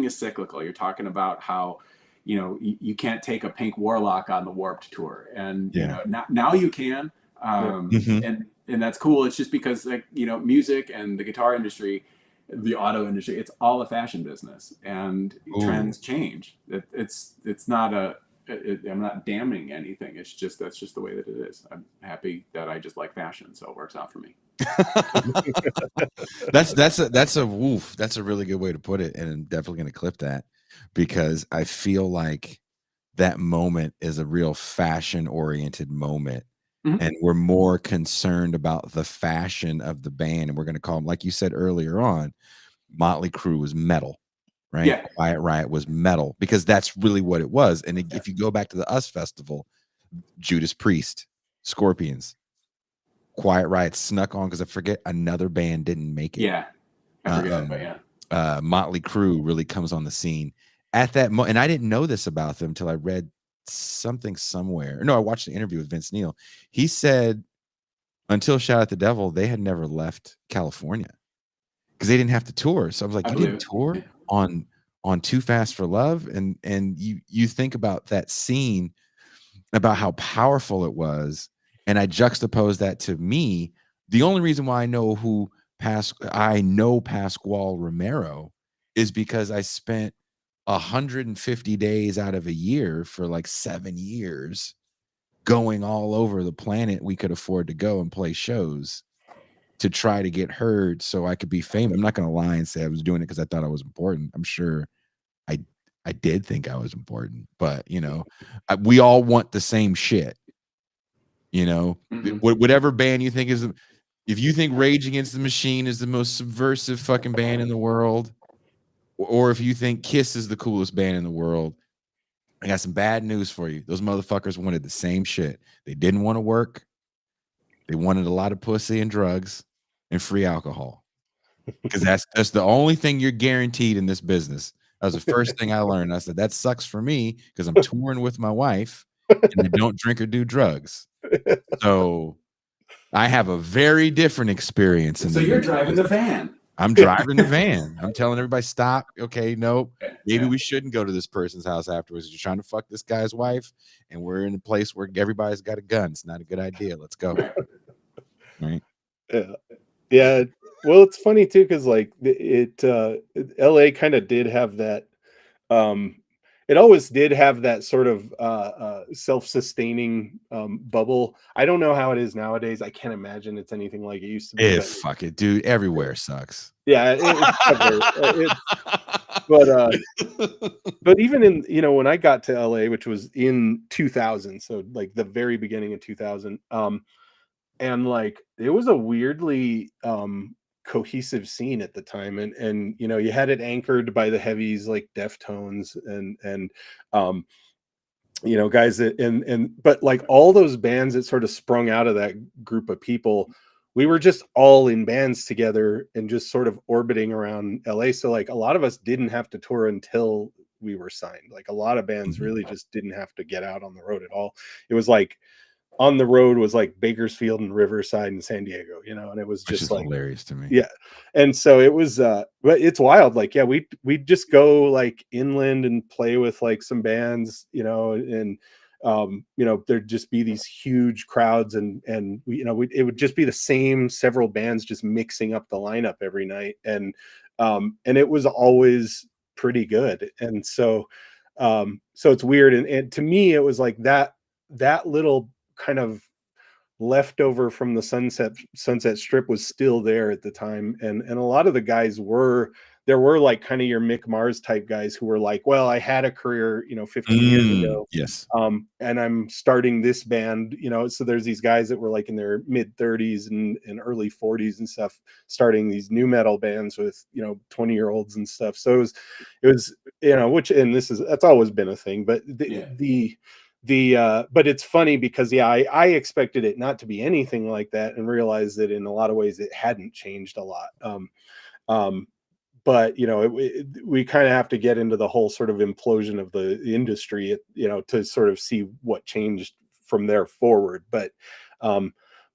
is cyclical. You're talking about how, you know, you can't take a Pink Warlock on the Warped tour, and you Yeah. know, now you can, Mhm. and that's cool. It's just because, like, you know, music and the guitar industry, the auto industry, it's all a fashion business, and Ooh. trends change. It's not I'm not damning anything. It's just, that's just the way that it is. I'm happy that I just like fashion, so it works out for me. That's a woof. That's a really good way to put it, and I'm definitely gonna clip that, because I feel like that moment is a real fashion-oriented moment, Mhm. and we're more concerned about the fashion of the band, and we're gonna call them, like you said earlier on, Motley Crue was metal, right? Yeah, Quiet Riot was metal, because that's really what it was. And if you go back to the US Festival, Judas Priest, Scorpions, Quiet Riot snuck on because I forget another band didn't make it. yeah, I Uh, forget, but um, yeah. Motley Crue really comes on the scene at that moment, and I didn't know this about them until I read something somewhere. No, I watched the interview with Vince Neil. He said until Shout at the Devil, they had never left California because they didn't have to tour. So I was like, I you believe didn't it. tour Yeah. on Too Fast for Love, and you think about that scene, about how powerful it was, and I juxtapose that to me. The only reason why I know Pasquale Romero is because I spent 150 days out of a year for like 7 years going all over the planet we could afford to go and play shows to try to get heard so I could be famous. I'm not gonna lie and say I was doing it because I thought I was important. I'm sure I I did think I was important, but, you know, we all want the same shit, you know? Hmm. Whatever band you think is, if you think Rage Against the Machine is the most subversive fucking band in the world, or if you think Kiss is the coolest band in the world, I got some bad news for you. Those motherfuckers wanted the same shit. They didn't wanna work. They wanted a lot of pussy and drugs and free alcohol. Because that's the only thing you're guaranteed in this business. That was the first thing I learned. I said, "That sucks for me because 'cause I'm touring with my wife, and I don't drink or do drugs." So, I have a very different experience in So the you're music driving the business. van. I'm driving the van. I'm telling everybody, "Stop. Okay, nope. Maybe Yeah. we shouldn't go to this person's house afterwards. You're trying to fuck this guy's wife, and we're in a place where everybody's got a gun. It's not a good idea. Let's go." Right. Right? Yeah. Yeah. Well, it's funny too, because like LA kind of did have that. Um, it always did have that sort of self-sustaining bubble. I don't know how it is nowadays. I can't imagine it's anything like it used to be. But Fuck it, dude. Everywhere sucks. yeah, it's everywhere. But but even in, you know, when I got to LA, which was in 2000, so like the very beginning of 2000, and like it was a weirdly cohesive scene at the time, and you know, you had it anchored by the heavies like Deftones and um you know, guys that, and but like all those bands that sort of sprung out of that group of people, we were just all in bands together and just sort of orbiting around LA. So like a lot of us didn't have to tour until we were signed. Like a lot of bands Mhm. really just didn't have to get out on the road at all. It was like on the road was like Bakersfield and Riverside and San Diego, you know, and it was Which just is like, hilarious to me. yeah. And so it was, but it's wild. Like, yeah, we'd just go like inland and play with like some bands, you know, and, you know, there'd just be these huge crowds and we, you know, it would just be the same several bands just mixing up the lineup every night. And it was always pretty good. And so, so it's weird. And to me, it was like that little kind of leftover from the Sunset Strip was still there at the time, and a lot of the guys were like kind of your Mick Mars type guys who were like, well, I had a career, you know, 15 years ago, Yes. and I'm starting this band, you know. So there's these guys that were like in their mid 30s and early 40s and stuff, starting these new metal bands with, you know, 20-year-olds and stuff. So it was, you know, which, and that's always been a thing, but but it's funny because I expected it not to be anything like that and realized that in a lot of ways it hadn't changed a lot. But you know, we kind of have to get into the whole sort of implosion of the industry, you know, to sort of see what changed from there forward. But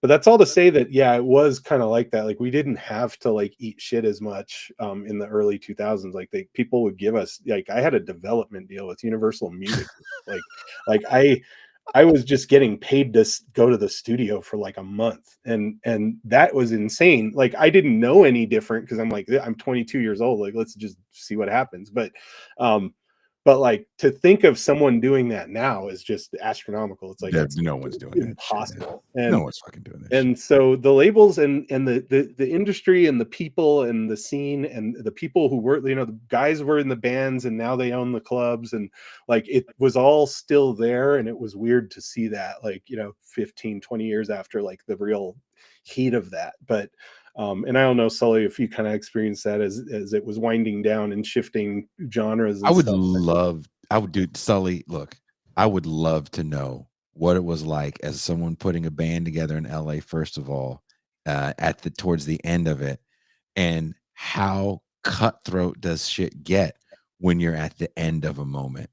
that's all to say that, yeah, it was kind of like that. Like we didn't have to like eat shit as much in the early 2000s. Like people would give us, like, I had a development deal with Universal Music. like I was just getting paid to go to the studio for like a month, and that was insane. Like I didn't know any different because I'm like, I'm 22 years old. Like let's just see what happens. But like to think of someone doing that now is just astronomical. It's like Yeah, that's no one's doing that shit, impossible. no one's fucking doing that And shit. so the labels and the industry and the people and the scene and the people who were, you know, the guys were in the bands and now they own the clubs, and like it was all still there. And it was weird to see that, like, you know, 15-20 years after like the real heat of that. But and I don't know, Sully, if you kind of experienced that as it was winding down and shifting genres and stuff. Sully, look, I would love to know what it was like as someone putting a band together in LA, first of all, towards the end of it, and how cutthroat does shit get when you're at the end of a moment?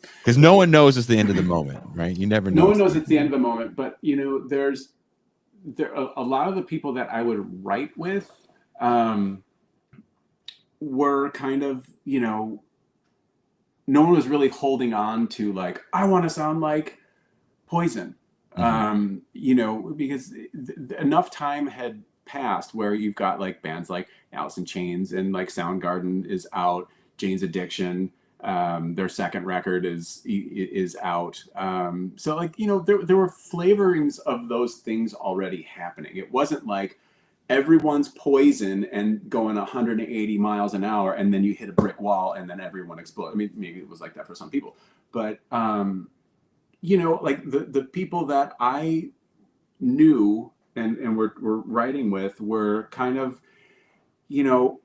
Because no one knows it's the end of the moment, right? You never know. No one knows it's the end of the moment, but you know, there a lot of the people that I would write with were kind of, you know, no one was really holding on to like, I want to sound like Poison, you know, because enough time had passed where you've got like bands like Alice in Chains and like Soundgarden is out, Jane's Addiction, their second record is out. So like, you know, there were flavorings of those things already happening. It wasn't like everyone's Poison and going 180 miles an hour and then you hit a brick wall and then everyone explodes. I mean, maybe it was like that for some people, but you know, like the people that I knew and were writing with were kind of, you know,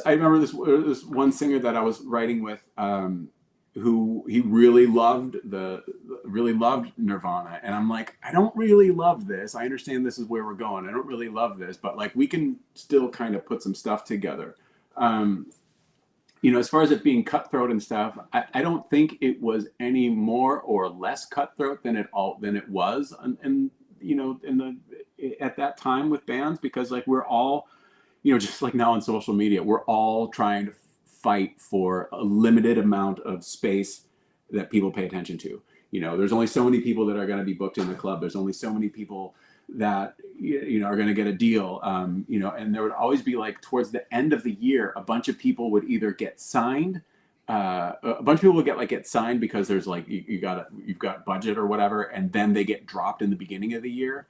I remember this one singer that I was writing with, who he really loved Nirvana, and I'm like, I don't really love this. I understand this is where we're going. I don't really love this, but like we can still kind of put some stuff together. You know, as far as it being cutthroat and stuff, I don't think it was any more or less cutthroat than it was, and you know, at that time with bands, because like we're all, you know, just like now on social media, we're all trying to fight for a limited amount of space that people pay attention to. You know, there's only so many people that are going to be booked in the club. There's only so many people that, you know, are going to get a deal. You know, and there would always be like towards the end of the year, a bunch of people would either get signed. A bunch of people would get signed because there's like you've got budget or whatever, and then they get dropped in the beginning of the year.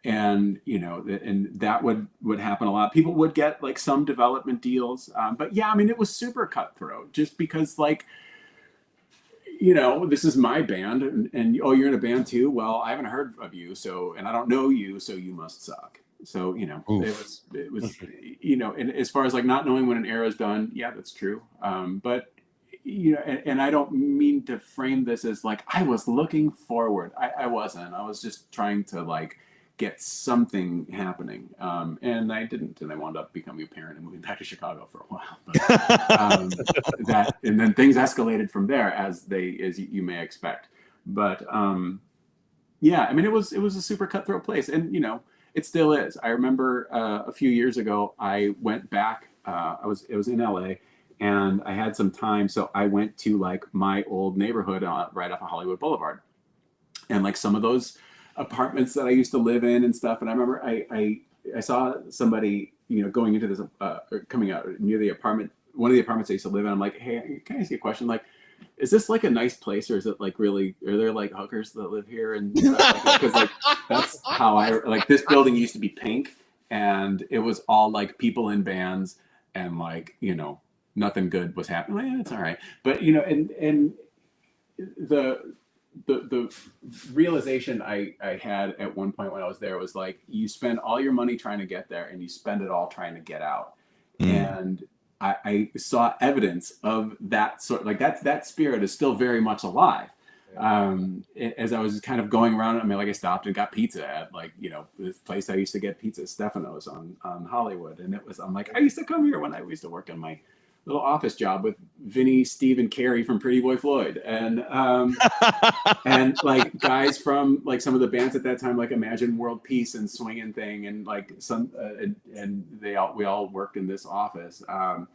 And you know, and that would happen a lot. People would get like some development deals, but yeah, I mean, it was super cutthroat just because like, you know, this is my band, and oh, you're in a band too. Well, I haven't heard of you, so, and I don't know you, so you must suck. So, you know, it was, you know, and as far as like not knowing when an era is done, yeah, that's true. But you know, and I don't mean to frame this as like I was looking forward. I wasn't. I was just trying to like get something happening, and I didn't, and I wound up becoming a parent and moving back to Chicago for a while. But, and then things escalated from there, as you may expect. But Yeah, I mean, it was a super cutthroat place, and it still is. I remember a few years ago, I went back. It was in LA, and I had some time, so I went to like my old neighborhood right off of Hollywood Boulevard, and like some of those apartments that I used to live in and stuff. And I remember I saw somebody going into this or coming out near the apartment, one of the apartments I used to live in. I'm like, hey, can I ask you a question? Like, is this like a nice place, or is it like really? Are there like hookers that live here and stuff? Because like that's how I like this building used to be pink, and it was all like people in bands, and like nothing good was happening. Like, it's all right, but and the realization I had at one point when I was there was like, you spend all your money trying to get there and you spend it all trying to get out. And I saw evidence of that sort, like that spirit is still very much alive. As I was kind of going around, I mean, like I stopped and got pizza at like, this place I used to get pizza, Stefano's on Hollywood. And I'm like, I used to come here when I used to work in my little office job with Vinny, Steve, and Carrie from Pretty Boy Floyd, and like guys from like some of the bands at that time, like Imagine World Peace and Swingin' Thing, and like some, and we all worked in this office, yeah,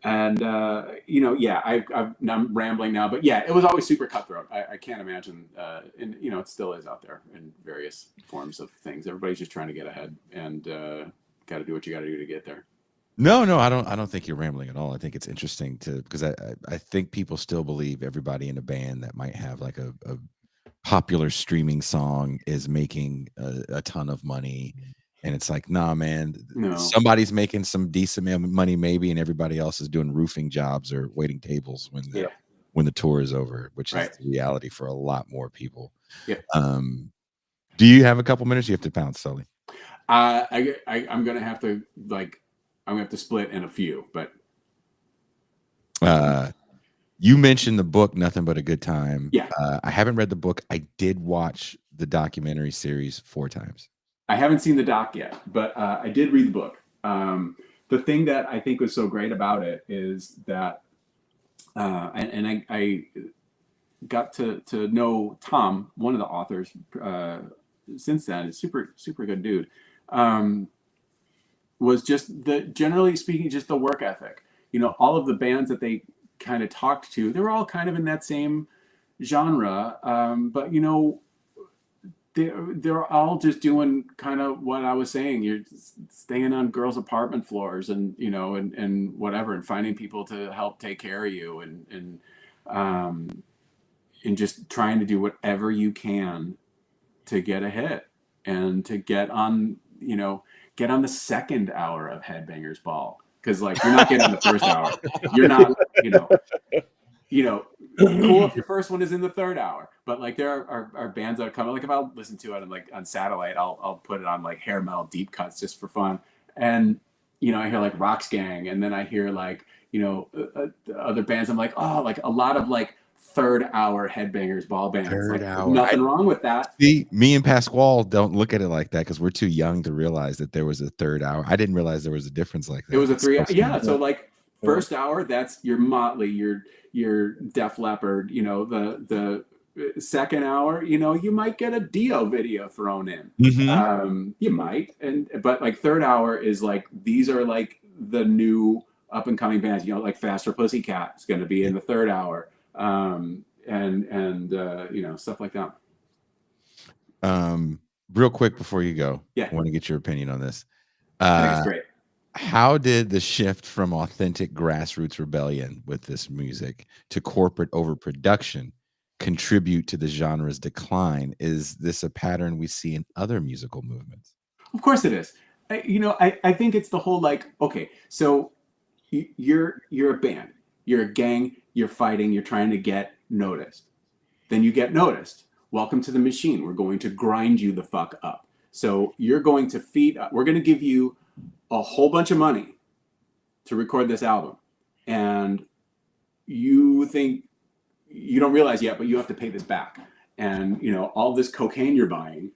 I'm rambling now, but yeah, it was always super cutthroat. I can't imagine, and it still is out there in various forms of things. Everybody's just trying to get ahead, and got to do what you got to do to get there. No, I don't think you're rambling at all. I think it's interesting because I think people still believe everybody in a band that might have like a popular streaming song is making a ton of money. And it's like, nah, man, somebody's making some decent money maybe, and everybody else is doing roofing jobs or waiting tables when the tour is over, which is the reality for a lot more people. Yeah. Do you have a couple minutes? You have to pounce, Sully. I'm gonna have to I'm gonna have to split in a few, but you mentioned the book Nothing But a Good Time. Yeah. I haven't read the book. I did watch the documentary series 4 times. I haven't seen the doc yet, but I did read the book. The thing that I think was so great about it is that, and I got to know Tom, one of the authors, since then. Is super good dude. Was just generally speaking, just the work ethic. All of the bands that they kind of talked to, they were all kind of in that same genre, but they're all just doing kind of what I was saying. You're staying on girls' apartment floors, and and whatever, and finding people to help take care of you, and just trying to do whatever you can to get a hit and to get on the second hour of Headbangers Ball, because like you're not getting the first hour. You're not cool if your first one is in the third hour, but like there are bands that come, like if I'll listen to it like on satellite, I'll put it on like hair metal deep cuts just for fun, and I hear like Rocks Gang, and then I hear like other bands. I'm like, oh, like a lot of like third hour Headbangers Ball bands. Third hour. Nothing wrong with that. See, me and Pasquale don't look at it like that because we're too young to realize that there was a third hour. I didn't realize there was a difference like that. It was a 3 hour. Yeah. So like first hour, that's your Motley, your Def Leppard. The second hour, you might get a Dio video thrown in. Mm-hmm. You might, but like third hour is like, these are like the new up and coming bands. Like Faster Pussycat is going to be in the third hour. And stuff like that. Real quick before you go, I want to get your opinion on this. I think it's great. How did the shift from authentic grassroots rebellion with this music to corporate overproduction contribute to the genre's decline? Is this a pattern we see in other musical movements? Of course it is. I think it's the whole like, okay, so you're a band, you're a gang, you're fighting, you're trying to get noticed. Then you get noticed. Welcome to the machine. We're going to grind you the fuck up. So you're going to we're going to give you a whole bunch of money to record this album. And you think you don't realize yet, but you have to pay this back. And, all this cocaine you're buying,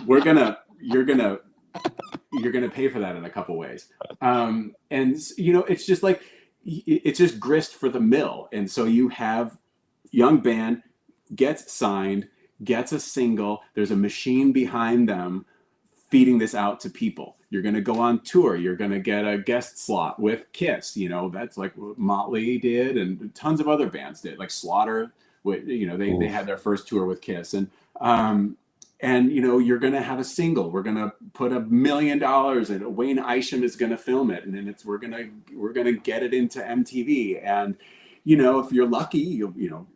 you're going to pay for that in a couple ways. And, it's just like, it's just grist for the mill. And so you have young band gets signed, gets a single. There's a machine behind them feeding this out to people. You're going to go on tour. You're going to get a guest slot with Kiss. You know, that's like what Motley did, and tons of other bands did, like Slaughter. You know, they had their first tour with Kiss, and you know, you're going to have a single. We're going to put $1 million, and Wayne Isham is going to film it, and then we're going to get it into MTV. And you know, if you're lucky, you know,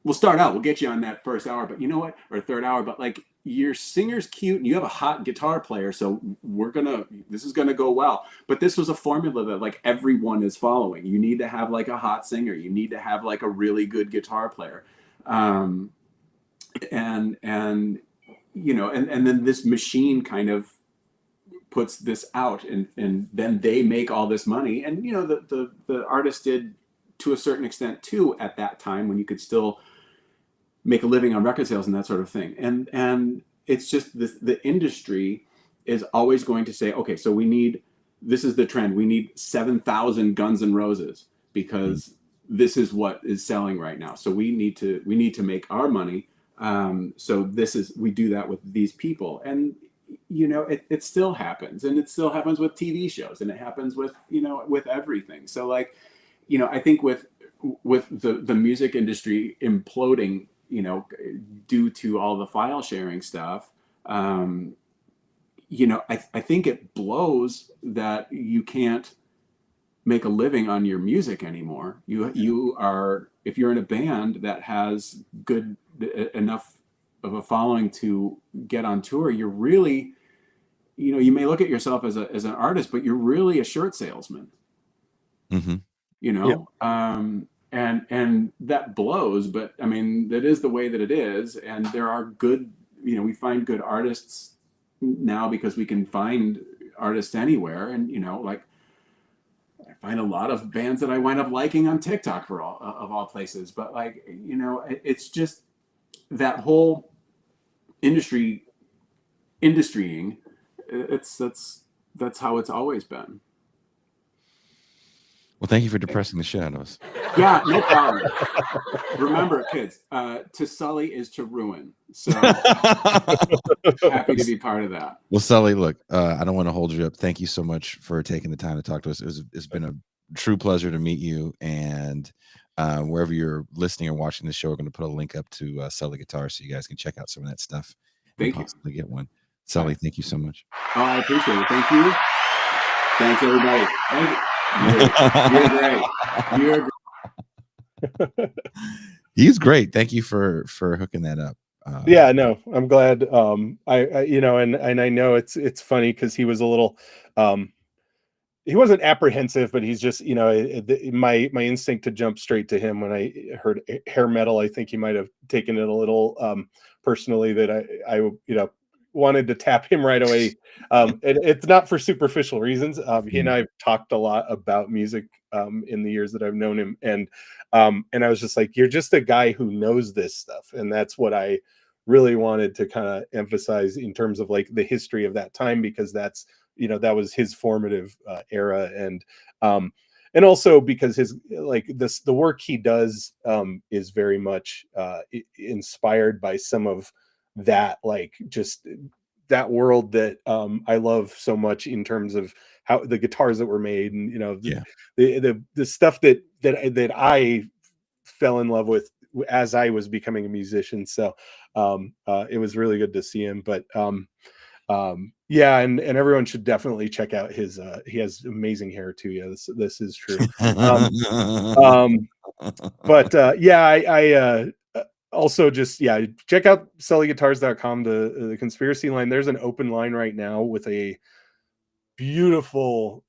we'll start out. We'll get you on that first hour, but you know what? Or third hour, but like, your singer's cute and you have a hot guitar player, so this is gonna go well. But this was a formula that like everyone is following. You need to have like a hot singer. You need to have like a really good guitar player, and you know, and then this machine kind of puts this out, and then they make all this money. And you know, the artist did to a certain extent too at that time, when you could still make a living on record sales and that sort of thing. And it's just the industry is always going to say, okay, so this is the trend. We need 7,000 Guns N' Roses because this is what is selling right now. So we need to make our money. So we do that with these people. And, you know, it still happens, and it still happens with TV shows, and it happens with, you know, with everything. So like, you know, I think with the music industry imploding, you know, due to all the file sharing stuff, you know, I think it blows that you can't make a living on your music anymore. You are, if you're in a band that has good enough of a following to get on tour, you're really, you know, you may look at yourself as an artist, but you're really a shirt salesman. Mm-hmm. You know, and that blows, but I mean, that is the way that it is. And there are good, you know, we find good artists now because we can find artists anywhere. And, you know, like, I find a lot of bands that I wind up liking on TikTok of all places. But like, you know, it's just that whole industrying. That's how it's always been. Well, thank you for depressing the shit out of us. Yeah, no problem. Remember, kids, to sully is to ruin. So happy to be part of that. Well, Sully, look, I don't want to hold you up. Thank you so much for taking the time to talk to us. It's been a true pleasure to meet you. And wherever you're listening or watching the show, we're going to put a link up to Sully Guitar so you guys can check out some of that stuff. Thank you. Possibly get one. Sully, thank you so much. Oh, I appreciate it. Thank you. Thanks, everybody. Thank you. You're great. You're great. He's great. Thank you for hooking that up. Yeah, no, I'm glad. I you know, and I know it's funny because he was a little, he wasn't apprehensive, but he's just, you know, my instinct to jump straight to him when I heard hair metal. I think he might have taken it a little personally, that I you know, wanted to tap him right away. And it's not for superficial reasons. He and I have talked a lot about music in the years that I've known him, and I was just like, you're just a guy who knows this stuff, and that's what I really wanted to kind of emphasize in terms of like the history of that time, because that's, you know, that was his formative era, and also because his, like, the work he does is very much inspired by some of that, like, just that world that I love so much in terms of how the guitars that were made, and, you know, the stuff that I fell in love with as I was becoming a musician. So it was really good to see him. But yeah, and everyone should definitely check out his he has amazing hair too. Yeah, this is true. But yeah, I also just, yeah, check out sullyguitars.com, the conspiracy line. There's an open line right now with a beautiful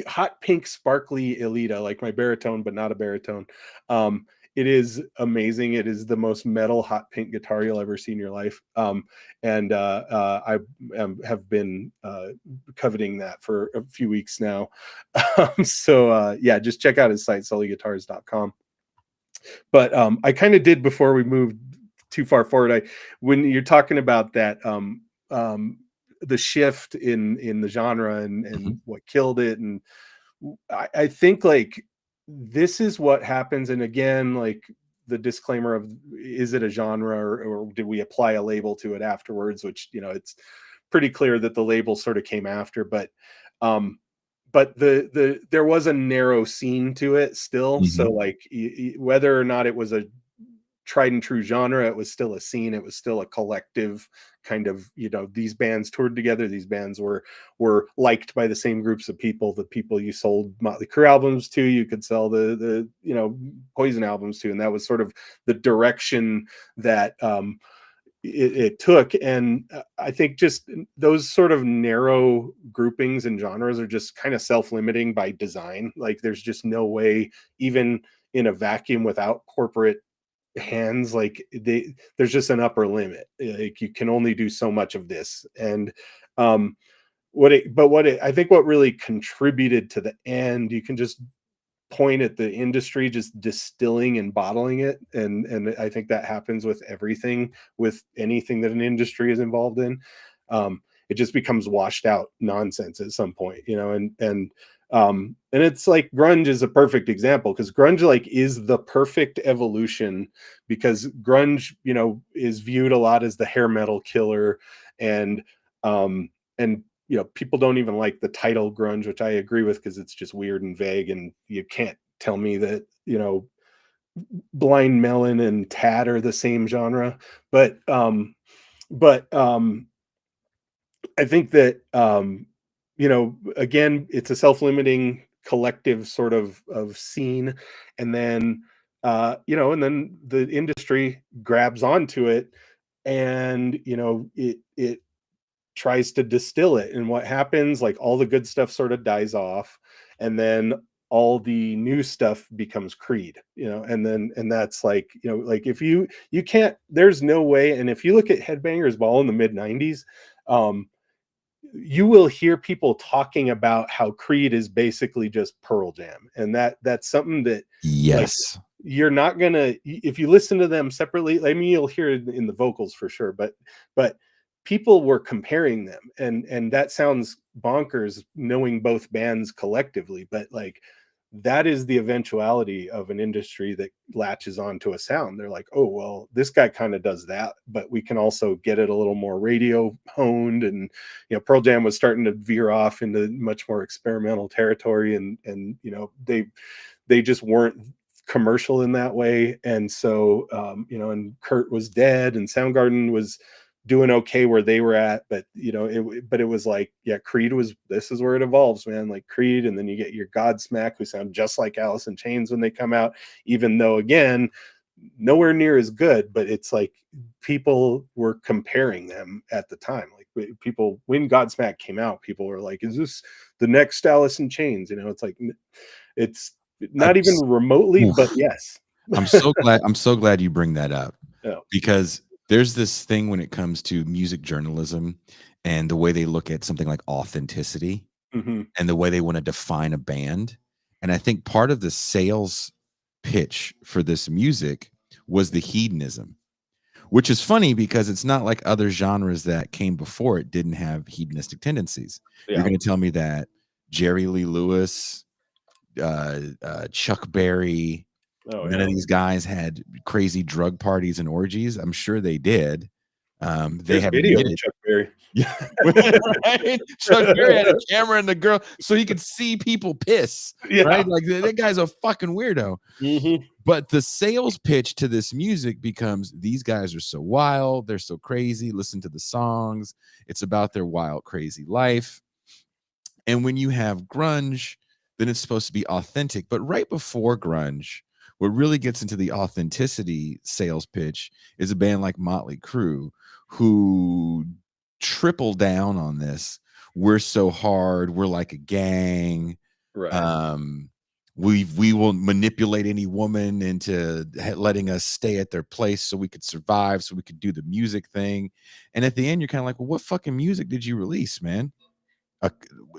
hot pink sparkly Elita, like my baritone, but not a baritone. It is amazing. It is the most metal hot pink guitar you'll ever see in your life. And I have been coveting that for a few weeks now. So yeah, just check out his site, sullyguitars.com. But I kind of did, before we moved too far forward, when you're talking about that, the shift in the genre and what killed it, and I think like this is what happens. And again, like, the disclaimer of, is it a genre, or did we apply a label to it afterwards? Which, you know, it's pretty clear that the label sort of came after, but there was a narrow scene to it still. So like whether or not it was a tried and true genre, it was still a scene, it was still a collective kind of, you know, these bands toured together, these bands were liked by the same groups of people. The people you sold Motley Crue albums to, you could sell the you know, Poison albums to, and that was sort of the direction that it took. And I think just those sort of narrow groupings and genres are just kind of self-limiting by design. Like there's just no way, even in a vacuum without corporate hands, like there's just an upper limit. Like you can only do so much of this. And I think what really contributed to the end, you can just point at the industry just distilling and bottling it, and I think that happens with everything, with anything that an industry is involved in. It just becomes washed out nonsense at some point, you know. And it's like grunge is a perfect example, because grunge like is the perfect evolution, because grunge, you know, is viewed a lot as the hair metal killer, and you know, people don't even like the title grunge, which I agree with, because it's just weird and vague, and you can't tell me that, you know, Blind Melon and Tad are the same genre. But I think that you know, again, it's a self-limiting collective sort of scene, and then you know, and then the industry grabs onto it, and you know, it tries to distill it. And what happens, like all the good stuff sort of dies off, and then all the new stuff becomes Creed, you know. And that's like, you know, like if you can't, there's no way. And if you look at Headbangers Ball in the mid 90s, you will hear people talking about how Creed is basically just Pearl Jam, and that's something that, yes, like, you're not gonna, if you listen to them separately, I mean, you'll hear it in the vocals for sure, but people were comparing them, and that sounds bonkers knowing both bands collectively, but like that is the eventuality of an industry that latches onto a sound. They're like, oh well, this guy kind of does that, but we can also get it a little more radio honed. And you know, Pearl Jam was starting to veer off into much more experimental territory, and you know, they just weren't commercial in that way. And so you know, and Kurt was dead, and Soundgarden was doing okay where they were at, but you know, it was like, yeah, Creed was, this is where it evolves, man, like Creed. And then you get your Godsmack, who sound just like Alice in Chains when they come out, even though again, nowhere near as good. But it's like people were comparing them at the time. Like people, when Godsmack came out, people were like, is this the next Alice in Chains? You know, it's like, it's not even remotely, but yes. I'm so glad you bring that up. Oh. Because there's this thing when it comes to music journalism and the way they look at something like authenticity and the way they want to define a band. And I think part of the sales pitch for this music was the hedonism, which is funny because it's not like other genres that came before it didn't have hedonistic tendencies. Yeah. You're going to tell me that Jerry Lee Lewis, Chuck Berry, none of these guys had crazy drug parties and orgies? I'm sure they did. They have video of Chuck Berry. Right? Chuck Berry had a camera in the girl so he could see people piss. Yeah. Right? Like that guy's a fucking weirdo. But the sales pitch to this music becomes, these guys are so wild, they're so crazy. Listen to the songs. It's about their wild, crazy life. And when you have grunge, then it's supposed to be authentic. But right before grunge, what really gets into the authenticity sales pitch is a band like Motley Crue, who triple down on this. We're so hard. We're like a gang. Right. We will manipulate any woman into letting us stay at their place so we could survive, so we could do the music thing. And at the end, you're kind of like, well, what fucking music did you release, man?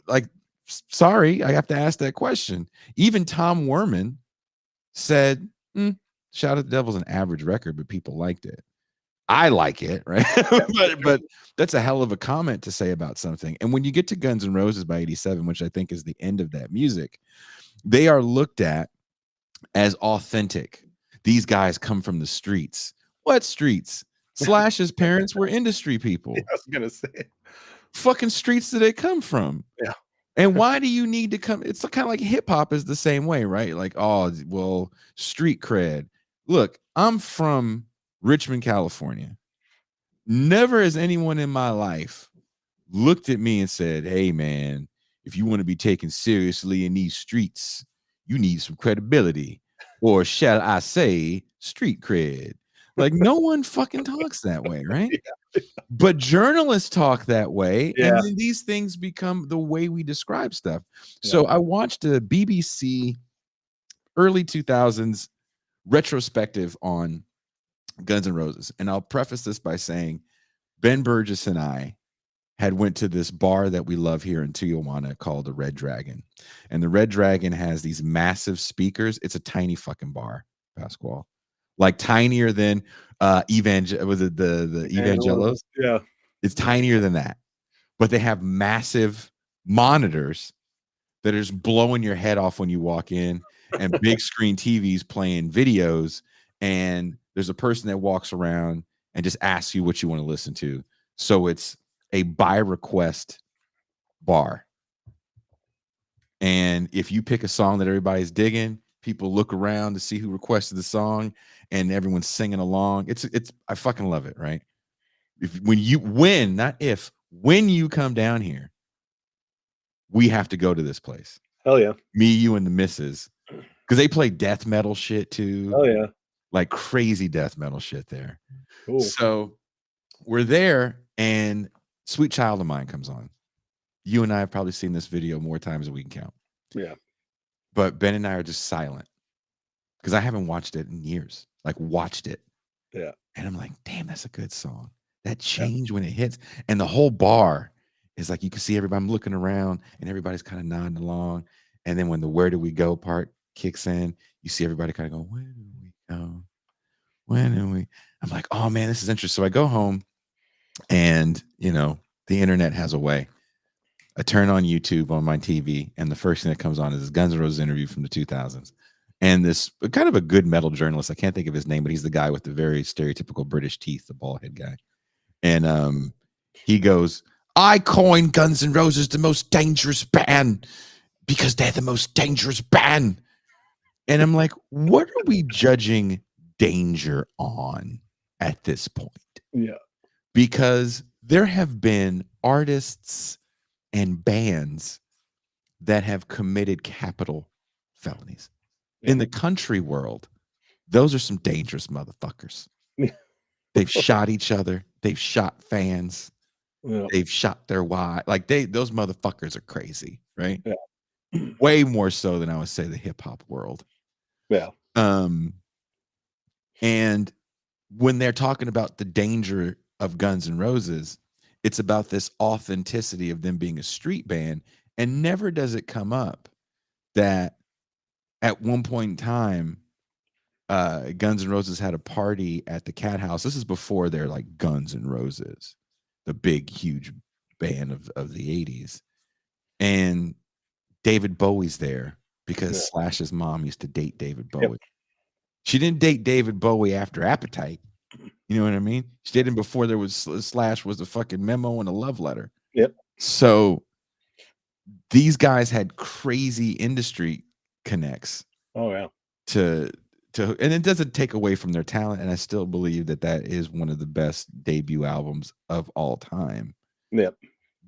Like, sorry, I have to ask that question. Even Tom Werman said, Shout at the Devil's an average record, but people liked it. I like it, right? but that's a hell of a comment to say about something. And when you get to Guns N' Roses by 87, which I think is the end of that music, they are looked at as authentic. These guys come from the streets. What streets? Slash's parents were industry people. I was gonna say. Fucking streets do they come from? Yeah. And why do you need to come? It's kind of like hip hop is the same way, right? Like, oh, well, street cred. Look, I'm from Richmond, California. Never has anyone in my life looked at me and said, hey, man, if you want to be taken seriously in these streets, you need some credibility. Or shall I say, street cred. Like, no one fucking talks that way, right? Yeah. But journalists talk that way, Yeah. and then these things become the way we describe stuff. So I watched a BBC early 2000s retrospective on Guns N' Roses, and I'll preface this by saying Ben Burgess and I had went to this bar that we love here in Tijuana called the Red Dragon, and the Red Dragon has these massive speakers. It's a tiny fucking bar, Pasquale, like tinier than was it the Evangelos? Yeah. It's tinier than that, but they have massive monitors that are just blowing your head off when you walk in, and big screen TVs playing videos. And there's a person that walks around and just asks you what you want to listen to. So it's a by request bar. And if you pick a song that everybody's digging, people look around to see who requested the song, and everyone's singing along. It's I fucking love it, right? When you come down here, we have to go to this place. Hell yeah. Me, you, and the missus, because they play death metal shit too. Oh yeah. Like crazy death metal shit there. Cool. So we're there, and Sweet Child of Mine comes on. You and I have probably seen this video more times than we can count. Yeah. But Ben and I are just silent because I haven't watched it in years. Like watched it. Yeah. And I'm like, damn, that's a good song. That change when it hits, and the whole bar is like, you can see everybody looking around, and everybody's kind of nodding along. And then when the "Where Do We Go" part kicks in, you see everybody kind of go, "Where do we go? When do we?" I'm like, oh man, this is interesting. So I go home, and the internet has a way. I turn on YouTube on my TV, and the first thing that comes on is this Guns N' Roses interview from the 2000s. And this kind of a good metal journalist, I can't think of his name, but he's the guy with the very stereotypical British teeth, the bald head guy. And he goes, I coined Guns N' Roses the most dangerous band because they're the most dangerous band. And I'm like, what are we judging danger on at this point? Yeah. Because there have been artists and bands that have committed capital felonies. In the country world, those are some dangerous motherfuckers. They've shot each other. They've shot fans. Yeah. They've shot their wife. Like those motherfuckers are crazy, right? Yeah. Way more so than I would say the hip hop world. Yeah. And when they're talking about the danger of Guns N' Roses, it's about this authenticity of them being a street band. And never does it come up that at one point in time, Guns N' Roses had a party at the Cat House. This is before they're like Guns N' Roses, the big, huge band of the 80s. And David Bowie's there because Slash's mom used to date David Bowie. Yep. She didn't date David Bowie after Appetite. You know what I mean? She did him before there was Slash was a fucking memo and a love letter. Yep. So these guys had crazy industry connects. Oh yeah. And it doesn't take away from their talent, and I still believe that is one of the best debut albums of all time. Yep.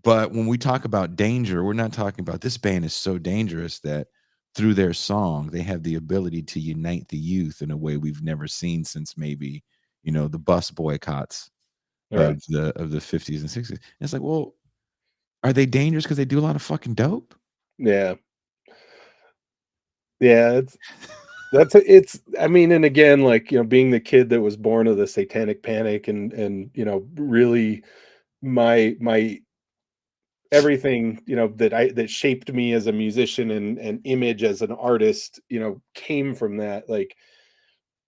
But when we talk about danger, we're not talking about this band is so dangerous that through their song they have the ability to unite the youth in a way we've never seen since maybe the bus boycotts of the 50s and 60s. And it's like, well, are they dangerous because they do a lot of fucking dope? Yeah. Yeah, I mean, and again, like, being the kid that was born of the Satanic Panic and really my everything, that shaped me as a musician and image as an artist, came from that. Like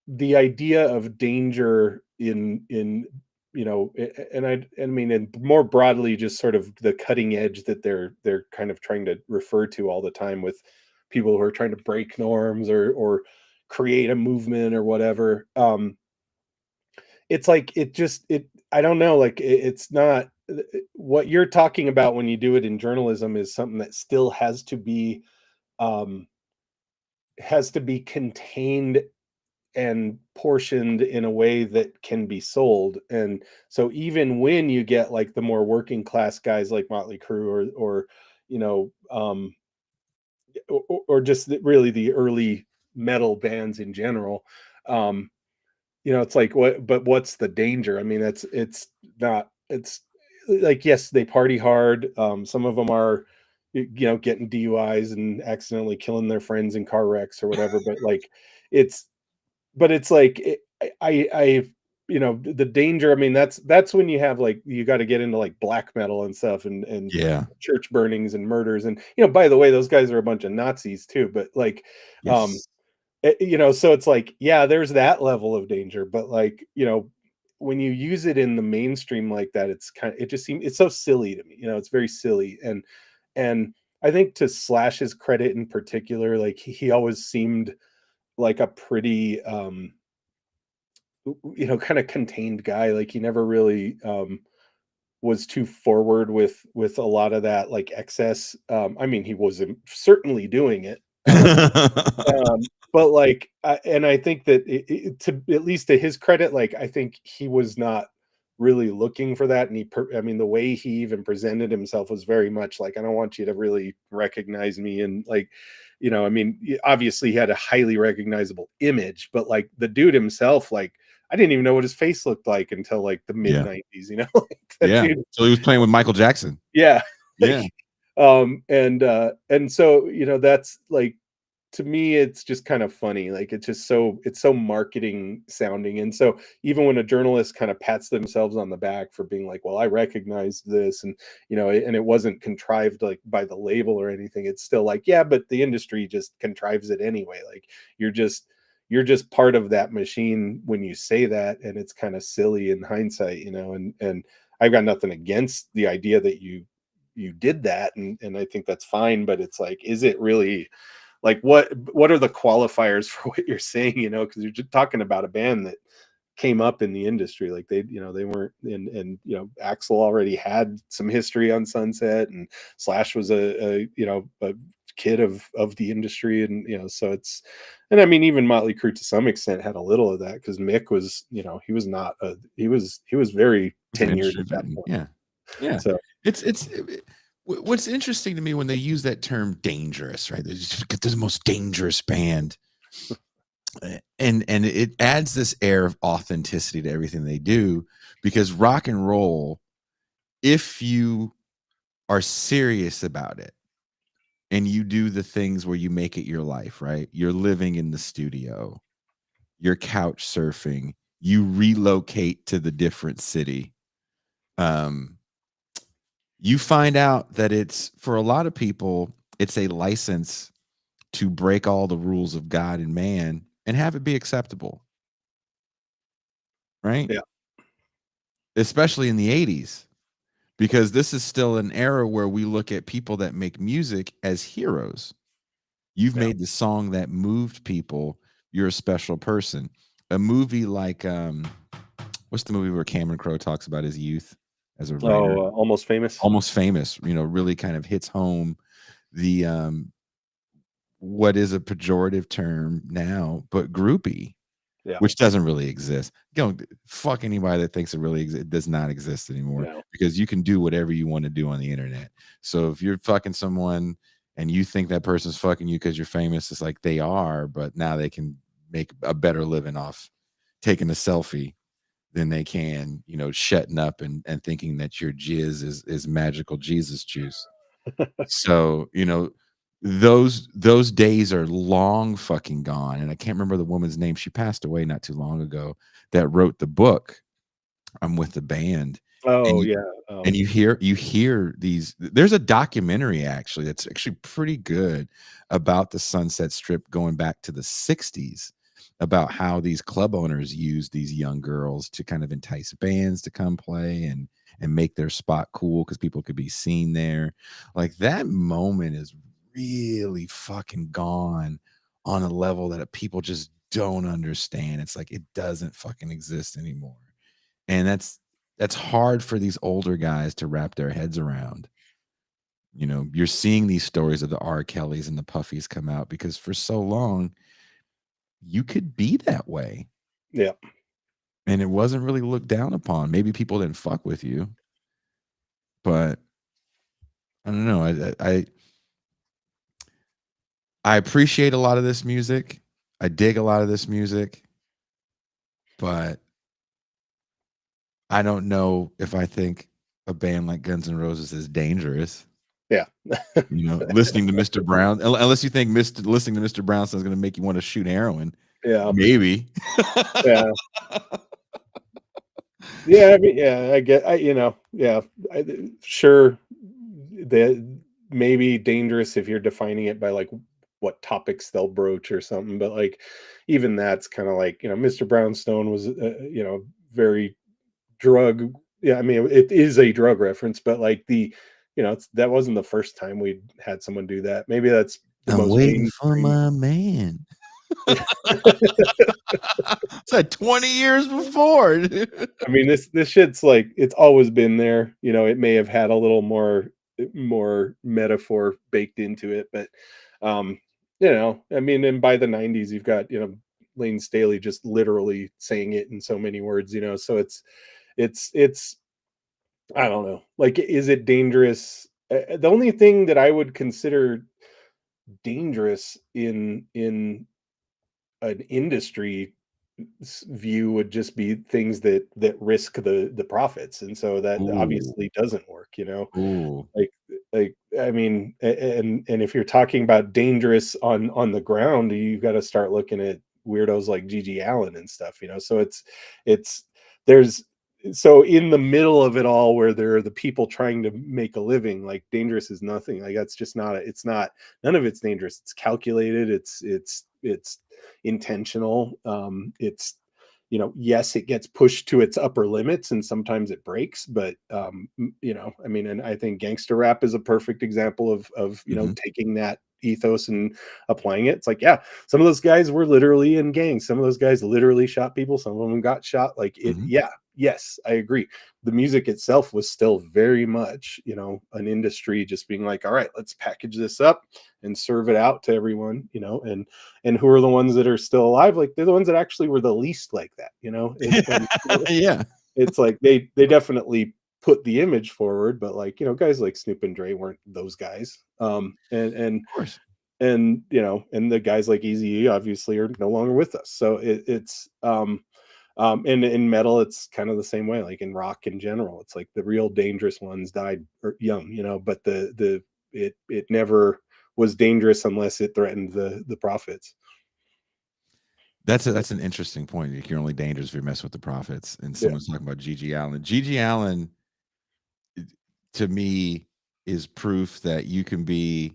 the idea of danger in and I mean, and more broadly, just sort of the cutting edge that they're kind of trying to refer to all the time with people who are trying to break norms or create a movement or whatever. It's like I don't know, like it's not what you're talking about when you do it in journalism is something that still um has to be contained and portioned in a way that can be sold. And so even when you get like the more working class guys like Motley Crue or you know or just really the early metal bands in general, it's like what's the danger? I mean, it's not it's like, yes, they party hard. Some of them are getting DUIs and accidentally killing their friends in car wrecks or whatever, but like it's it's like I the danger. I mean, that's when you have like you got to get into like black metal and stuff and Yeah. church burnings and murders. And by the way, those guys are a bunch of Nazis too. But like, Yes. so it's like, yeah, there's that level of danger. But like, when you use it in the mainstream like that, it just seems it's so silly to me. It's very silly. And I think to Slash's credit in particular, like he always seemed like a pretty kind of contained guy. Like he never really was too forward with a lot of that like excess. I mean, he was certainly doing it. But like and I think that to at least to his credit, like I think he was not really looking for that. And I mean, the way he even presented himself was very much like, I don't want you to really recognize me. And like, I mean, obviously he had a highly recognizable image, but like the dude himself, like I didn't even know what his face looked like until like the mid 90s, like that Yeah. dude. So he was playing with Michael Jackson. Yeah. Yeah. And so, that's like, to me, it's just kind of funny. Like it's so marketing sounding. And so even when a journalist kind of pats themselves on the back for being like, well, I recognize this, and and it wasn't contrived like by the label or anything, it's still like, yeah, but the industry just contrives it anyway. Like you're just part of that machine when you say that, and it's kind of silly in hindsight, and I've got nothing against the idea that you did that, and I think that's fine, but it's like, is it really like what are the qualifiers for what you're saying, because you're just talking about a band that came up in the industry. Like they weren't and Axl already had some history on Sunset, and Slash was a kid of the industry, and so it's, and I mean, even Motley Crue to some extent had a little of that, because Mick was, he was not he was very tenured at that point. Yeah. So What's interesting to me when they use that term dangerous, right? They're the most dangerous band. And it adds this air of authenticity to everything they do, because rock and roll, if you are serious about it and you do the things where you make it your life, right? You're living in the studio, you're couch surfing, you relocate to the different city. You find out that it's, for a lot of people, it's a license to break all the rules of God and man and have it be acceptable. Right? Yeah. Especially in the 80s, because this is still an era where we look at people that make music as heroes. You've made the song that moved people. You're a special person. A movie like, what's the movie where Cameron Crowe talks about his youth as a writer? Almost Famous. Almost Famous, really kind of hits home the what is a pejorative term now, but groupie, which doesn't really exist. Fuck anybody that thinks it really exists. It does not exist anymore, because you can do whatever you want to do on the internet. So if you're fucking someone and you think that person's fucking you because you're famous, it's like they are, but now they can make a better living off taking a selfie than they can, shutting up and thinking that your jizz is magical Jesus juice. So, those days are long fucking gone. And I can't remember the woman's name. She passed away not too long ago, that wrote the book I'm with the band. And you hear these, there's a documentary actually that's actually pretty good about the Sunset Strip going back to the 60s, about how these club owners use these young girls to kind of entice bands to come play and make their spot cool because people could be seen there. Like, that moment is really fucking gone on a level that people just don't understand. It's like it doesn't fucking exist anymore. And that's hard for these older guys to wrap their heads around. You know, you're seeing these stories of the R. Kellys and the Puffies come out because for so long you could be that way. Yeah. And it wasn't really looked down upon. Maybe people didn't fuck with you, but I don't know. I appreciate a lot of this music. I dig a lot of this music, but I don't know if I think a band like Guns N' Roses is dangerous. Yeah. You know, listening to Mr. Brown, unless you think listening to Mr. Brown is going to make you want to shoot heroin. Yeah. Maybe. Yeah. Yeah. I mean, yeah, I get, yeah, sure. That maybe dangerous if you're defining it by like what topics they'll broach or something, but like even that's kind of like, Mr. Brownstone was, very drug. Yeah. I mean, it is a drug reference, but like that wasn't the first time we'd had someone do that. Maybe that's the I'm most waiting for mainstream. my man. It's like 20 years before. I mean, this shit's like it's always been there. It may have had a little more metaphor baked into it, but I mean, and by the 90s, you've got Lane Staley just literally saying it in so many words. So it's I don't know. Like, is it dangerous? The only thing that I would consider dangerous in an industry view would just be things that risk the profits, and so that Ooh. obviously doesn't work. Ooh. Like I mean, and if you're talking about dangerous on the ground, you've got to start looking at weirdos like Gigi Allen and stuff. So it's there's so in the middle of it all where there are the people trying to make a living, like dangerous is nothing. Like that's just not it's not none of it's dangerous. It's calculated. It's intentional. It's yes, it gets pushed to its upper limits and sometimes it breaks, but I mean, and I think gangster rap is a perfect example of taking that ethos and applying it. It's like, yeah, some of those guys were literally in gangs. Some of those guys literally shot people. Some of them got shot. Like it, yeah, yes, I agree. The music itself was still very much, an industry just being like, all right, let's package this up and serve it out to everyone, and who are the ones that are still alive? Like they're the ones that actually were the least like that, Yeah. It's like they definitely put the image forward, but like, guys like Snoop and Dre weren't those guys. And Of course. and and the guys like Eazy-E obviously are no longer with us. So it's and in metal, it's kind of the same way. Like in rock in general, it's like the real dangerous ones died young, but it never was dangerous unless it threatened the profits. That's an interesting point. Like, you're only dangerous if you're messing with the profits. And someone's talking about Gigi Allen. Gigi Allen, to me, is proof that you can be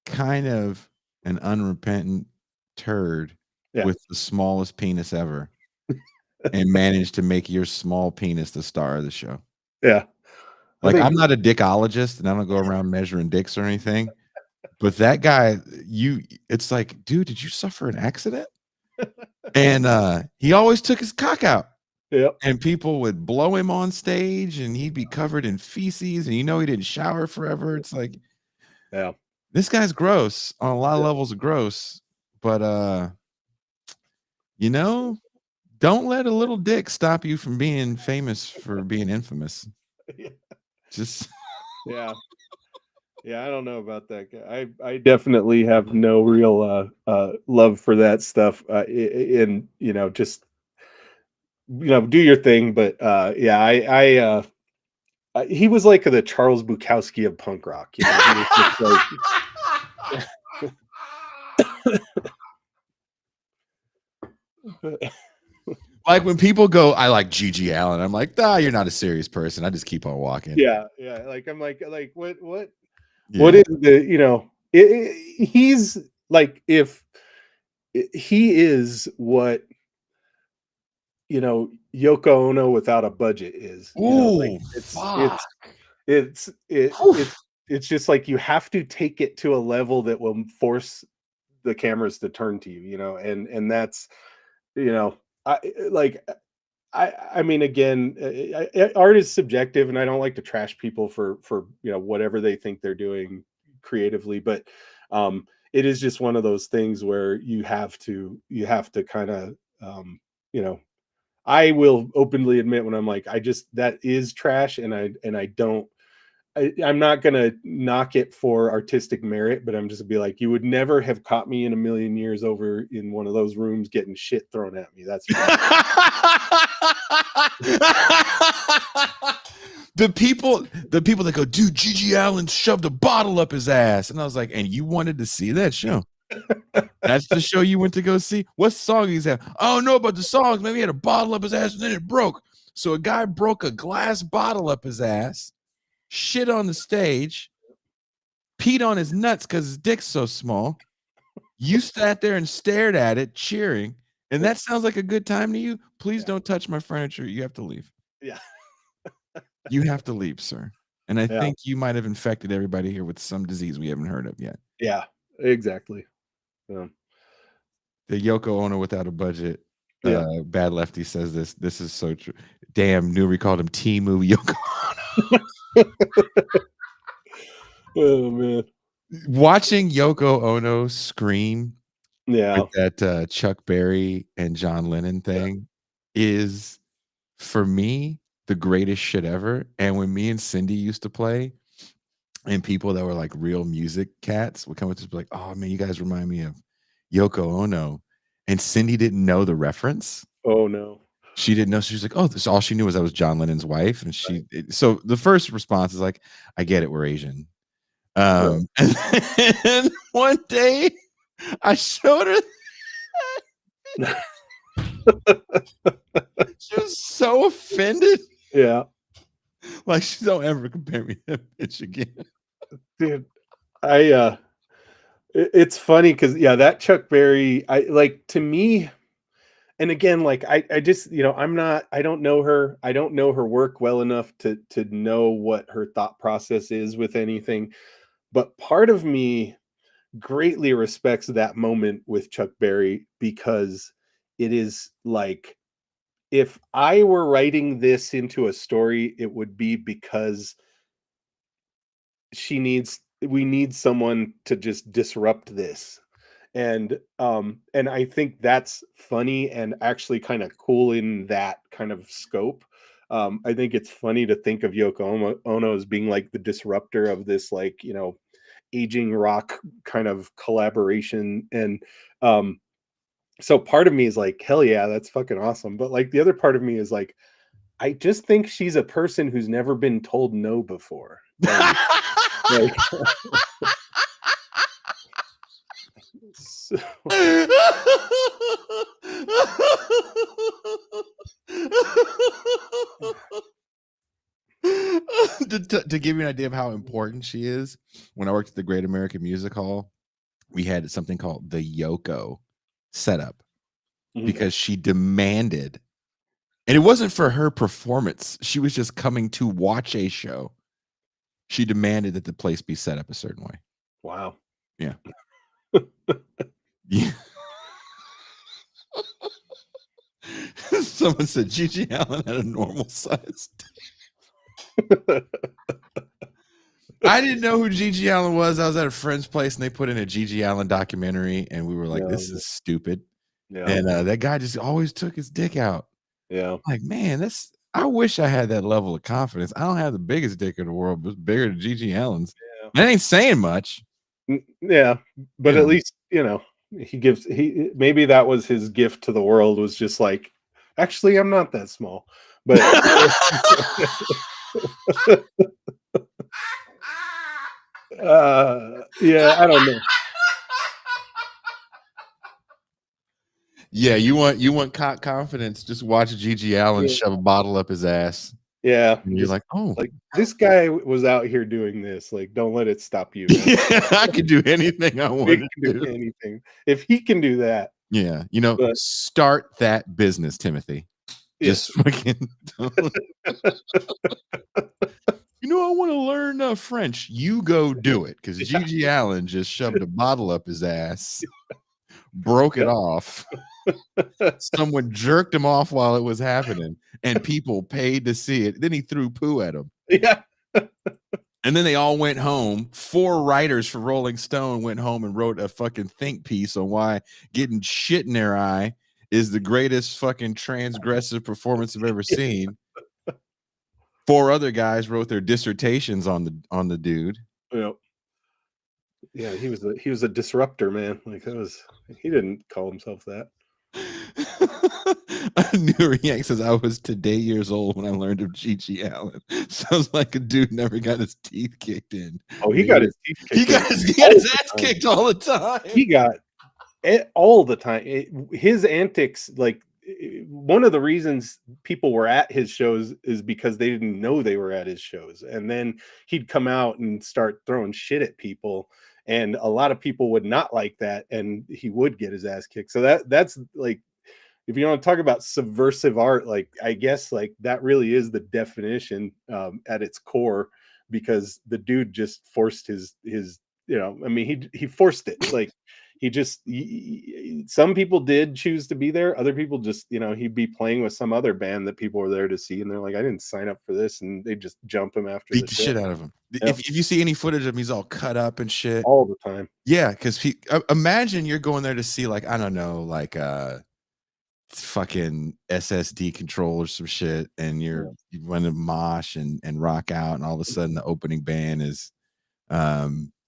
kind of an unrepentant turd with the smallest penis ever and manage to make your small penis the star of the show. Yeah. Like, I'm not a dickologist and I don't go around measuring dicks or anything, but that guy, it's like, dude, did you suffer an accident? And he always took his cock out. Yep. And people would blow him on stage and he'd be covered in feces and he didn't shower forever. It's like, yeah, this guy's gross on a lot of levels of gross, but don't let a little dick stop you from being famous for being infamous. Just yeah. I don't know about that guy. I definitely have no real love for that stuff. And just do your thing. But yeah, he was like the Charles Bukowski of punk rock. He was just like when people go, I like Gigi Allen. I'm like, you're not a serious person. I just keep on walking. Yeah. Like I'm like what? Yeah. What is the he's like, if he is what Yoko Ono without a budget is. Ooh, it's just like you have to take it to a level that will force the cameras to turn to you, you know, and that's, you know, I like I mean, again, art is subjective, and I don't like to trash people for you know whatever they think they're doing creatively, but it is just one of those things where you have to kind of you know, I will openly admit when I'm like, I just that is trash, and I don't. I'm not gonna knock it for artistic merit, but I'm just gonna be like, you would never have caught me in a million years over in one of those rooms getting shit thrown at me. That's for sure. The people that go, dude, Gigi Allen shoved a bottle up his ass, and I was like, and you wanted to see that show? That's the show you went to go see? What song he's at? I don't know about the songs. Maybe he had a bottle up his ass and then it broke. So a guy broke a glass bottle up his ass, shit on the stage, peed on his nuts because his dick's so small. You sat there and stared at it, cheering, and that sounds like a good time to you? Please don't touch my furniture. You have to leave. Yeah. You have to leave, sir. And I Yeah. think you might have infected everybody here with some disease we haven't heard of yet. Yeah, exactly. Yeah. The Yoko Ono without a budget. Yeah. Bad Lefty says this. This is so true. Damn, Nuri called him T-movie Yoko Ono. Oh man. Watching Yoko Ono scream Yeah. with that Chuck Berry and John Lennon thing is, for me, the greatest shit ever. And when me and Cindy used to play, and people that were like real music cats would come up to us be like, oh man, you guys remind me of Yoko Ono. And Cindy didn't know the reference. Oh no. She didn't know. She was like, oh, this all she knew was I was John Lennon's wife. And so the first response is like, I get it, we're Asian. And then one day I showed her. She was so offended. Yeah. Like, she don't ever compare me to that bitch again. Dude, it's funny because that Chuck Berry, I like, to me, and again, like I just, you know, I don't know her. I don't know her work well enough to know what her thought process is with anything. But part of me greatly respects that moment with Chuck Berry, because it is like, if I were writing this into a story, it would be because we need someone to just disrupt this. And I think that's funny and actually kind of cool in that kind of scope. I think it's funny to think of Yoko Ono as being like the disruptor of this, like, you know, aging rock kind of collaboration. And so part of me is like, hell yeah, that's fucking awesome. But like the other part of me is like, I just think she's a person who's never been told no before. And, like, so, to give you an idea of how important she is, when I worked at the Great American Music Hall, we had something called the Yoko setup because she demanded, and it wasn't for her performance, she was just coming to watch a show. She demanded that the place be set up a certain way. wow. Yeah. Yeah. Someone said Gigi Allen had a normal size. I didn't know who Gigi Allen was. I was at a friend's place and they put in a Gigi Allen documentary, and we were like, this is stupid. Yeah. And that guy just always took his dick out. Yeah. I'm like, man, I wish I had that level of confidence. I don't have the biggest dick in the world, but it's bigger than Gigi Allen's. Yeah. That ain't saying much. Yeah. But You at know. least, you know, maybe that was his gift to the world, was just like, actually, I'm not that small. But yeah, I don't know. Yeah, you want confidence, just watch Gigi Allen shove a bottle up his ass. Yeah. And you're like, oh, like, this guy was out here doing this. Like, don't let it stop you. yeah, I can do anything I want to do. Anything. If he can do that. Yeah, you know, start that business, Timothy. Just fucking you know, I want to learn French. You go do it, because Gigi Allen just shoved a bottle up his ass, broke it off. Someone jerked him off while it was happening, and people paid to see it. Then he threw poo at him. Yeah. And then they all went home. 4 writers for Rolling Stone went home and wrote a fucking think piece on why getting shit in their eye is the greatest fucking transgressive performance I've ever seen. 4 other guys wrote their dissertations on the dude. Yep. Yeah, he was a disruptor, man. Like he didn't call himself that. New React says, I was today years old when I learned of Gigi Allen. Sounds like a dude never got his teeth kicked in. Oh, he got his teeth kicked. He got his ass kicked all the time. He got it all the time. His antics, like, one of the reasons people were at his shows is because they didn't know they were at his shows, and then he'd come out and start throwing shit at people, and a lot of people would not like that, and he would get his ass kicked. So that's like, if you want to talk about subversive art, like, I guess like that really is the definition at its core, because the dude just forced his I mean, he forced it. Like, some people did choose to be there. Other people just, he'd be playing with some other band that people were there to see, and they're like, I didn't sign up for this, and they just jump him after beat the shit out of him. Yep. If you see any footage of him, he's all cut up and shit all the time. Yeah, because imagine you're going there to see, like, I don't know, like fucking SSD control or some shit, and you want to mosh and rock out, and all of a sudden the opening band is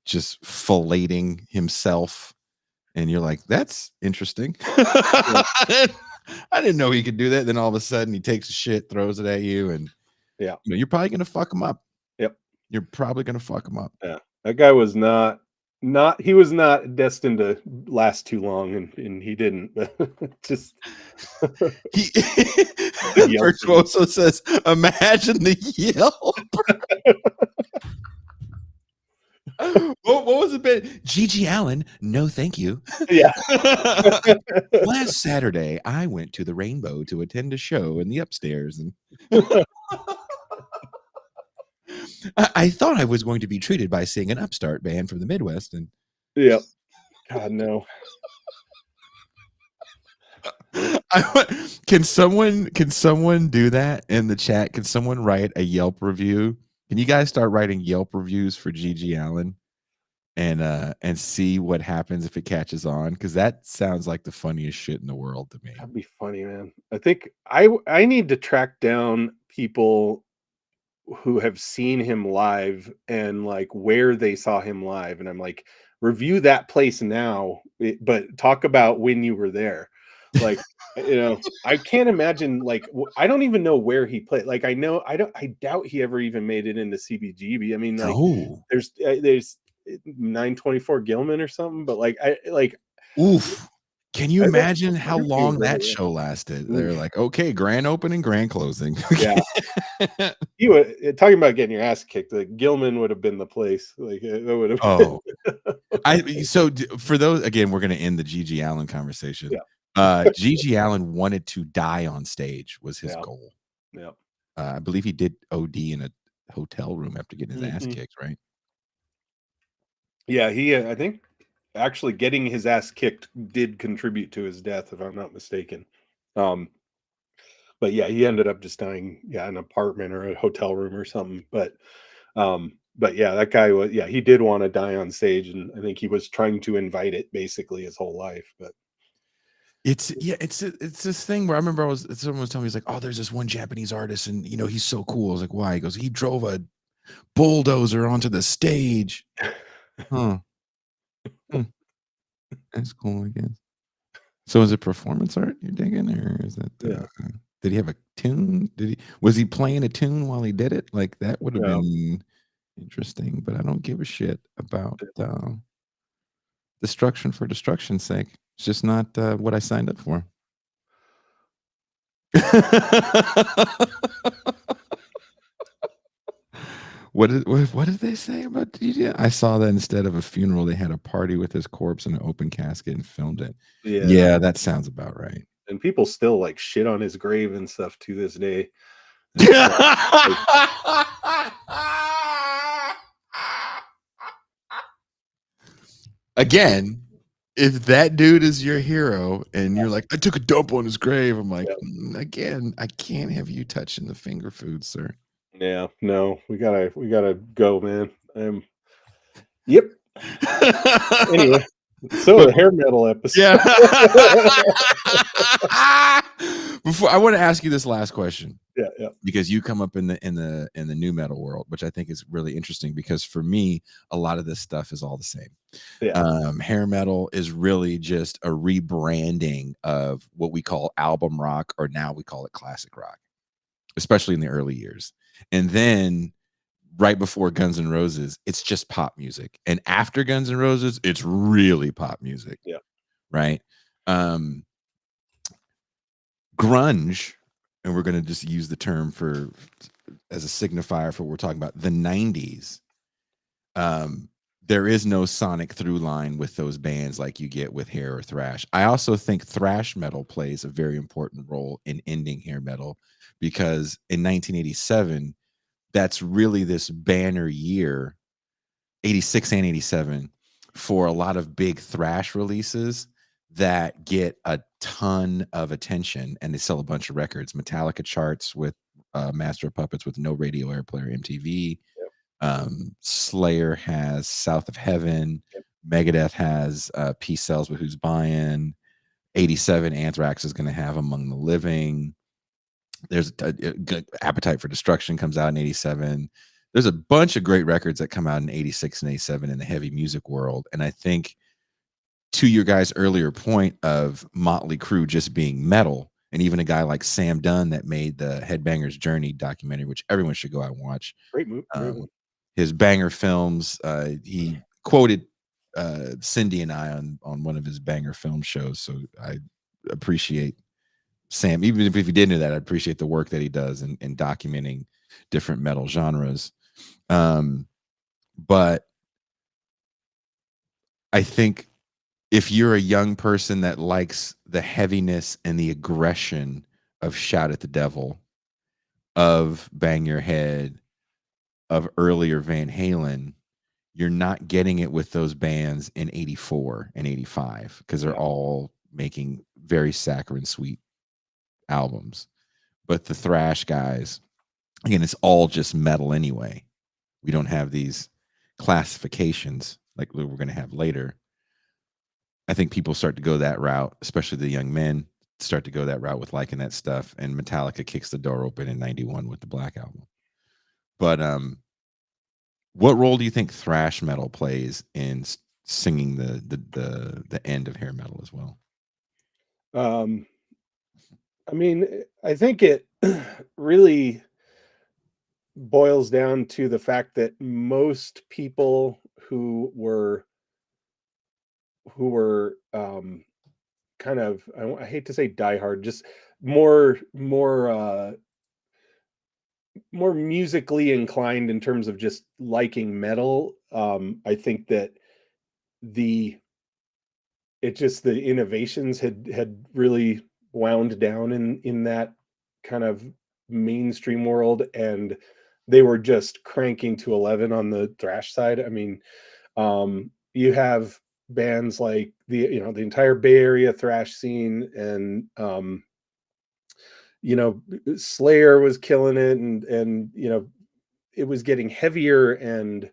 just filleting himself, and you're like, that's interesting. I didn't know he could do that. Then all of a sudden he takes a shit, throws it at you, and you're probably gonna fuck him up. Yep, you're probably gonna fuck him up. Yeah, that guy was not he was not destined to last too long, and he didn't. Just Virtuoso says, imagine the yelp. What was it been? Gigi Allen, no thank you. Yeah. Last Saturday I went to the Rainbow to attend a show in the upstairs, and I thought I was going to be treated by seeing an upstart band from the Midwest, and God, no. Can someone do that in the chat? Can someone write a Yelp review? Can you guys start writing Yelp reviews for Gigi Allen and see what happens if it catches on? Because that sounds like the funniest shit in the world to me. That'd be funny, man. I think I need to track down people who have seen him live and like where they saw him live, and I'm like, review that place now, but talk about when you were there. Like, I can't imagine, like, I don't even know where he played. Like, I doubt he ever even made it into CBGB. I mean, like, there's 924 Gilman or something, but oof. Can you imagine how long that show lasted? They're like, okay, grand opening, grand closing. Yeah. You were talking about getting your ass kicked. Like, Gilman would have been the place. Like, it would have. Oh, so for those, again, we're going to end the Gigi Allen conversation. Yeah. Gigi Allen wanted to die on stage was his goal. Yeah. I believe he did OD in a hotel room after getting his ass kicked, right? Yeah, I think actually getting his ass kicked did contribute to his death, if I'm not mistaken. But yeah, he ended up just dying, in an apartment or a hotel room or something. But yeah, that guy was, he did want to die on stage, and I think he was trying to invite it basically his whole life. But it's this thing where I remember someone was telling me, he's like, oh, there's this one Japanese artist, and he's so cool. I was like, why? He goes, he drove a bulldozer onto the stage. Huh. That's cool, I guess. So is it performance art you're digging, or is it did he have a tune? Was he playing a tune while he did it? Like, that would have been interesting, but I don't give a shit about destruction for destruction's sake. It's just not what I signed up for. What did they say about DJ? I saw that instead of a funeral, they had a party with his corpse in an open casket and filmed it. Yeah, that sounds about right. And people still like shit on his grave and stuff to this day. again, if that dude is your hero and you're like, I took a dump on his grave, I'm like, again, I can't have you touching the finger food, sir. Yeah, no, we gotta go, man. Yep. Anyway, so But the hair metal episode. yeah. Before I want to ask you this last question. Yeah. Because you come up in the new metal world, which I think is really interesting because for me, a lot of this stuff is all the same. Yeah. Hair metal is really just a rebranding of what we call album rock, or now we call it classic rock, especially in the early years. And then right before Guns N' Roses, it's just pop music. And after Guns N' Roses, it's really pop music. Yeah. Right. Grunge, and we're going to just use the term for as a signifier for what we're talking about, the 90s. There is no sonic through line with those bands like you get with hair or thrash. I also think thrash metal plays a very important role in ending hair metal, because in 1987, that's really this banner year, 86 and 87, for a lot of big thrash releases that get a ton of attention, and they sell a bunch of records. Metallica charts with Master of Puppets with No Radio Airplay or MTV. Slayer has South of Heaven. Megadeth has Peace Sells But Who's Buying. 87, Anthrax is going to have Among the Living. There's Appetite for Destruction comes out in 87. There's a bunch of great records that come out in 86 and 87 in the heavy music world. And I think, to your guys' earlier point of Motley Crue just being metal, and even a guy like Sam Dunn that made the Headbangers Journey documentary, which everyone should go out and watch. Great movie. His banger films, he quoted Cindy and I on one of his banger film shows. So I appreciate Sam, even if he didn't do that, I appreciate the work that he does in documenting different metal genres. But I think if you're a young person that likes the heaviness and the aggression of Shout at the Devil, of Bang Your Head, of earlier Van Halen, you're not getting it with those bands in 84 and 85, because they're all making very saccharine sweet albums. But the thrash guys, again, it's all just metal anyway. We don't have these classifications like we're going to have later. I think people start to go that route, especially the young men start to go that route with liking that stuff. And Metallica kicks the door open in 91 with the Black Album. But what role do you think thrash metal plays in singing the end of hair metal as well? I mean, I think it really boils down to the fact that most people who were kind of, I hate to say diehard, just more musically inclined in terms of just liking metal. I think that the innovations had really wound down in that kind of mainstream world, and they were just cranking to 11 on the thrash side. I mean, you have bands like the entire Bay Area thrash scene, and Slayer was killing it, and it was getting heavier and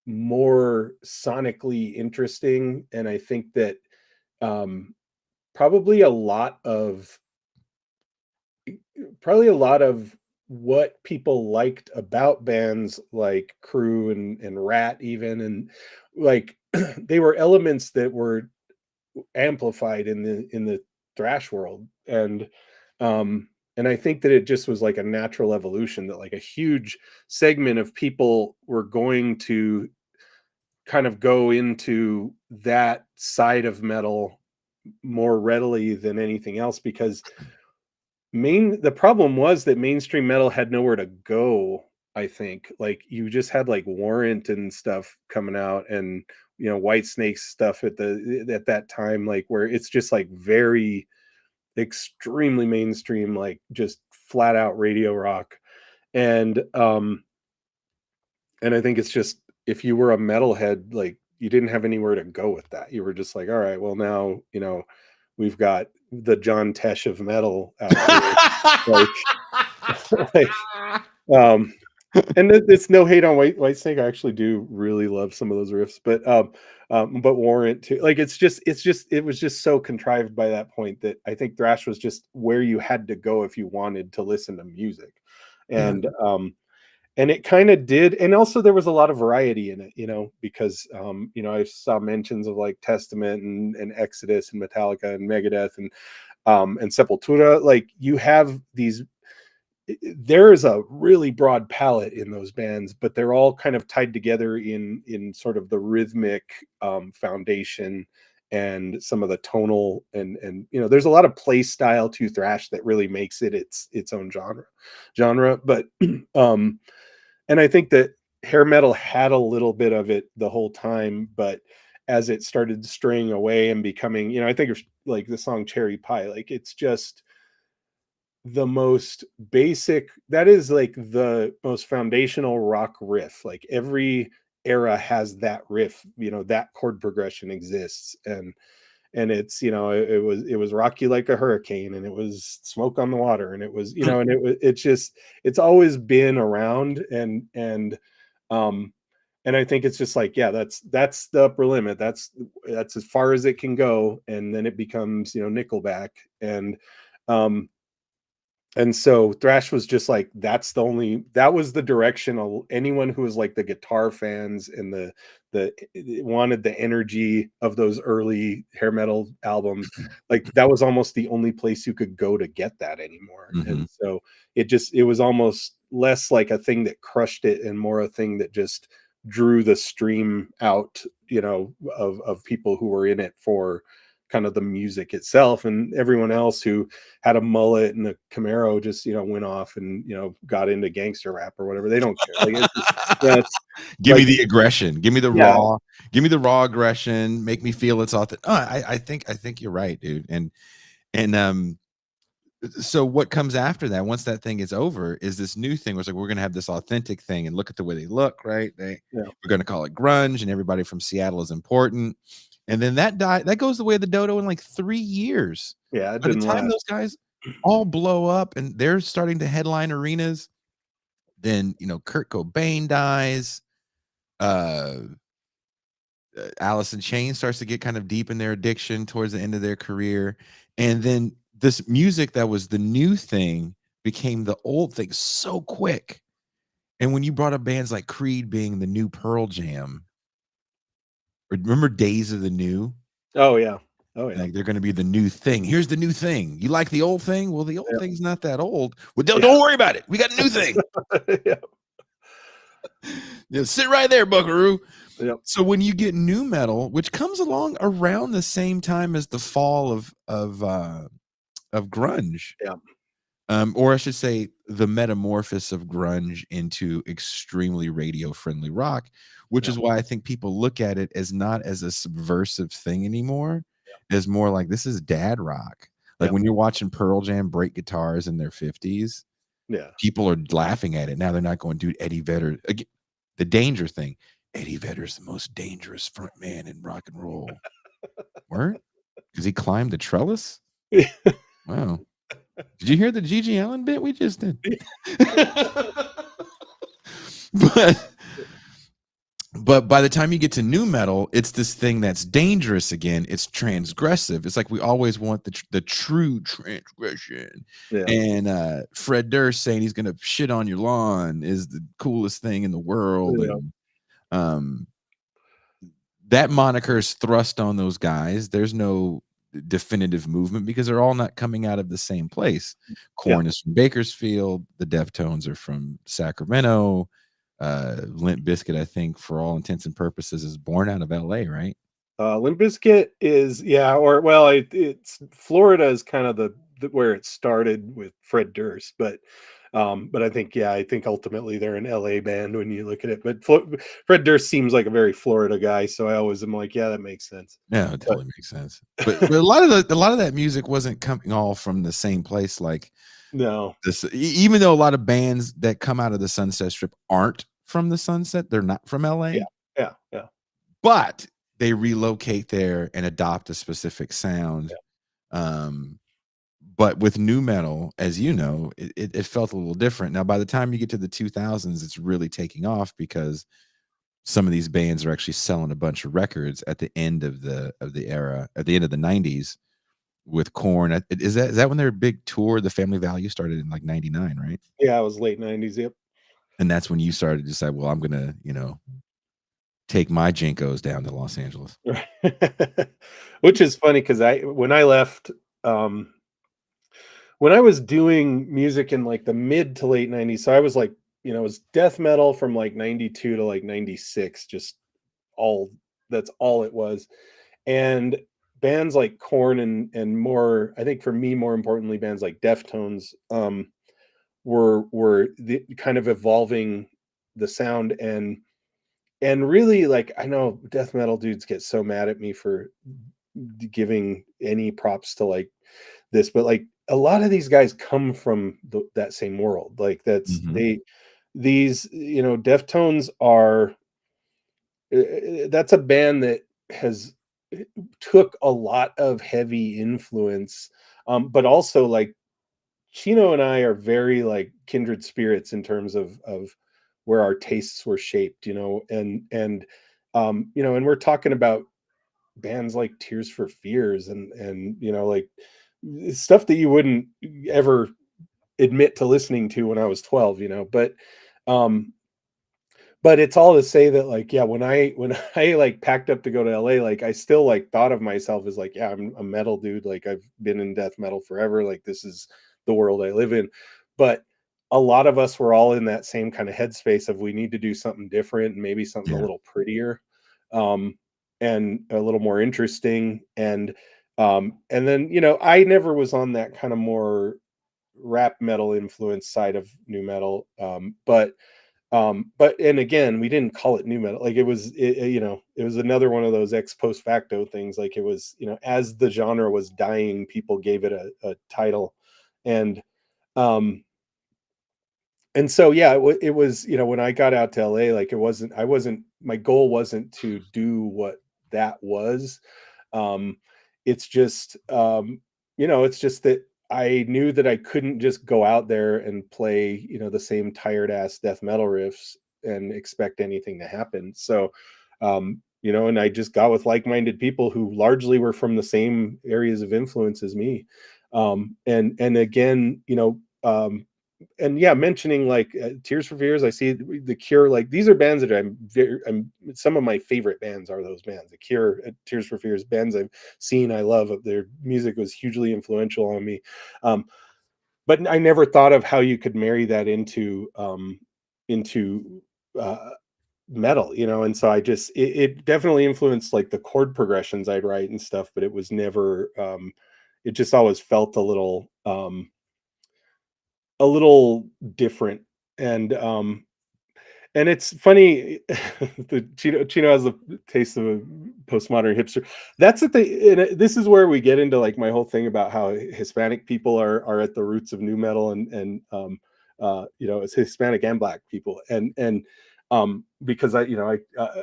more sonically interesting. And I think that probably a lot of what people liked about bands like Crew and Rat even, and like they were elements that were amplified in the thrash world. And I think that it just was like a natural evolution, that like a huge segment of people were going to kind of go into that side of metal more readily than anything else, because the problem was that mainstream metal had nowhere to go. I think like you just had like Warrant and stuff coming out, and White Snake's stuff at that time, like where it's just like very extremely mainstream, like just flat out radio rock. And I think it's just, if you were a metalhead, like you didn't have anywhere to go with that. You were just like, all right, well now, you know, we've got the John Tesh of metal out here. Like, um, and it's no hate on Whitesnake. I actually do really love some of those riffs, but Warrant too. Like it was just so contrived by that point that I think thrash was just where you had to go if you wanted to listen to music, Yeah. and it kind of did. And also there was a lot of variety in it, you know, because you know, I saw mentions of like Testament and Exodus and Metallica and Megadeth and Sepultura. Like you have these, there is a really broad palette in those bands, but they're all kind of tied together in sort of the rhythmic foundation and some of the tonal and you know, there's a lot of play style to thrash that really makes it its own genre. But and I think that hair metal had a little bit of it the whole time, but as it started straying away and becoming, you know, I think it's like the song Cherry Pie, like it's just the most basic, that is like the most foundational rock riff. Like every era has that riff, you know, that chord progression exists. And it's, you know, it was Rock You Like a Hurricane, and it was Smoke on the Water, and it was, you know, and it's just, it's always been around. Um and I think it's just like, yeah, that's the upper limit. That's as far as it can go. And then it becomes, you know, Nickelback. Um and so thrash was just like, that was the direction anyone who was like the guitar fans and the wanted the energy of those early hair metal albums, like that was almost the only place you could go to get that anymore. And so it was almost less like a thing that crushed it and more a thing that just drew the stream out, you know, of people who were in it for kind of the music itself. And everyone else who had a mullet and a Camaro just, you know, went off and, you know, got into gangster rap or whatever. They don't care. Like, Give like, me the aggression. Give me the raw. Give me the raw aggression. Make me feel it's authentic. Oh, I think you're right, dude. And so what comes after that, once that thing is over, is this new thing where it's like, we're gonna have this authentic thing and look at the way they look, right? We're gonna call it grunge, and everybody from Seattle is important. And then that goes the way of the dodo in like 3 years. Yeah, it By the didn't time last. those guys all blow up and they're starting to headline arenas, then, you know, Kurt Cobain dies. Alice in Chains starts to get kind of deep in their addiction towards the end of their career. And then this music that was the new thing became the old thing so quick. And when you brought up bands like Creed being the new Pearl Jam, remember Days of the New? Oh yeah. Like they're going to be the new thing. Here's the new thing. You like the old thing? Well, the old thing's not that old. Well, don't worry about it. We got a new thing. Sit right there, Buckaroo. Yep. So when you get new metal, which comes along around the same time as the fall of grunge, or I should say, the metamorphosis of grunge into extremely radio-friendly rock, which is why I think people look at it as not as a subversive thing anymore, as more like this is dad rock. Like when you're watching Pearl Jam break guitars in their 50s, people are laughing at it. Now they're not going, dude, Eddie Vedder. Again, the danger thing. Eddie Vedder's the most dangerous front man in rock and roll. Word? Because he climbed the trellis? Wow. Did you hear the Gigi Allen bit we just did? But by the time you get to new metal, it's this thing that's dangerous again. It's transgressive. It's like we always want the true transgression. And Fred Durst saying he's going to shit on your lawn is the coolest thing in the world. And that moniker is thrust on those guys. There's no definitive movement because they're all not coming out of the same place. Korn is from Bakersfield. The Deftones are from Sacramento. Limp Bizkit, I think, for all intents and purposes, is born out of LA, right? Limp Bizkit is, it's Florida is kind of the where it started with Fred Durst, but I think ultimately they're an LA band when you look at it. But Fred Durst seems like a very Florida guy, so I always am like, yeah, that makes sense. Yeah, it totally makes sense. But a lot of that music wasn't coming all from the same place. Like, no, even though a lot of bands that come out of the Sunset Strip aren't from the Sunset, they're not from LA. Yeah. but they relocate there and adopt a specific sound. But with new metal, as you know, it felt a little different. Now, by the time you get to the 2000s, it's really taking off because some of these bands are actually selling a bunch of records at the end of the era, at the end of the 90s with Korn. Is that when their big tour, the Family Value, started in like 99, right? Yeah, it was late 90s. Yep. And that's when you started to decide, well, I'm gonna, take my Jinkos down to Los Angeles. Which is funny because when I left, when I was doing music in like the mid to late 90s, so I was like, it was death metal from like 92 to like 96, just all that's all it was. And bands like Korn and more, I think for me, more importantly, bands like Deftones were the kind of evolving the sound and really, like, I know death metal dudes get so mad at me for giving any props to like this, but like a lot of these guys come from that same world. Like Mhm. these, Deftones are, that's a band that has took a lot of heavy influence, but also like Chino and I are very like kindred spirits in terms of where our tastes were shaped, and we're talking about bands like Tears for Fears and like stuff that you wouldn't ever admit to listening to when I was 12, um but it's all to say that, like, yeah, when I like packed up to go to LA, like I still like thought of myself as like, yeah, I'm a metal dude, like I've been in death metal forever, like this is the world I live in. But a lot of us were all in that same kind of headspace of we need to do something different and maybe something a Yeah. little prettier, um and a little more interesting. And then, I never was on that kind of more rap metal influence side of new metal, but and again, we didn't call it new metal. Like it was another one of those ex post facto things. Like it was, as the genre was dying, people gave it a title. And um and so yeah, it was, when I got out to LA, like I wasn't my goal wasn't to do what that was. Um it's just it's just that I knew that I couldn't just go out there and play, the same tired ass death metal riffs and expect anything to happen. So and I just got with like-minded people who largely were from the same areas of influence as me. And again, and yeah, mentioning like Tears for Fears, I see the Cure. Like these are bands that I'm some of my favorite bands are those bands. The Cure, Tears for Fears, bands I've seen, I love. Their music was hugely influential on me. Um, but I never thought of how you could marry that into uh, metal, and so it definitely influenced like the chord progressions I'd write and stuff. But it was never. It just always felt a little different. And um and it's funny, the Chino has the taste of a postmodern hipster. That's the thing, and this is where we get into like my whole thing about how Hispanic people are at the roots of new metal, it's Hispanic and Black people, and because I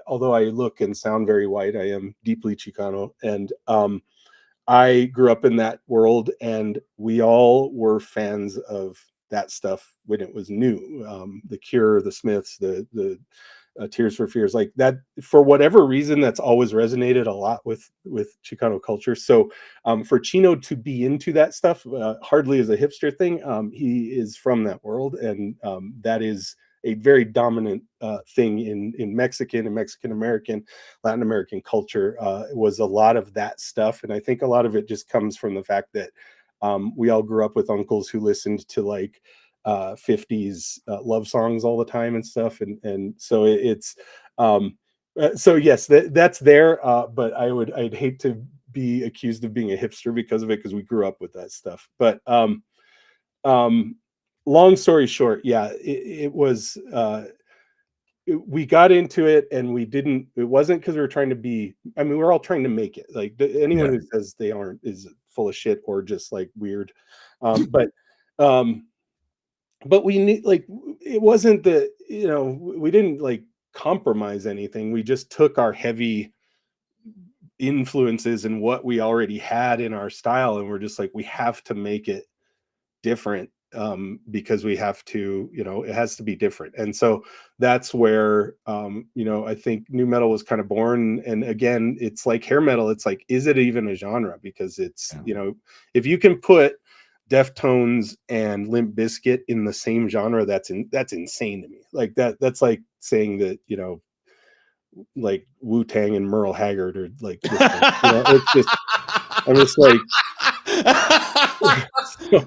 although I look and sound very white, I am deeply Chicano, and I grew up in that world, and we all were fans of that stuff when it was new. The Cure, the Smiths, the Tears for Fears, like that. For whatever reason, that's always resonated a lot with Chicano culture. So, for Chino to be into that stuff, hardly as a hipster thing. He is from that world, and that is a very dominant thing in Mexican and Mexican American, Latin American culture. Was a lot of that stuff, and I think a lot of it just comes from the fact that we all grew up with uncles who listened to like 50s love songs all the time and stuff, and so it's so yes, that's there. But I'd hate to be accused of being a hipster because of it, because we grew up with that stuff. But um, long story short, yeah, it was. We got into it, and we didn't. It wasn't because we were trying to be. I mean, we're all trying to make it. Like anyone Yeah. who says they aren't is full of shit or just like weird. But um, but we need like it wasn't the we didn't like compromise anything. We just took our heavy influences and what we already had in our style, and we're just like, we have to make it different, because we have to, it has to be different. And so that's where, I think new metal was kind of born. And again, it's like hair metal. It's like, is it even a genre? Because it's, if you can put Deftones and Limp Bizkit in the same genre, that's insane to me. Like that's like saying that, like Wu-Tang and Merle Haggard are like different. It's just, I'm just like,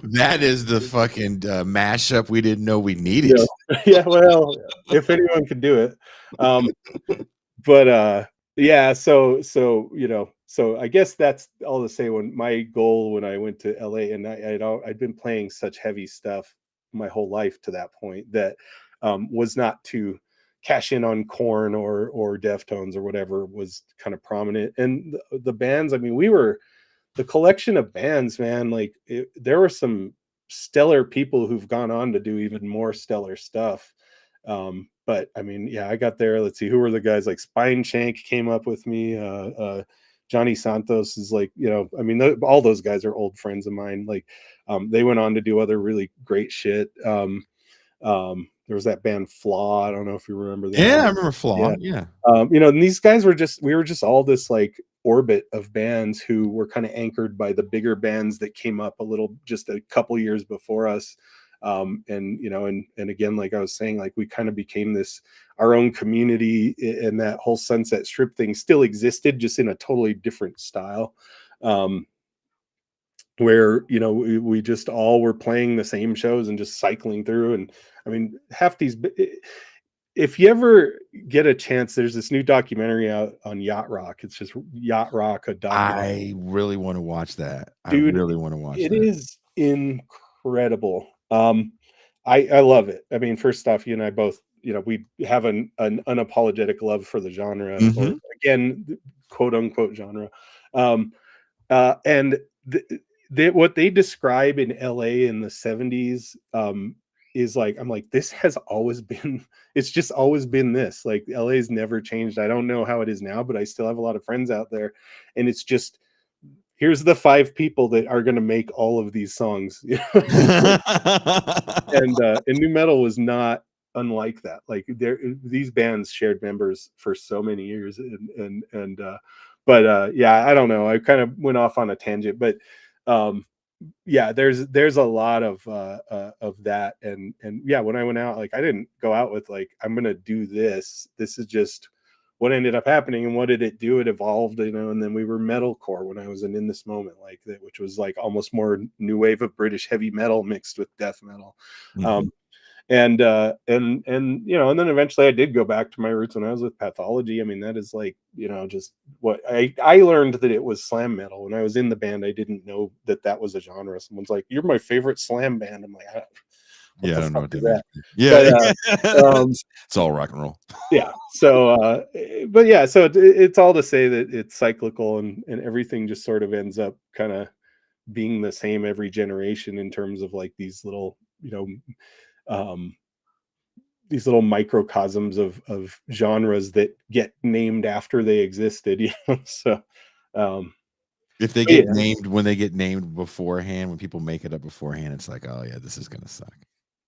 that is the fucking mashup we didn't know we needed. Yeah, well, if anyone could do it. But yeah, so I guess that's all to say. When my goal when I went to LA, and I'd been playing such heavy stuff my whole life to that point, that was not to cash in on Korn or Deftones or whatever was kind of prominent. And the bands, I mean, the collection of bands, man, like there were some stellar people who've gone on to do even more stellar stuff. But I mean, yeah, I got there. Let's see, who were the guys? Like Spine Shank came up with me. Johnny Santos is like, I mean, all those guys are old friends of mine. Like, they went on to do other really great shit. There was that band Flaw. I don't know if you remember that. Yeah, I remember Flaw. Yeah. And these guys we were just all this like orbit of bands who were kind of anchored by the bigger bands that came up just a couple years before us. And again, like I was saying, like we kind of became our own community, and that whole Sunset Strip thing still existed, just in a totally different style. Where we just all were playing the same shows and just cycling through. And I mean, half these, if you ever get a chance, there's this new documentary out on Yacht Rock. It's just Yacht Rock, a documentary. I really want to watch that. Dude, I really want to watch it. It is incredible. I love it. I mean, first off, you and I both, we have an unapologetic love for the genre, or again, quote unquote genre. And what they describe in LA in the 70s is like, I'm like, this has always been, it's just always been this. Like LA's never changed. I don't know how it is now, but I still have a lot of friends out there. And it's just, here's the 5 people that are going to make all of these songs. And new metal was not unlike that. Like these bands shared members for so many years. But yeah, I don't know. I kind of went off on a tangent, but yeah, there's a lot of that. And yeah, when I went out, like I didn't go out with like, I'm going to do this. This is just what ended up happening. And what did it do? It evolved, and then we were metalcore when I was in this moment, like that, which was like almost more new wave of British heavy metal mixed with death metal. And then eventually I did go back to my roots when I was with Pathology. I mean, that is like, just what I learned, that it was slam metal. When I was in the band, I didn't know that was a genre. Someone's like, "You're my favorite slam band." I'm like, I don't know what that means. Yeah, but, it's all rock and roll. Yeah. So, but yeah, so it's all to say that it's cyclical, and everything just sort of ends up kind of being the same every generation in terms of like these little, these little microcosms of genres that get named after they existed. So, if they get named, when they get named beforehand, when people make it up beforehand, it's like, oh yeah, this is gonna suck.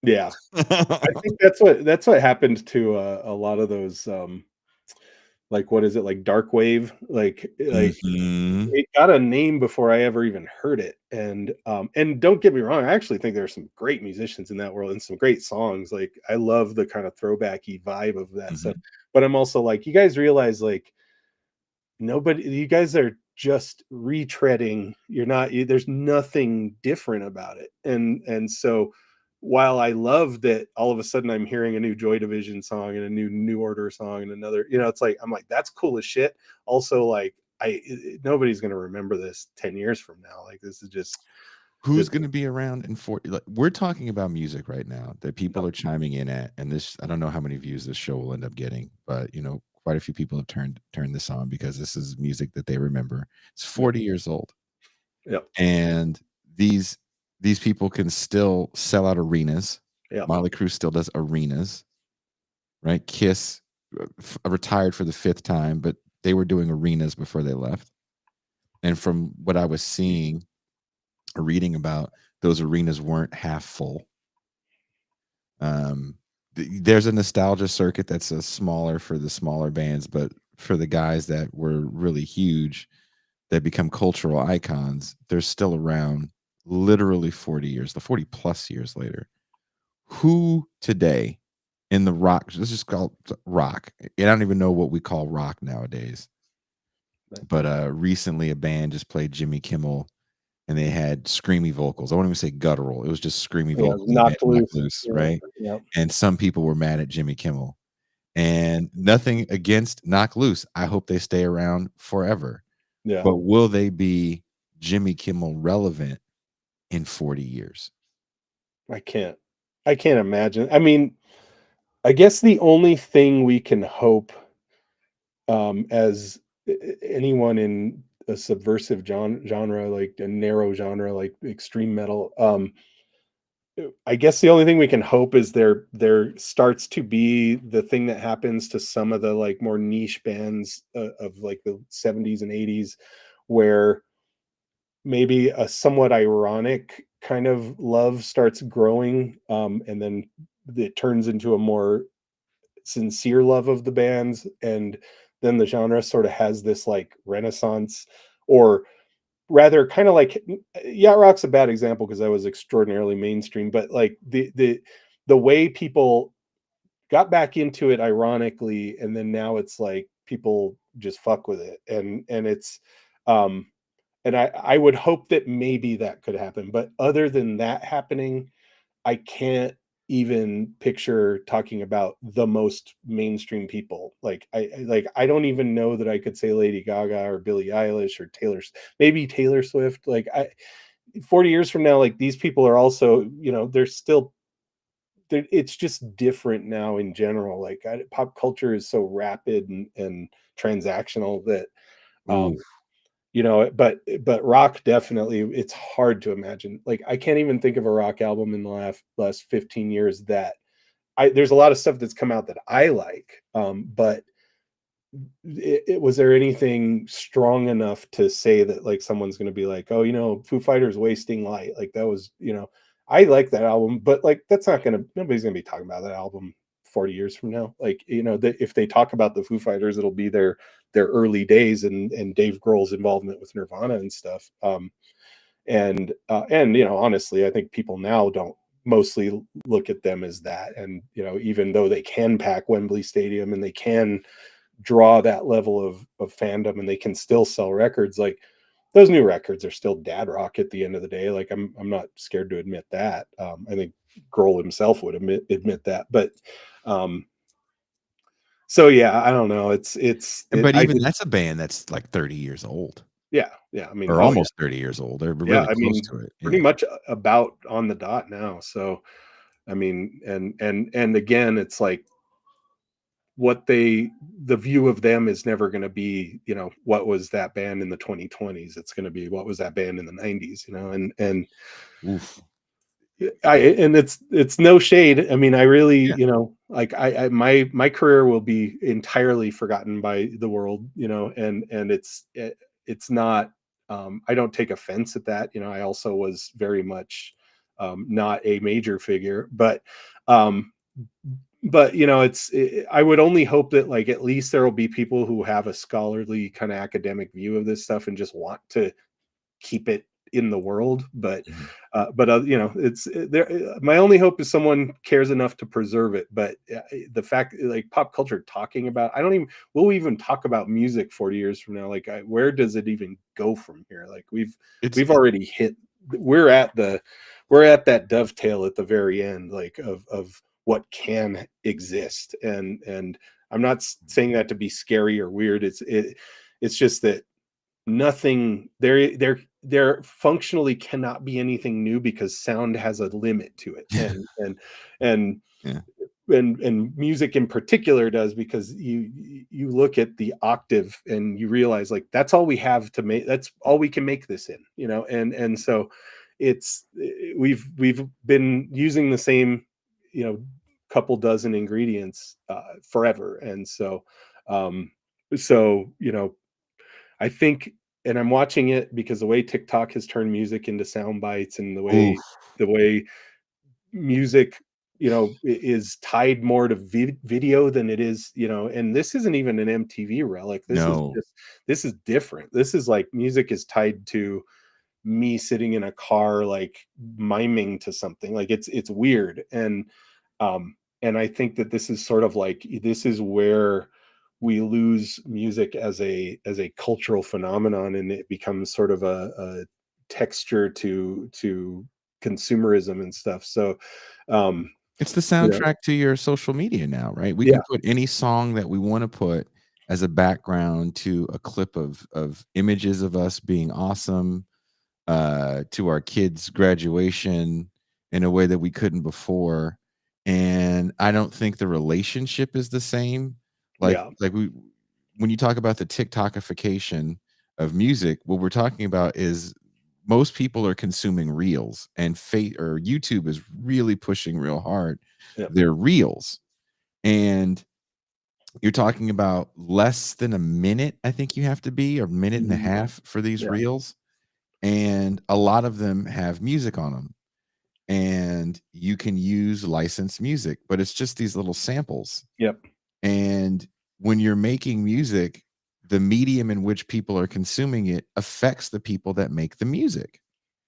Yeah, I think that's what happened to a lot of those. Like, what is it, like dark wave? Like it got a name before I ever even heard it. And don't get me wrong, I actually think there are some great musicians in that world and some great songs. Like I love the kind of throwbacky vibe of that stuff. But I'm also like, you guys realize like you guys are just retreading. There's nothing different about it. And so while I love that all of a sudden I'm hearing a new Joy Division song and a new Order song and another, it's like, I'm like, that's cool as shit. Also, like nobody's going to remember this 10 years from now. Like this is just, who's going to be around in 40? Like, we're talking about music right now that people are chiming in at, and this, I don't know how many views this show will end up getting, but quite a few people have turned this on because this is music that they remember. It's 40 years old. Yep. And these people can still sell out arenas. Yeah. Motley Crue still does arenas, right? Kiss retired for the 5th time, but they were doing arenas before they left. And from what I was seeing or reading about, those arenas weren't half full. There's a nostalgia circuit that's a smaller for the smaller bands, but for the guys that were really huge, that become cultural icons, they're still around literally 40 years, the 40 plus years later. Who today in the rock, let's just call it rock. I don't even know what we call rock nowadays. But recently a band just played Jimmy Kimmel and they had screamy vocals. I won't even say guttural. It was just screamy vocals. Knocked loose. Loose, Yeah, right? yeah. And some people were mad at Jimmy Kimmel. And nothing against Knock Loose. I hope they stay around forever. Yeah. But will they be Jimmy Kimmel relevant in 40 years? I can't imagine. I mean, I guess the only thing we can hope, as anyone in a subversive genre, like a narrow genre, like extreme metal, I guess the only thing we can hope is there starts to be the thing that happens to some of the like more niche bands of like the 70s and 80s, where maybe a somewhat ironic kind of love starts growing, and then it turns into a more sincere love of the bands, and then the genre sort of has this like renaissance, or rather kind of like yacht rock's a bad example because that was extraordinarily mainstream, but like the way people got back into it ironically, and then now it's like people just fuck with it, and it's and I would hope that maybe that could happen, but other than that happening, I can't even picture talking about the most mainstream people. Like I don't even know that I could say Lady Gaga or Billie Eilish or maybe Taylor Swift. Like 40 years from now, like these people are also, they're still it's just different now in general. Like pop culture is so rapid and transactional that Ooh. but rock, definitely, it's hard to imagine. Like I can't even think of a rock album in the last 15 years that there's a lot of stuff that's come out that I like, but was there anything strong enough to say that like someone's going to be like, oh, Foo Fighters Wasting Light, like that was, I like that album, but like nobody's gonna be talking about that album 40 years from now. Like, if they talk about the Foo Fighters, it'll be their early days and Dave Grohl's involvement with Nirvana and stuff. And honestly, I think people now don't mostly look at them as that. And even though they can pack Wembley Stadium and they can draw that level of fandom and they can still sell records, like those new records are still dad rock at the end of the day. Like I'm not scared to admit that. I think Grohl himself would admit that. But so yeah, I don't know. But even that's a band that's like 30 years old. Yeah. I mean, or almost 30 years old. They're yeah, really close to it. pretty much about on the dot now. So, I mean, and again, it's like the view of them is never going to be, what was that band in the 2020s? It's going to be what was that band in the 90s, and Oof. and it's no shade. I mean, I really, Yeah. like my career will be entirely forgotten by the world, and it's not, I don't take offense at that. I also was very much not a major figure, but I would only hope that like at least there will be people who have a scholarly kind of academic view of this stuff and just want to keep it in the world. But it's there. My only hope is someone cares enough to preserve it. But the fact, like pop culture talking about, will we even talk about music 40 years from now? Like where does it even go from here? Like we've already hit, we're at that dovetail at the very end, like of what can exist. And I'm not saying that to be scary or weird. It's just that nothing there functionally cannot be anything new because sound has a limit to it. And Yeah. and music in particular does, because you look at the octave and you realize like that's all we have to make, that's all we can make this in, and so we've been using the same couple dozen ingredients forever. And so I think, and I'm watching it because the way TikTok has turned music into sound bites, and the Oof. way music is tied more to video than it is, and this isn't even an MTV relic. No. This is different. This is like music is tied to me sitting in a car, like miming to something. Like it's weird. And I think that this is sort of like, this is where we lose music as a cultural phenomenon, and it becomes sort of a texture to consumerism and stuff. So It's the you know soundtrack to your social media now, right? We yeah, can put any song that we wanna put as a background to a clip of images of us being awesome, to our kids' graduation in a way that we couldn't before, and I don't think the relationship is the same. yeah, We when you talk about the TikTokification of music, what we're talking about is most people are consuming reels, and or YouTube is really pushing real hard yeah, their reels, and you're talking about less than a minute, I think you have to be, or a minute and a mhm, half for these yeah, reels, and a lot of them have music on them, and you can use licensed music, but it's just these little samples. yep, And when you're making music, the medium in which people are consuming it affects the people that make the music.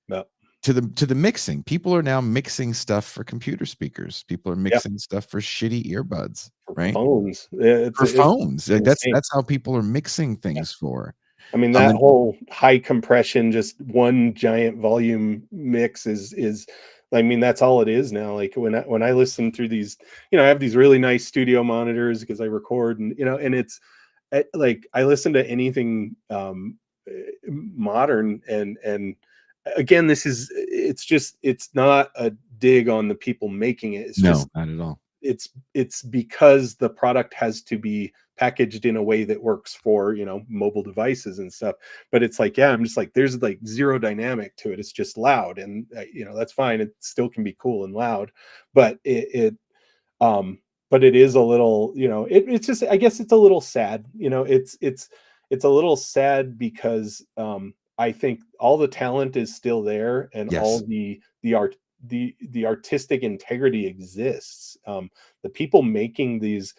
yep, To the mixing, people are now mixing stuff for computer speakers. People are yeah, mixing stuff for shitty earbuds, for right? phones. Yeah, For phones. it's Like, that's insane. that's how people are mixing things for. I mean, that And whole high compression, just one giant volume mix is I mean, that's all it is now. Like when I listen through these, I have these really nice studio monitors because I record, and it's like I listen to anything modern, and again, it's not a dig on the people making it. It's no, just not at all. it's because the product has to be packaged in a way that works for mobile devices and stuff. But it's like, yeah, I'm just like, there's like zero dynamic to it. It's just loud, and that's fine. It still can be cool and loud, but um but it is a little, it's just, I guess it's a little sad. It's a little sad because I think all the talent is still there, and Yes. all the art the artistic integrity exists. The people making these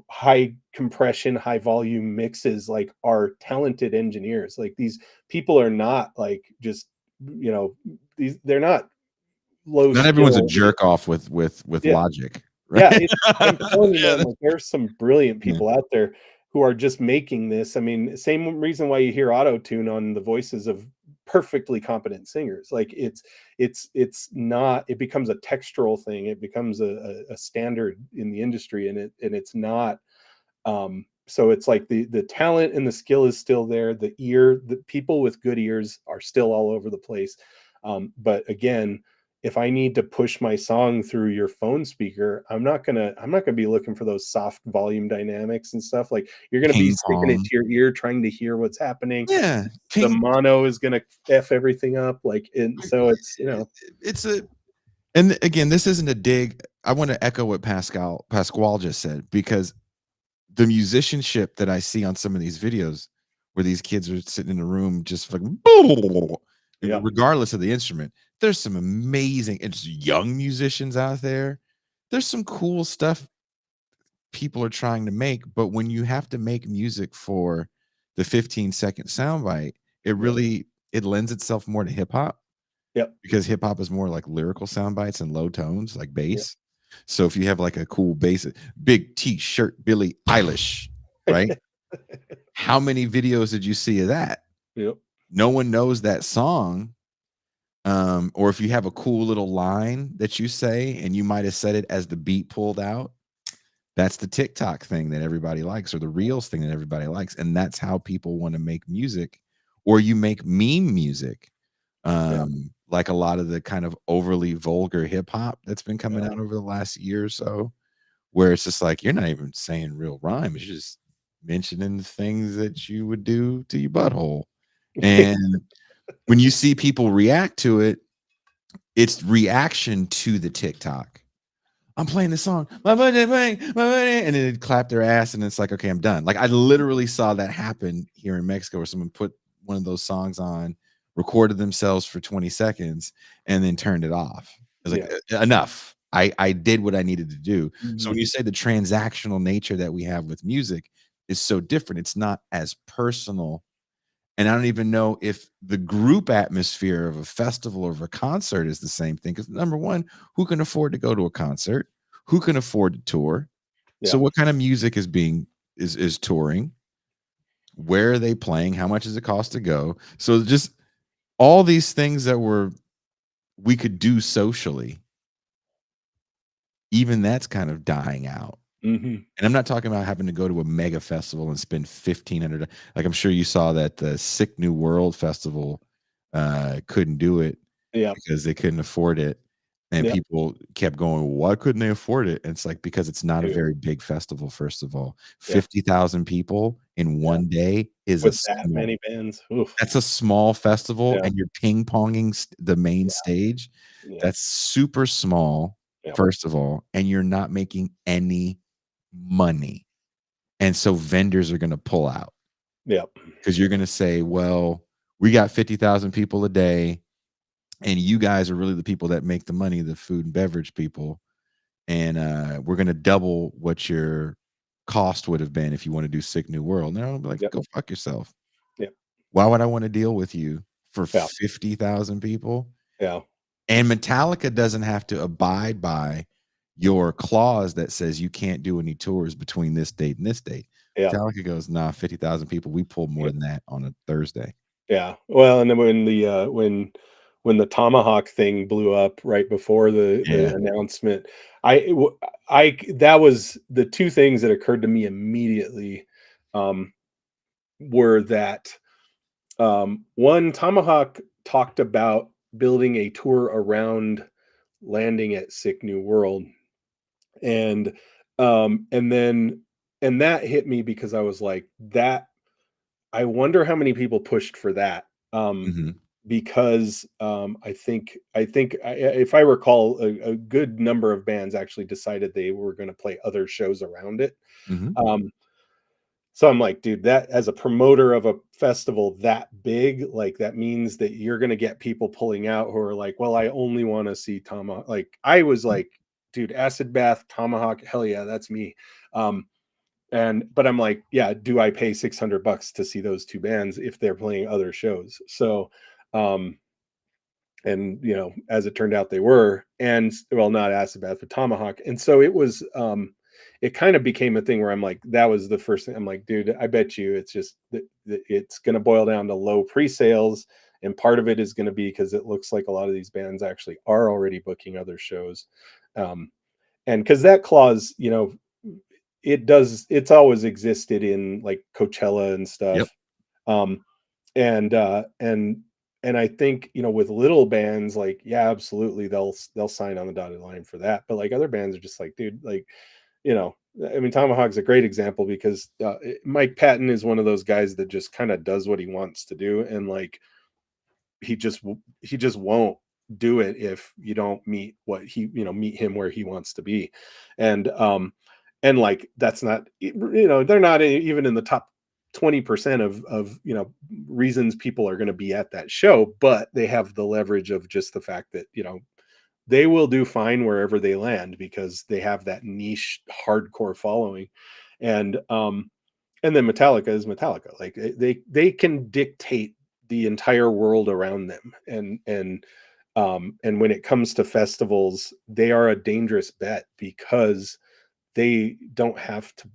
high compression, high volume mixes, like, are talented engineers. Like, these people are not like just, you know they're not low Not everyone's a skill. jerk off with Yeah, Logic, right? yeah, I'm telling you, Yeah, man, like, there's some brilliant yeah. people out there who are just making this. I mean, same reason why you hear auto-tune on the voices of perfectly competent singers. Like, it's not, it becomes a textural thing. It becomes a standard in the industry, and it's not, so it's like the talent and the skill is still there. The people with good ears are still all over the place. But again, if I need to push my song through your phone speaker, I'm not gonna be looking for those soft volume dynamics and stuff. Like, you're gonna be Ping sticking it pong. to your ear, trying to hear what's happening. Yeah, The ping mono is gonna f everything up. Like, and so it's a and again, this isn't a dig. I wanna echo what Pasquale just said, because the musicianship that I see on some of these videos where these kids are sitting in a room just like yeah, regardless of the instrument, there's some amazing and just young musicians out there. There's some cool stuff people are trying to make, but when you have to make music for the 15-second soundbite, it yep, really it lends itself more to hip hop, yep, because hip hop is more like lyrical sound bites and low tones, like yep. bass. So if you have like a cool bass, big T-shirt, Billie Eilish, right? How many videos did you see of that? Yep, No one knows that song. Or if you have a cool little line that you say and you might have said it as the beat pulled out, that's the TikTok thing that everybody likes, or the Reels thing that everybody likes, and that's how people want to make music. Or you make meme music, yeah, like a lot of the kind of overly vulgar hip hop that's been coming yeah. out over the last year or so, where it's just like you're not even saying real rhymes, you're just mentioning the things that you would do to your butthole. And when you see people react to it, it's reaction to the TikTok. I'm playing this song, my buddy, and then they'd clap their ass, and it's like, okay, I'm done. Like I literally saw that happen here in Mexico, where someone put one of those songs on, recorded themselves for 20 seconds, and then turned it off. It was like enough. I did what I needed to do. So when you say the transactional nature that we have with music is so different, it's not as personal. And I don't even know if the group atmosphere of a festival or of a concert is the same thing. Because number one, who can afford to go to a concert? Who can afford to tour? So Yeah. what kind of music is touring? Where are they playing? How much does it cost to go? So just all these things that we could do socially, even that's kind of dying out. Mhm. And I'm not talking about having to go to a mega festival and spend $1,500. Like I'm sure you saw that the Sick New World Festival couldn't do it Yeah. because they couldn't afford it. And Yep. people kept going, why couldn't they afford it? And it's like, because it's not a Dude. very big festival, first of all. Yeah. 50,000 people in one day is With that small, many bands. Oof. that's a small festival, Yeah. and you're ping-ponging the main stage. Yeah. That's super small, Yep. first of all, and you're not making any money. And so vendors are gonna pull out Yep. because you're gonna say, well, we got 50,000 people a day, and you guys are really the people that make the money, the food and beverage people, and we're gonna double what your cost would have been if you want to do Sick New World. And I'll be like, Yep. go fuck yourself. Yep. Why would I want to deal with you for Yeah. 50,000 people? Yeah. And Metallica doesn't have to abide by your clause that says you can't do any tours between this date and this date. Yeah. Metallica goes, nah, 50,000 people. We pull more Yep. than that on a Thursday. Yeah. Well, and then when the Tomahawk thing blew up right before the Yeah. announcement, I that was the two things that occurred to me immediately, were that, one, Tomahawk talked about building a tour around landing at Sick New World, and then and that hit me because I was like, that I wonder how many people pushed for that. Mhm. Because if I recall, a good number of bands actually decided they were going to play other shows around it. Mhm. So I'm like, dude, that as a promoter of a festival that big, like that means that you're going to get people pulling out who are like, well, I only want to see Tomahawk. Like I was like, dude, Acid Bath, Tomahawk, hell yeah, that's me. But I'm like, yeah, do I pay $600 to see those two bands if they're playing other shows? So, and as it turned out, they were, and well, not Acid Bath, but Tomahawk. And so it was, it kind of became a thing where I'm like, that was the first thing. I'm like, dude, I bet you it's just that it's going to boil down to low pre-sales, and part of it is going to be because it looks like a lot of these bands actually are already booking other shows, and because that clause, it's always existed in like Coachella and Yep. stuff. Um, and I think, with little bands, like, yeah, absolutely, they'll sign on the dotted line for that. But like other bands are just like, dude, like, I mean, Tomahawk's a great example because Mike Patton is one of those guys that just kind of does what he wants to do, and like he just won't do it if you don't meet meet him where he wants to be. And like that's not, they're not even in the top 20% of reasons people are going to be at that show, but they have the leverage of just the fact that they will do fine wherever they land because they have that niche hardcore following. And then Metallica is Metallica. Like they can dictate the entire world around them. And when it comes to festivals, they are a dangerous bet because they don't have to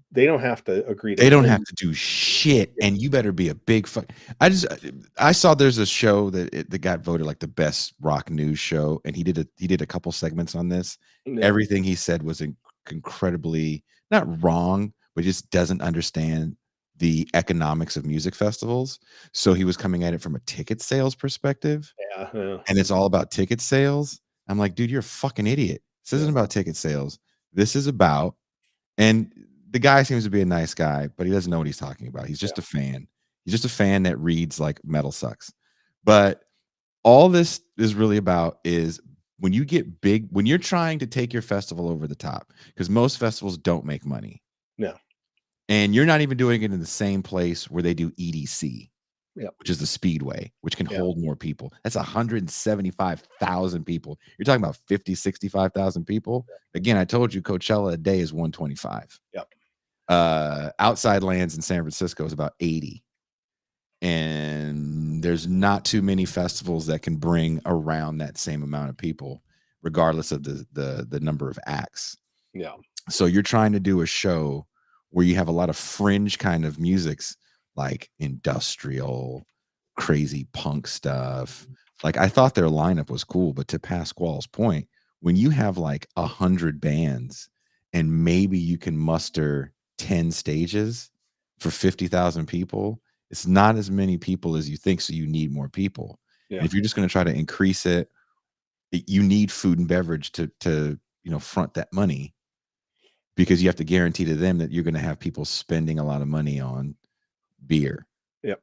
agree to They don't any. have to do shit, and you better be a big fuck. I saw there's a show that got voted like the best rock news show, and he did a couple segments on this. Yeah. Everything he said was incredibly not wrong, but just doesn't understand the economics of music festivals. So he was coming at it from a ticket sales perspective, Yeah. and it's all about ticket sales. I'm like, dude, you're a fucking idiot. This isn't Yeah. about ticket sales. This is about, and the guy seems to be a nice guy, but he doesn't know what he's talking about. He's just a fan. He's just a fan that reads like metal sucks. But all this is really about is when you get big, when you're trying to take your festival over the top, because most festivals don't make money. No. And you're not even doing it in the same place where they do EDC, Yep. which is the Speedway, which can Yeah. hold more people. That's 175,000 people. You're talking about 50, 65,000 people. Again, I told you Coachella a day is 125. Yep. Outside Lands in San Francisco is about 80. And there's not too many festivals that can bring around that same amount of people, regardless of the number of acts. Yeah. So you're trying to do a show where you have a lot of fringe kind of musics, like industrial, crazy punk stuff. Like, I thought their lineup was cool, but to Pasquale's point, when you have like 100 bands and maybe you can muster 10 stages for 50,000 people, it's not as many people as you think. So you need more people. Yeah. And if you're just going to try to increase it, you need food and beverage to front that money, because you have to guarantee to them that you're going to have people spending a lot of money on beer. Yep.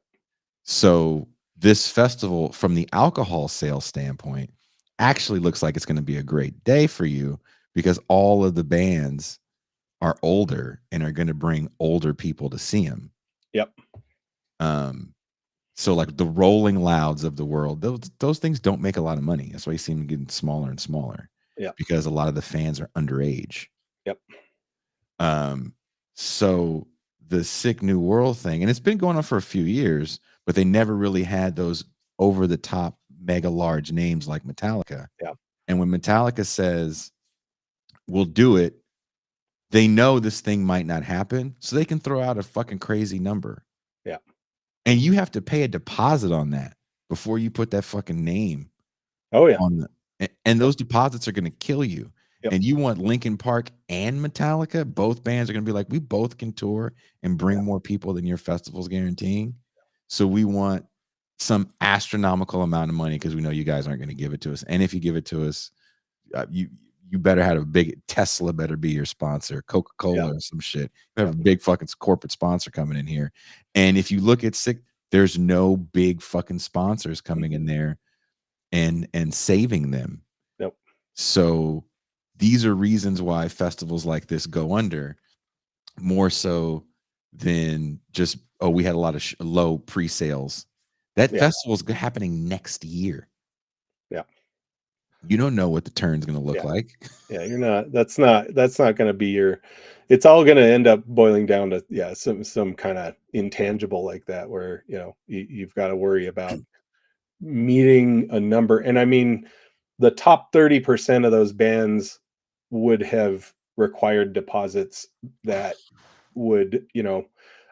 So this festival, from the alcohol sales standpoint, actually looks like it's going to be a great day for you, because all of the bands are older and are going to bring older people to see them. Yep. So like the Rolling Louds of the world, those things don't make a lot of money. That's why you see them getting smaller and smaller. Yeah. Because a lot of the fans are underage. Yep. So the Sick New World thing, and it's been going on for a few years, but they never really had those over the top mega large names like Metallica. Yeah. And when Metallica says we'll do it, they know this thing might not happen, so they can throw out a fucking crazy number. Yeah. And you have to pay a deposit on that before you put that fucking name. Oh yeah. On and those deposits are going to kill you. Yep. And you want Linkin Park and Metallica, both bands are going to be like, we both can tour and bring more people than your festival's guaranteeing. So we want some astronomical amount of money, because we know you guys aren't going to give it to us. And if you give it to us, you better have a big Tesla, better be your sponsor, Coca-Cola or some shit. You have a big fucking corporate sponsor coming in here. And if you look at Sick, there's no big fucking sponsors coming in there and saving them. Yep. So these are reasons why festivals like this go under, more so than just, oh, we had a lot of low pre-sales. That festival's happening next year. Yeah. You don't know what the turn's going to look like. Yeah, you're not. That's not going to be your. It's all going to end up boiling down to some kind of intangible like that, where you've got to worry about meeting a number. And I mean, the top 30% of those bands would have required deposits that would,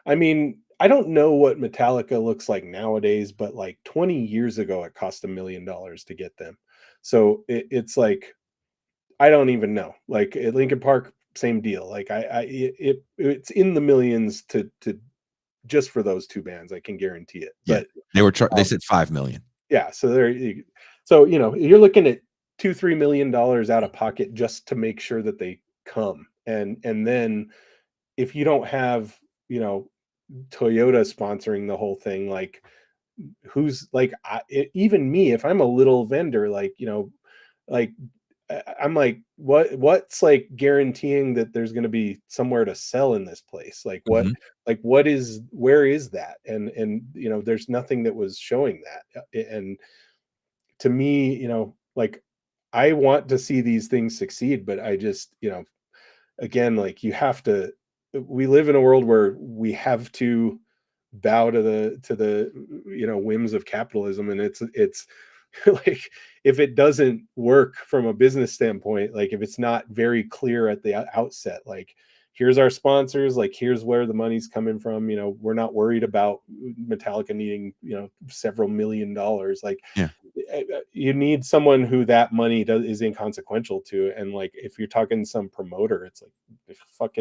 I mean, I don't know what Metallica looks like nowadays, but like 20 years ago, it cost $1 million to get them. So it's like, I don't even know. Like at Linkin Park, same deal. Like it's in the millions to just for those two bands. I can guarantee it. Yeah, but they were they said $5 million. Yeah, so you're looking at $2-3 million out of pocket just to make sure that they come, and then if you don't have Toyota sponsoring the whole thing, like who's like even me, if I'm a little vendor, like like I'm like, what's like guaranteeing that there's going to be somewhere to sell in this place? Like what, where is that? And there's nothing that was showing that. And to me, like I want to see these things succeed, but I just, again, like we live in a world where we have to bow to the whims of capitalism, and it's like if it doesn't work from a business standpoint, like if it's not very clear at the outset, like here's our sponsors, like here's where the money's coming from, we're not worried about Metallica needing several $1 million. Like you need someone who that money is inconsequential to. And like if you're talking some promoter, it's like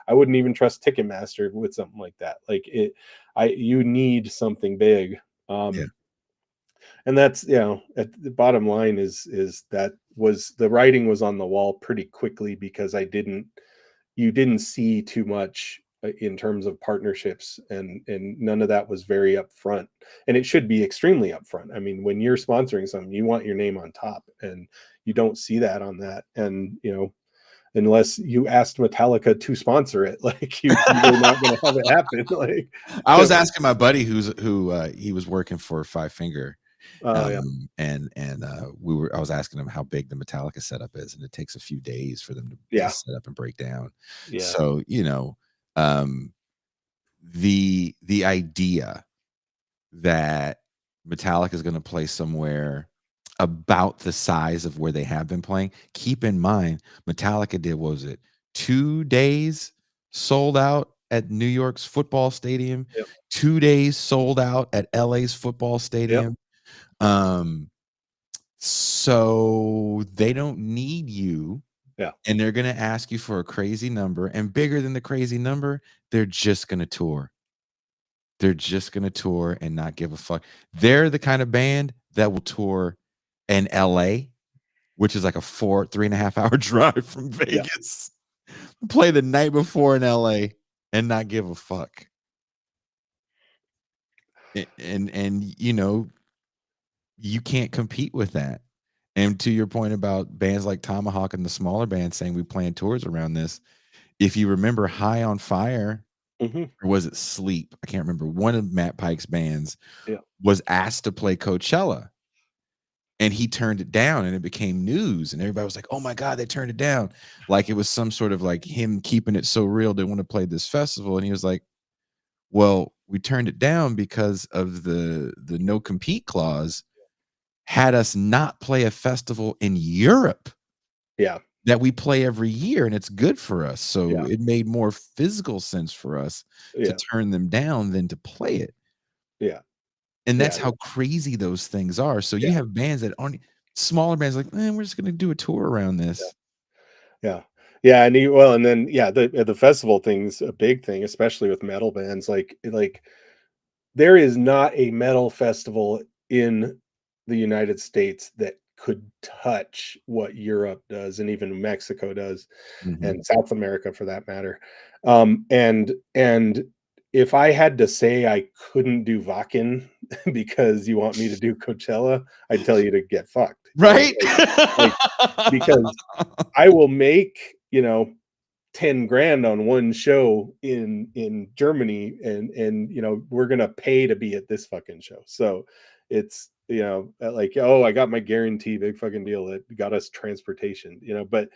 I wouldn't even trust Ticketmaster with something like that. Like you need something big. And that's at the bottom line is that the writing was on the wall pretty quickly, because you didn't see too much in terms of partnerships, and none of that was very upfront. And it should be extremely upfront. I mean, when you're sponsoring something, you want your name on top, and you don't see that on that. And unless you asked Metallica to sponsor it, like you're not going to have it happen. Like I was asking my buddy who he was working for Five Finger. yeah. And I was asking him how big the Metallica setup is, and it takes a few days for them to Yeah. set up and break down. Yeah. So, the idea that Metallica is going to play somewhere about the size of where they have been playing. Keep in mind, Metallica did, what was it, 2 days sold out at New York's football stadium, Yep. 2 days sold out at LA's football stadium. So they don't need you. Yeah. And they're going to ask you for a crazy number, and bigger than the crazy number, they're just going to tour. They're just going to tour and not give a fuck. They're the kind of band that will tour in LA, which is like a 3.5 hour drive from Vegas. Yeah. Play the night before in LA and not give a fuck. And you can't compete with that. And to your point about bands like Tomahawk and the smaller bands saying we plan tours around this, if you remember High on Fire, or was it Sleep? I can't remember. One of Matt Pike's bands was asked to play Coachella, and he turned it down, and it became news, and everybody was like, oh my God, they turned it down. Like it was some sort of like him keeping it so real they want to play this festival. And he was like, well, we turned it down because of the no compete clause had us not play a festival in Europe. Yeah. That we play every year, and it's good for us. So it made more physical sense for us to turn them down than to play it. Yeah. And that's how crazy those things are. So you have bands that aren't smaller bands like, man, we're just going to do a tour around this. Yeah. Yeah. And and then, the festival thing's a big thing, especially with metal bands. Like there is not a metal festival in the United States that could touch what Europe does, and even Mexico does, and South America for that matter. And if I had to say I couldn't do Wacken because you want me to do Coachella, I'd tell you to get fucked. Right? Because I will make, 10 grand on one show in Germany, and we're gonna pay to be at this fucking show. So it's like, oh, I got my guarantee, big fucking deal, that got us transportation, but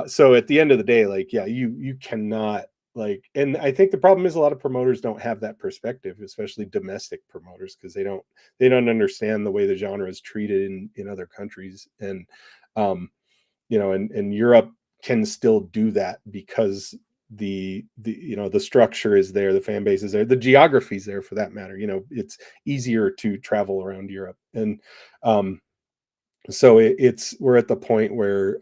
so at the end of the day, like, you cannot, like, and I think the problem is a lot of promoters don't have that perspective, especially domestic promoters, because they don't understand the way the genre is treated in other countries. And and Europe can still do that because the structure is there, the fan base is there, the geography is there, for that matter. It's easier to travel around Europe. And so we're at the point where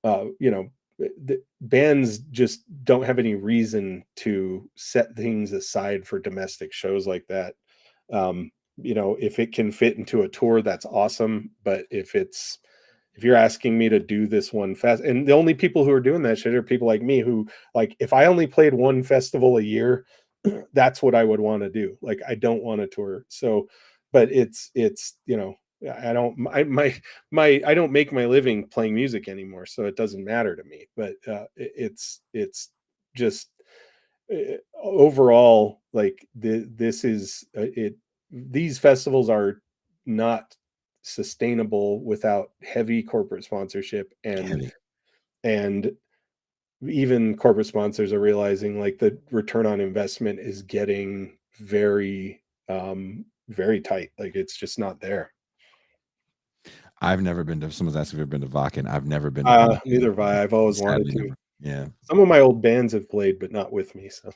the bands just don't have any reason to set things aside for domestic shows like that. If it can fit into a tour, that's awesome. But if you're asking me to do this one fest, and the only people who are doing that shit are people like me, who, like, if I only played one festival a year, that's what I would want to do. Like, I don't want to tour. So, but it's I don't make my living playing music anymore, so it doesn't matter to me. But it's just overall, like, these festivals are not sustainable without heavy corporate sponsorship, and even corporate sponsors are realizing, like, the return on investment is getting very very tight. Like, it's just not there. I've never been to, someone's asked if I've been to Wacken. I've never been to Wacken. Neither have I. I've always wanted to. Yeah. Some of my old bands have played, but not with me. So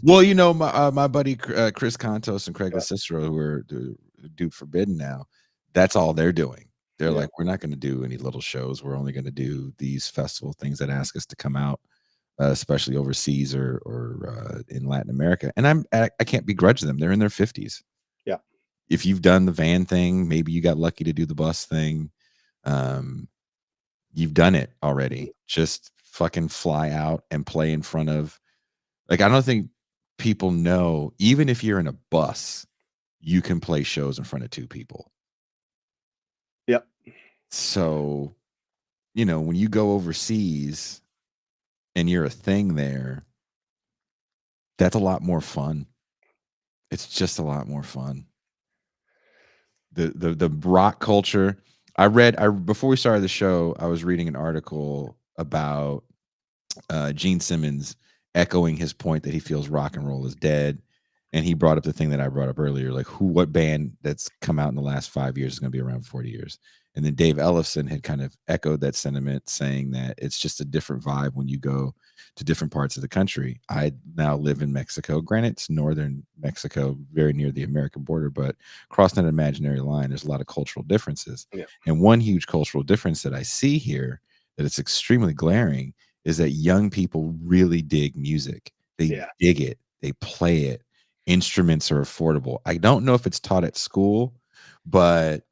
well, my buddy Chris Contos and Craig Cicero, who are do Forbidden now, that's all they're doing. They're like, we're not going to do any little shows. We're only going to do these festival things that ask us to come out, especially overseas or in Latin America. And I can't begrudge them. They're in their 50s. Yeah. If you've done the van thing, maybe you got lucky to do the bus thing. You've done it already. Just fucking fly out and play in front of, like, I don't think people know, even if you're in a bus, you can play shows in front of 2 people. Yep. So, you know, when you go overseas and you're a thing there, that's a lot more fun. It's just a lot more fun. The rock culture. I before we started the show, I was reading an article about Gene Simmons echoing his point that he feels rock and roll is dead. And he brought up the thing that I brought up earlier, like what band that's come out in the last 5 years is going to be around 40 years. And then Dave Ellefson had kind of echoed that sentiment, saying that it's just a different vibe when you go to different parts of the country. I now live in Mexico. Granted, it's northern Mexico, very near the American border, but crossing that imaginary line, there's a lot of cultural differences. Yeah. And one huge cultural difference that I see here that it's extremely glaring is that young people really dig music. They dig it. They play it. Instruments are affordable. I don't know if it's taught at school, but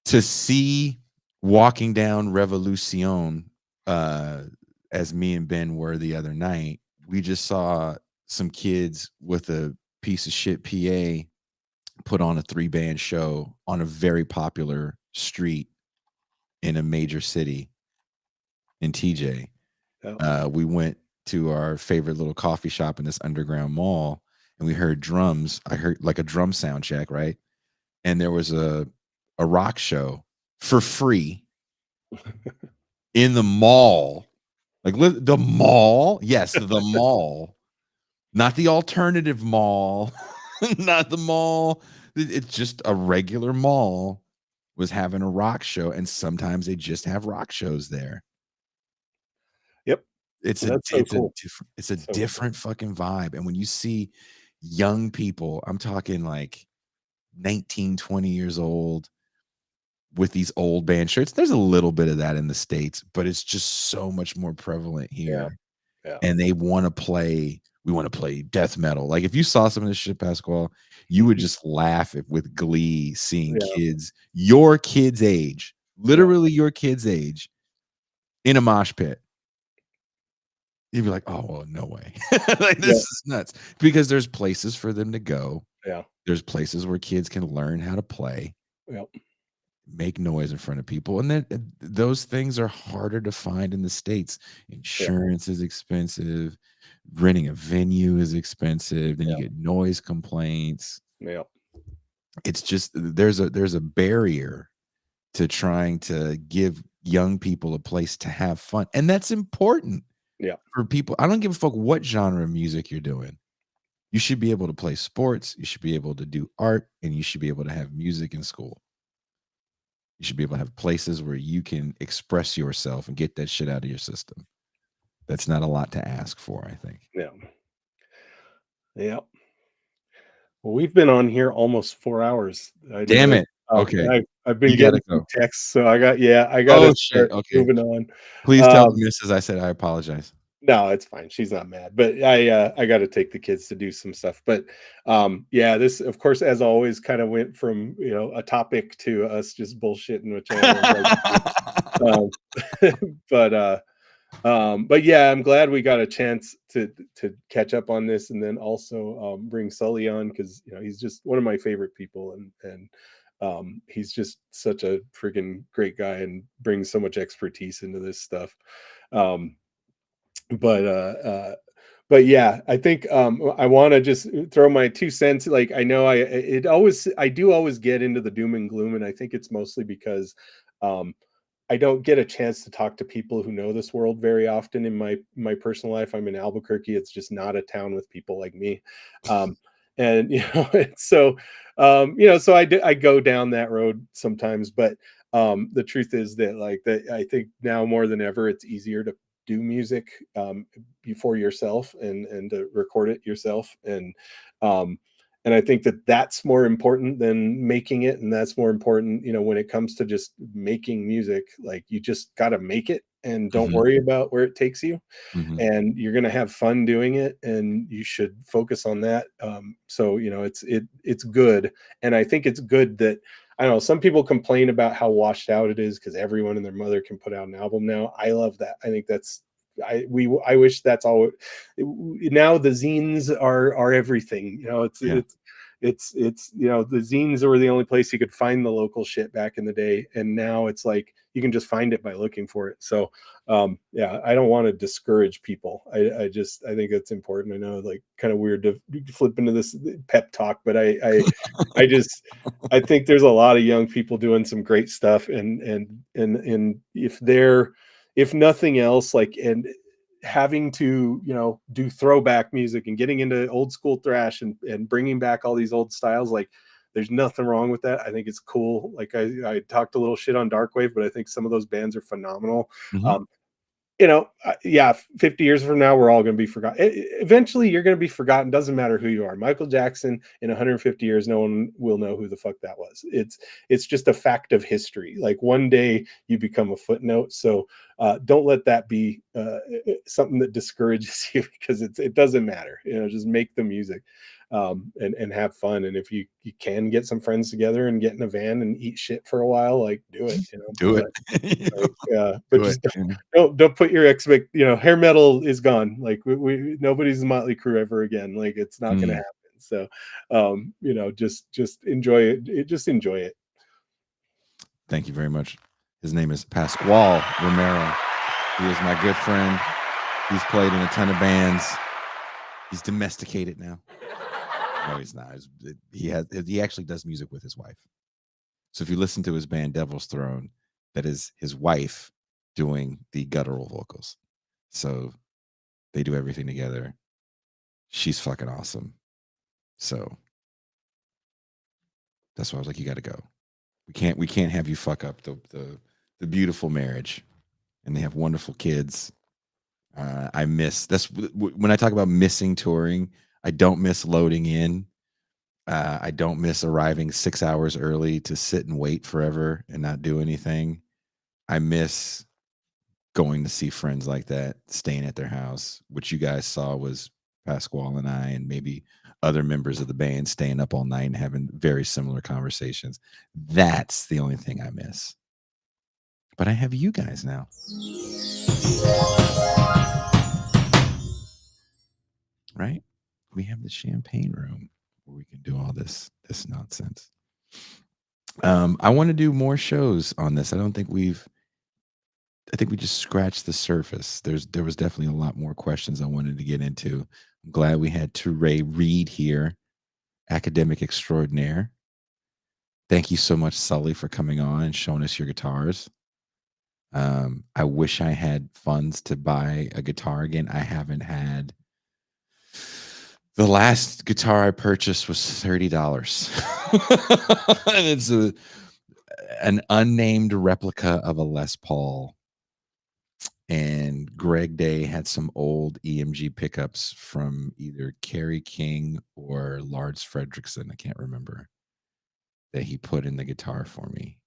to see Walking Down Revolution, as me and Ben were the other night, we just saw some kids with a piece of shit PA put on a 3-band show on a very popular street in a major city in TJ. We went to our favorite little coffee shop in this underground mall, and we heard drums. I heard like a drum sound check, right? And there was a rock show for free in the mall. Like the mall, yes, the mall, not the alternative mall, not the mall. It's just a regular mall was having a rock show, and sometimes they just have rock shows there. Yep. It's That's a cool. different fucking vibe. And when you see young people, I'm talking like 19, 20 years old with these old band shirts, there's a little bit of that in the States, but it's just so much more prevalent here. Yeah. And we want to play death metal. Like if you saw some of this shit, Pasquale, you would just laugh with glee seeing kids, your kids' age, literally your kids' age, in a mosh pit. You'd be like, oh, well, no way. Like, this is nuts. Because there's places for them to go. Yeah. There's places where kids can learn how to play. Yep. Make noise in front of people. And then those things are harder to find in the States. Insurance is expensive. Renting a venue is expensive. Then you get noise complaints. Yeah. It's just there's a barrier to trying to give young people a place to have fun. And that's important. Yeah. For people, I don't give a fuck what genre of music you're doing. You should be able to play sports, you should be able to do art, and you should be able to have music in school. You should be able to have places where you can express yourself and get that shit out of your system. That's not a lot to ask for, I think. Yeah. Yeah. Well, we've been on here almost 4 hours. Damn it. Okay. I've been You getting gotta go. texts, so I gotta start moving on. Please tell the missus I said I apologize. No, it's fine. She's not mad, but I got to take the kids to do some stuff. But this, of course, as always, kind of went from a topic to us just bullshitting, which I always like to do. But yeah, I'm glad we got a chance to catch up on this, and then also bring Sully on, because he's just one of my favorite people, and he's just such a freaking great guy and brings so much expertise into this stuff. But yeah, I think I want to just throw my 2 cents. Like, I know I do always get into the doom and gloom, and I think it's mostly because I don't get a chance to talk to people who know this world very often in my personal life. I'm in Albuquerque. It's just not a town with people like me. And so I go down that road sometimes, but the truth is that I think now more than ever, it's easier to do music for yourself and to record it yourself. And I think that that's more important than making it. And that's more important, when it comes to just making music, like you just got to make it and don't worry about where it takes you. And you're going to have fun doing it, and you should focus on that. So, it's good. And I think it's good that I don't know. Some people complain about how washed out it is because everyone and their mother can put out an album now. I love that. I think that's I wish that's all. Now the zines are everything. Yeah. It's the zines were the only place you could find the local shit back in the day, and now it's like you can just find it by looking for it. So yeah, I don't want to discourage people. I think it's important. I know, like, kind of weird to flip into this pep talk, but I think there's a lot of young people doing some great stuff, and if nothing else, like, and having to do throwback music and getting into old school thrash and bringing back all these old styles, like, there's nothing wrong with that. I think it's cool. Like, I talked a little shit on Darkwave, but I think some of those bands are phenomenal. Mhm. Yeah, 50 years from now, we're all going to be forgotten. Eventually, you're going to be forgotten. Doesn't matter who you are. Michael Jackson, in 150 years, no one will know who the fuck that was. It's just a fact of history. Like, one day you become a footnote. So don't let that be something that discourages you, because it doesn't matter. Just make the music and have fun. And if you can get some friends together and get in a van and eat shit for a while, like, do it. Do it. But Do just it. don't put your hair metal is gone. Like, we nobody's Motley Crue ever again. Like, it's not going to happen. So just enjoy it. Just enjoy it. Thank you very much. His name is Pasquale Romero. He is my good friend. He's played in a ton of bands. He's domesticated now. No, he's not. He actually does music with his wife. So if you listen to his band Devil's Throne, that is his wife doing the guttural vocals. So they do everything together. She's fucking awesome. So that's why I was like, you got to go. We can't have you fuck up the beautiful marriage. And they have wonderful kids. I miss when I talk about missing touring. I don't miss loading in. I don't miss arriving 6 hours early to sit and wait forever and not do anything. I miss going to see friends like that, staying at their house. What you guys saw was Pasquale and I, and maybe other members of the band, staying up all night and having very similar conversations. That's the only thing I miss. But I have you guys now. Right? We have the champagne room where we can do all this nonsense. I want to do more shows on this. I think we just scratched the surface. There was definitely a lot more questions I wanted to get into. I'm glad we had Touré Reed here, academic extraordinaire. Thank you so much, Sully, for coming on and showing us your guitars. I wish I had funds to buy a guitar again. I haven't had. The last guitar I purchased was $30. And it's an unnamed replica of a Les Paul. And Greg Day had some old EMG pickups from either Kerry King or Lars Fredrickson, I can't remember, that he put in the guitar for me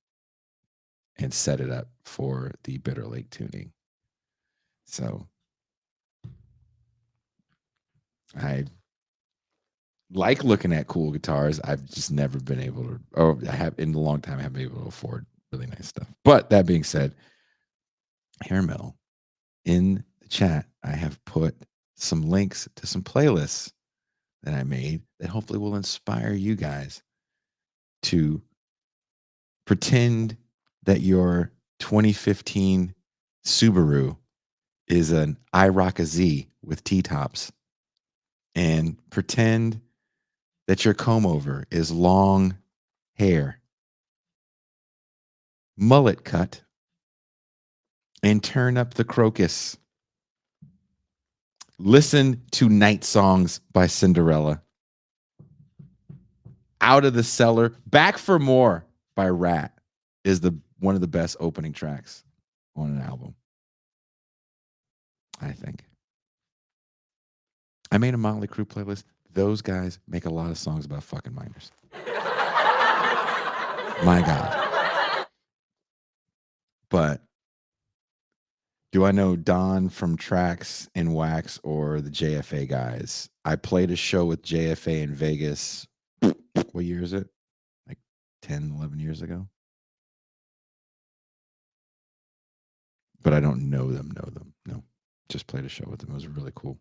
and set it up for the Bitter Lake tuning. So I like looking at cool guitars. I've just never been able to, or I have in a long time, I haven't been able to afford really nice stuff. But that being said, Hairmill, in the chat, I have put some links to some playlists that I made that hopefully will inspire you guys to pretend that your 2015 Subaru is an IROC Z with T-tops, and pretend that your comb over is long hair, mullet cut, and turn up the crocus. Listen to Night Songs by Cinderella. Out of the Cellar, Back for More by Rat is one of the best opening tracks on an album, I think. I made a Motley Crue playlist. Those guys make a lot of songs about fucking minors. My God. But do I know Don from Tracks and Wax or the JFA guys? I played a show with JFA in Vegas. What year is it? Like 10, 11 years ago. But I don't know them. No, just played a show with them. It was really cool.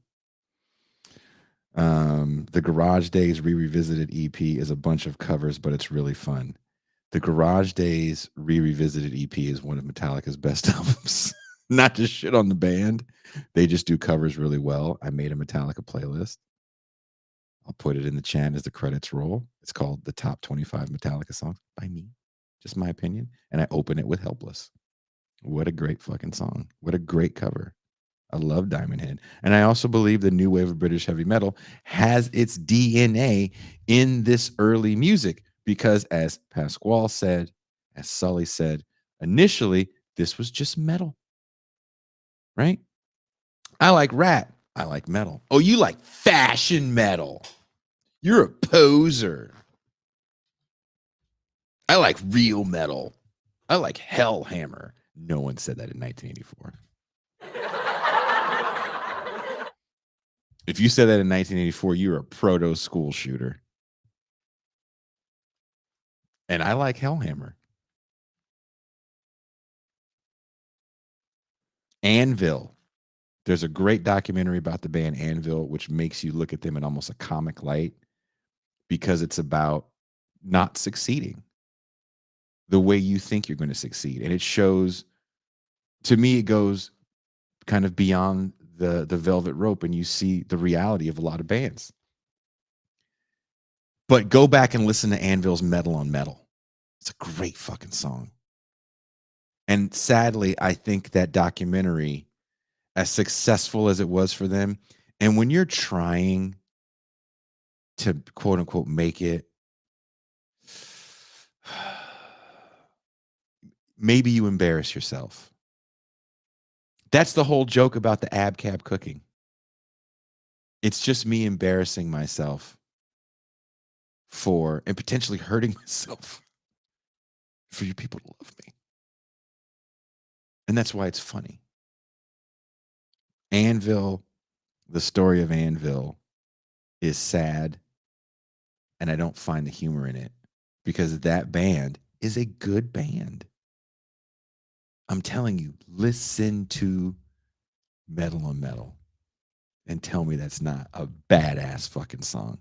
The Garage Days Revisited EP is a bunch of covers, but it's really fun. The Garage Days Revisited EP is one of Metallica's best albums. Not to shit on the band. They just do covers really well. I made a Metallica playlist. I'll put it in the chat as the credits roll. It's called The Top 25 Metallica Songs by me. Just my opinion. And I open it with Helpless. What a great fucking song. What a great cover. I love Diamond Head. And I also believe the new wave of British heavy metal has its DNA in this early music because, as Pasquale said, as Sully said, initially, this was just metal. Right? I like Rat. I like metal. Oh, you like fashion metal. You're a poser. I like real metal. I like Hellhammer. No one said that in 1984. If you said that in 1984, you're a proto school shooter. And I like Hellhammer. Anvil. There's a great documentary about the band Anvil, which makes you look at them in almost a comic light because it's about not succeeding the way you think you're going to succeed. And it shows, to me, it goes kind of beyond the velvet rope and you see the reality of a lot of bands. But go back and listen to Anvil's Metal on Metal. It's a great fucking song. And sadly, I think that documentary, as successful as it was for them, and when you're trying to quote unquote make it, maybe you embarrass yourself. That's the whole joke about the ab cab cooking. It's just me embarrassing myself for and potentially hurting myself for you people to love me. And that's why it's funny. Anvil, the story of Anvil is sad, and I don't find the humor in it because that band is a good band. I'm telling you, listen to Metal on Metal and tell me that's not a badass fucking song.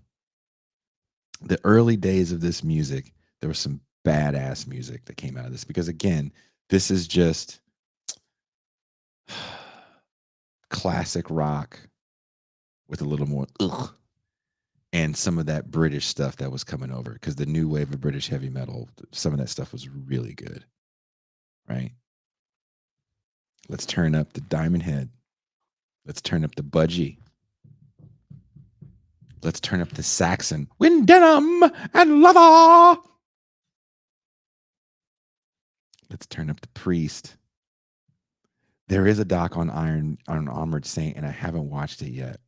The early days of this music, there was some badass music that came out of this because, again, this is just classic rock with a little more ugh and some of that British stuff that was coming over because the new wave of British heavy metal, some of that stuff was really good, right? Let's turn up the Diamond Head. Let's turn up the Budgie. Let's turn up the Saxon. Wind denim and leather. Let's turn up the Priest. There is a doc on Armored Saint, and I haven't watched it yet.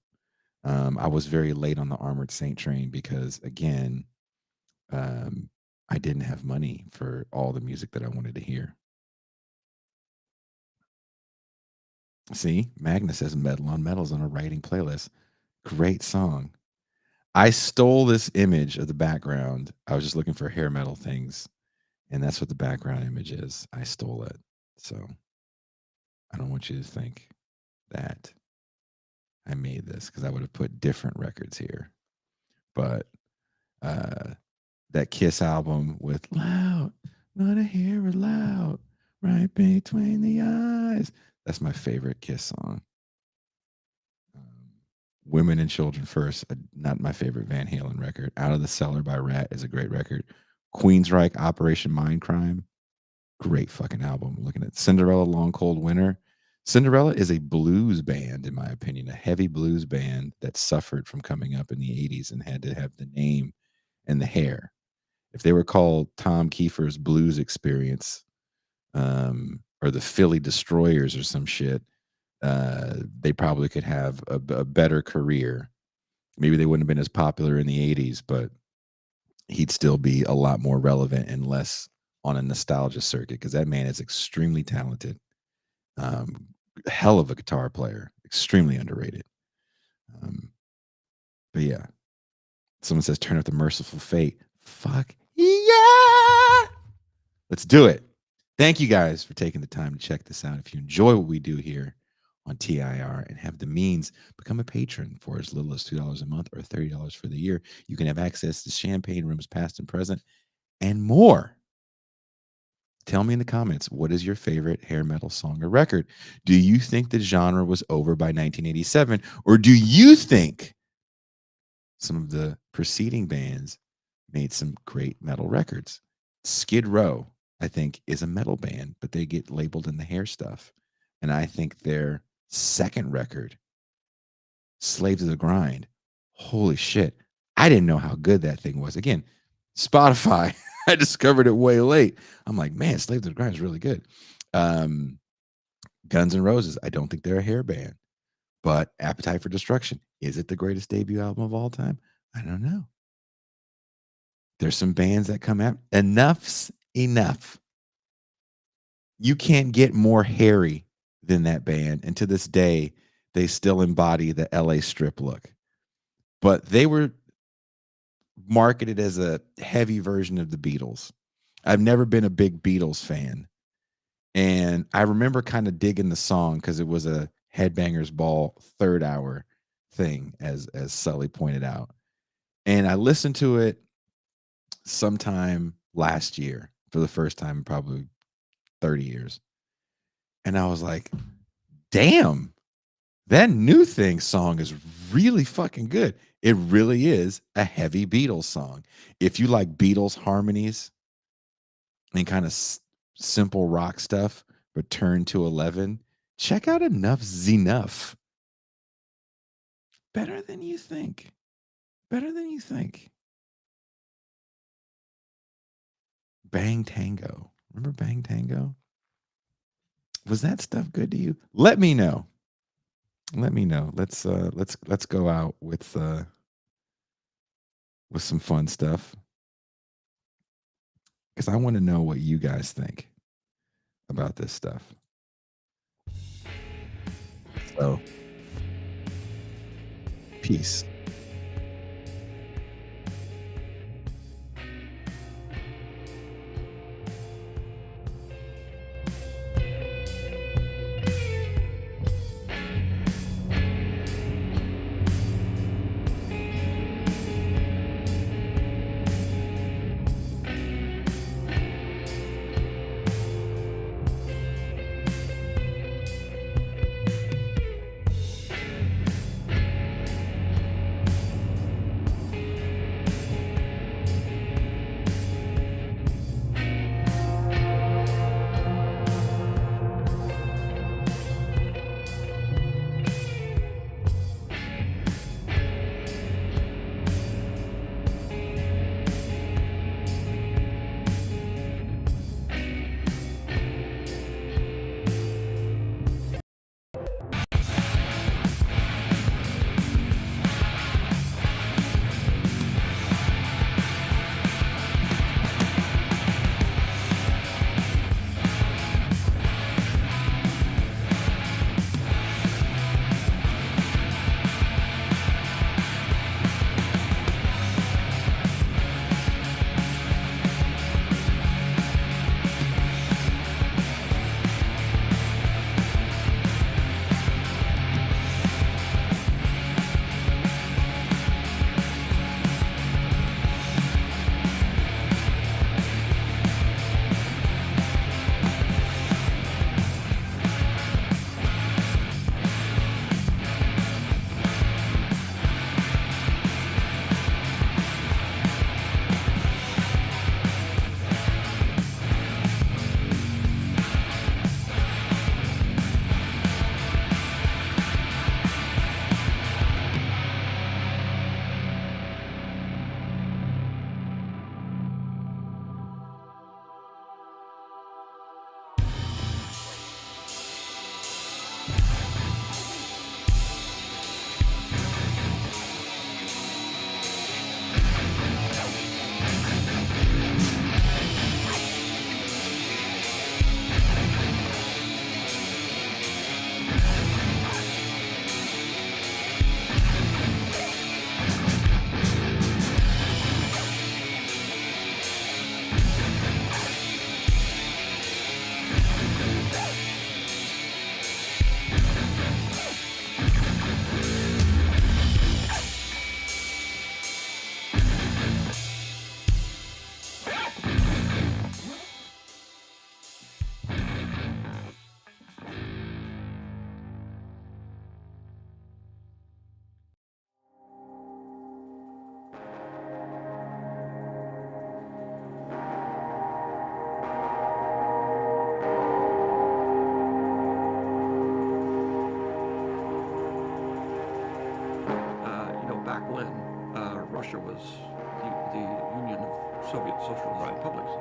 I was very late on the Armored Saint train because, again, I didn't have money for all the music that I wanted to hear. See, Magnus says Metal on Metal's on a writing playlist. Great song. I stole this image of the background. I was just looking for hair metal things, and that's what the background image is. I stole it. So I don't want you to think that I made this because I would have put different records here. But that Kiss album with Loud, wanna hear it loud, right between the eyes. That's my favorite Kiss song. Women and Children First, not my favorite Van Halen record. Out of the Cellar by Rat is a great record. Queensryche, Operation Mindcrime, great fucking album. Looking at Cinderella, Long Cold Winter. Cinderella is a blues band, in my opinion, a heavy blues band that suffered from coming up in the 80s and had to have the name and the hair. If they were called Tom Kiefer's Blues Experience or the Philly Destroyers or some shit, they probably could have a better career. Maybe they wouldn't have been as popular in the 80s, but he'd still be a lot more relevant and less on a nostalgia circuit because that man is extremely talented. Hell of a guitar player, extremely underrated. But yeah, someone says turn up the Merciful Fate. Fuck yeah! Let's do it. Thank you guys for taking the time to check this out. If you enjoy what we do here on TIR and have the means, become a patron for as little as $2 a month or $30 for the year. You can have access to champagne rooms past and present and more. Tell me in the comments, what is your favorite hair metal song or record? Do you think the genre was over by 1987? Or do you think some of the preceding bands made some great metal records? Skid Row, I think, is a metal band, but they get labeled in the hair stuff. And I think their second record, Slave to the Grind, holy shit, I didn't know how good that thing was. Again, Spotify, I discovered it way late. I'm like, man, Slave to the Grind is really good. Guns N' Roses, I don't think they're a hair band, but Appetite for Destruction, is it the greatest debut album of all time? I don't know. There's some bands that come out. Enough's enough. You can't get more hairy than that band. And to this day, they still embody the LA strip look. But they were marketed as a heavy version of the Beatles. I've never been a big Beatles fan. And I remember kind of digging the song because it was a Headbangers Ball third hour thing, as Sully pointed out. And I listened to it sometime last year for the first time in probably 30 years. And I was like, damn, that New Thing song is really fucking good. It really is a heavy Beatles song. If you like Beatles harmonies and kind of simple rock stuff, but turn to 11, check out Enough's Enough. Better than you think. Better than you think. Bang Tango. Remember Bang Tango? Was that stuff good to you? Let me know. Let me know. Let's go out with some fun stuff, because I want to know what you guys think about this stuff. So, peace. Soviet social republics.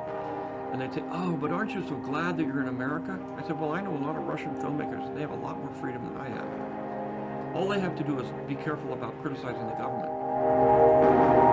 And they'd say, oh, but aren't you so glad that you're in America? I said, well, I know a lot of Russian filmmakers, and they have a lot more freedom than I have. All they have to do is be careful about criticizing the government.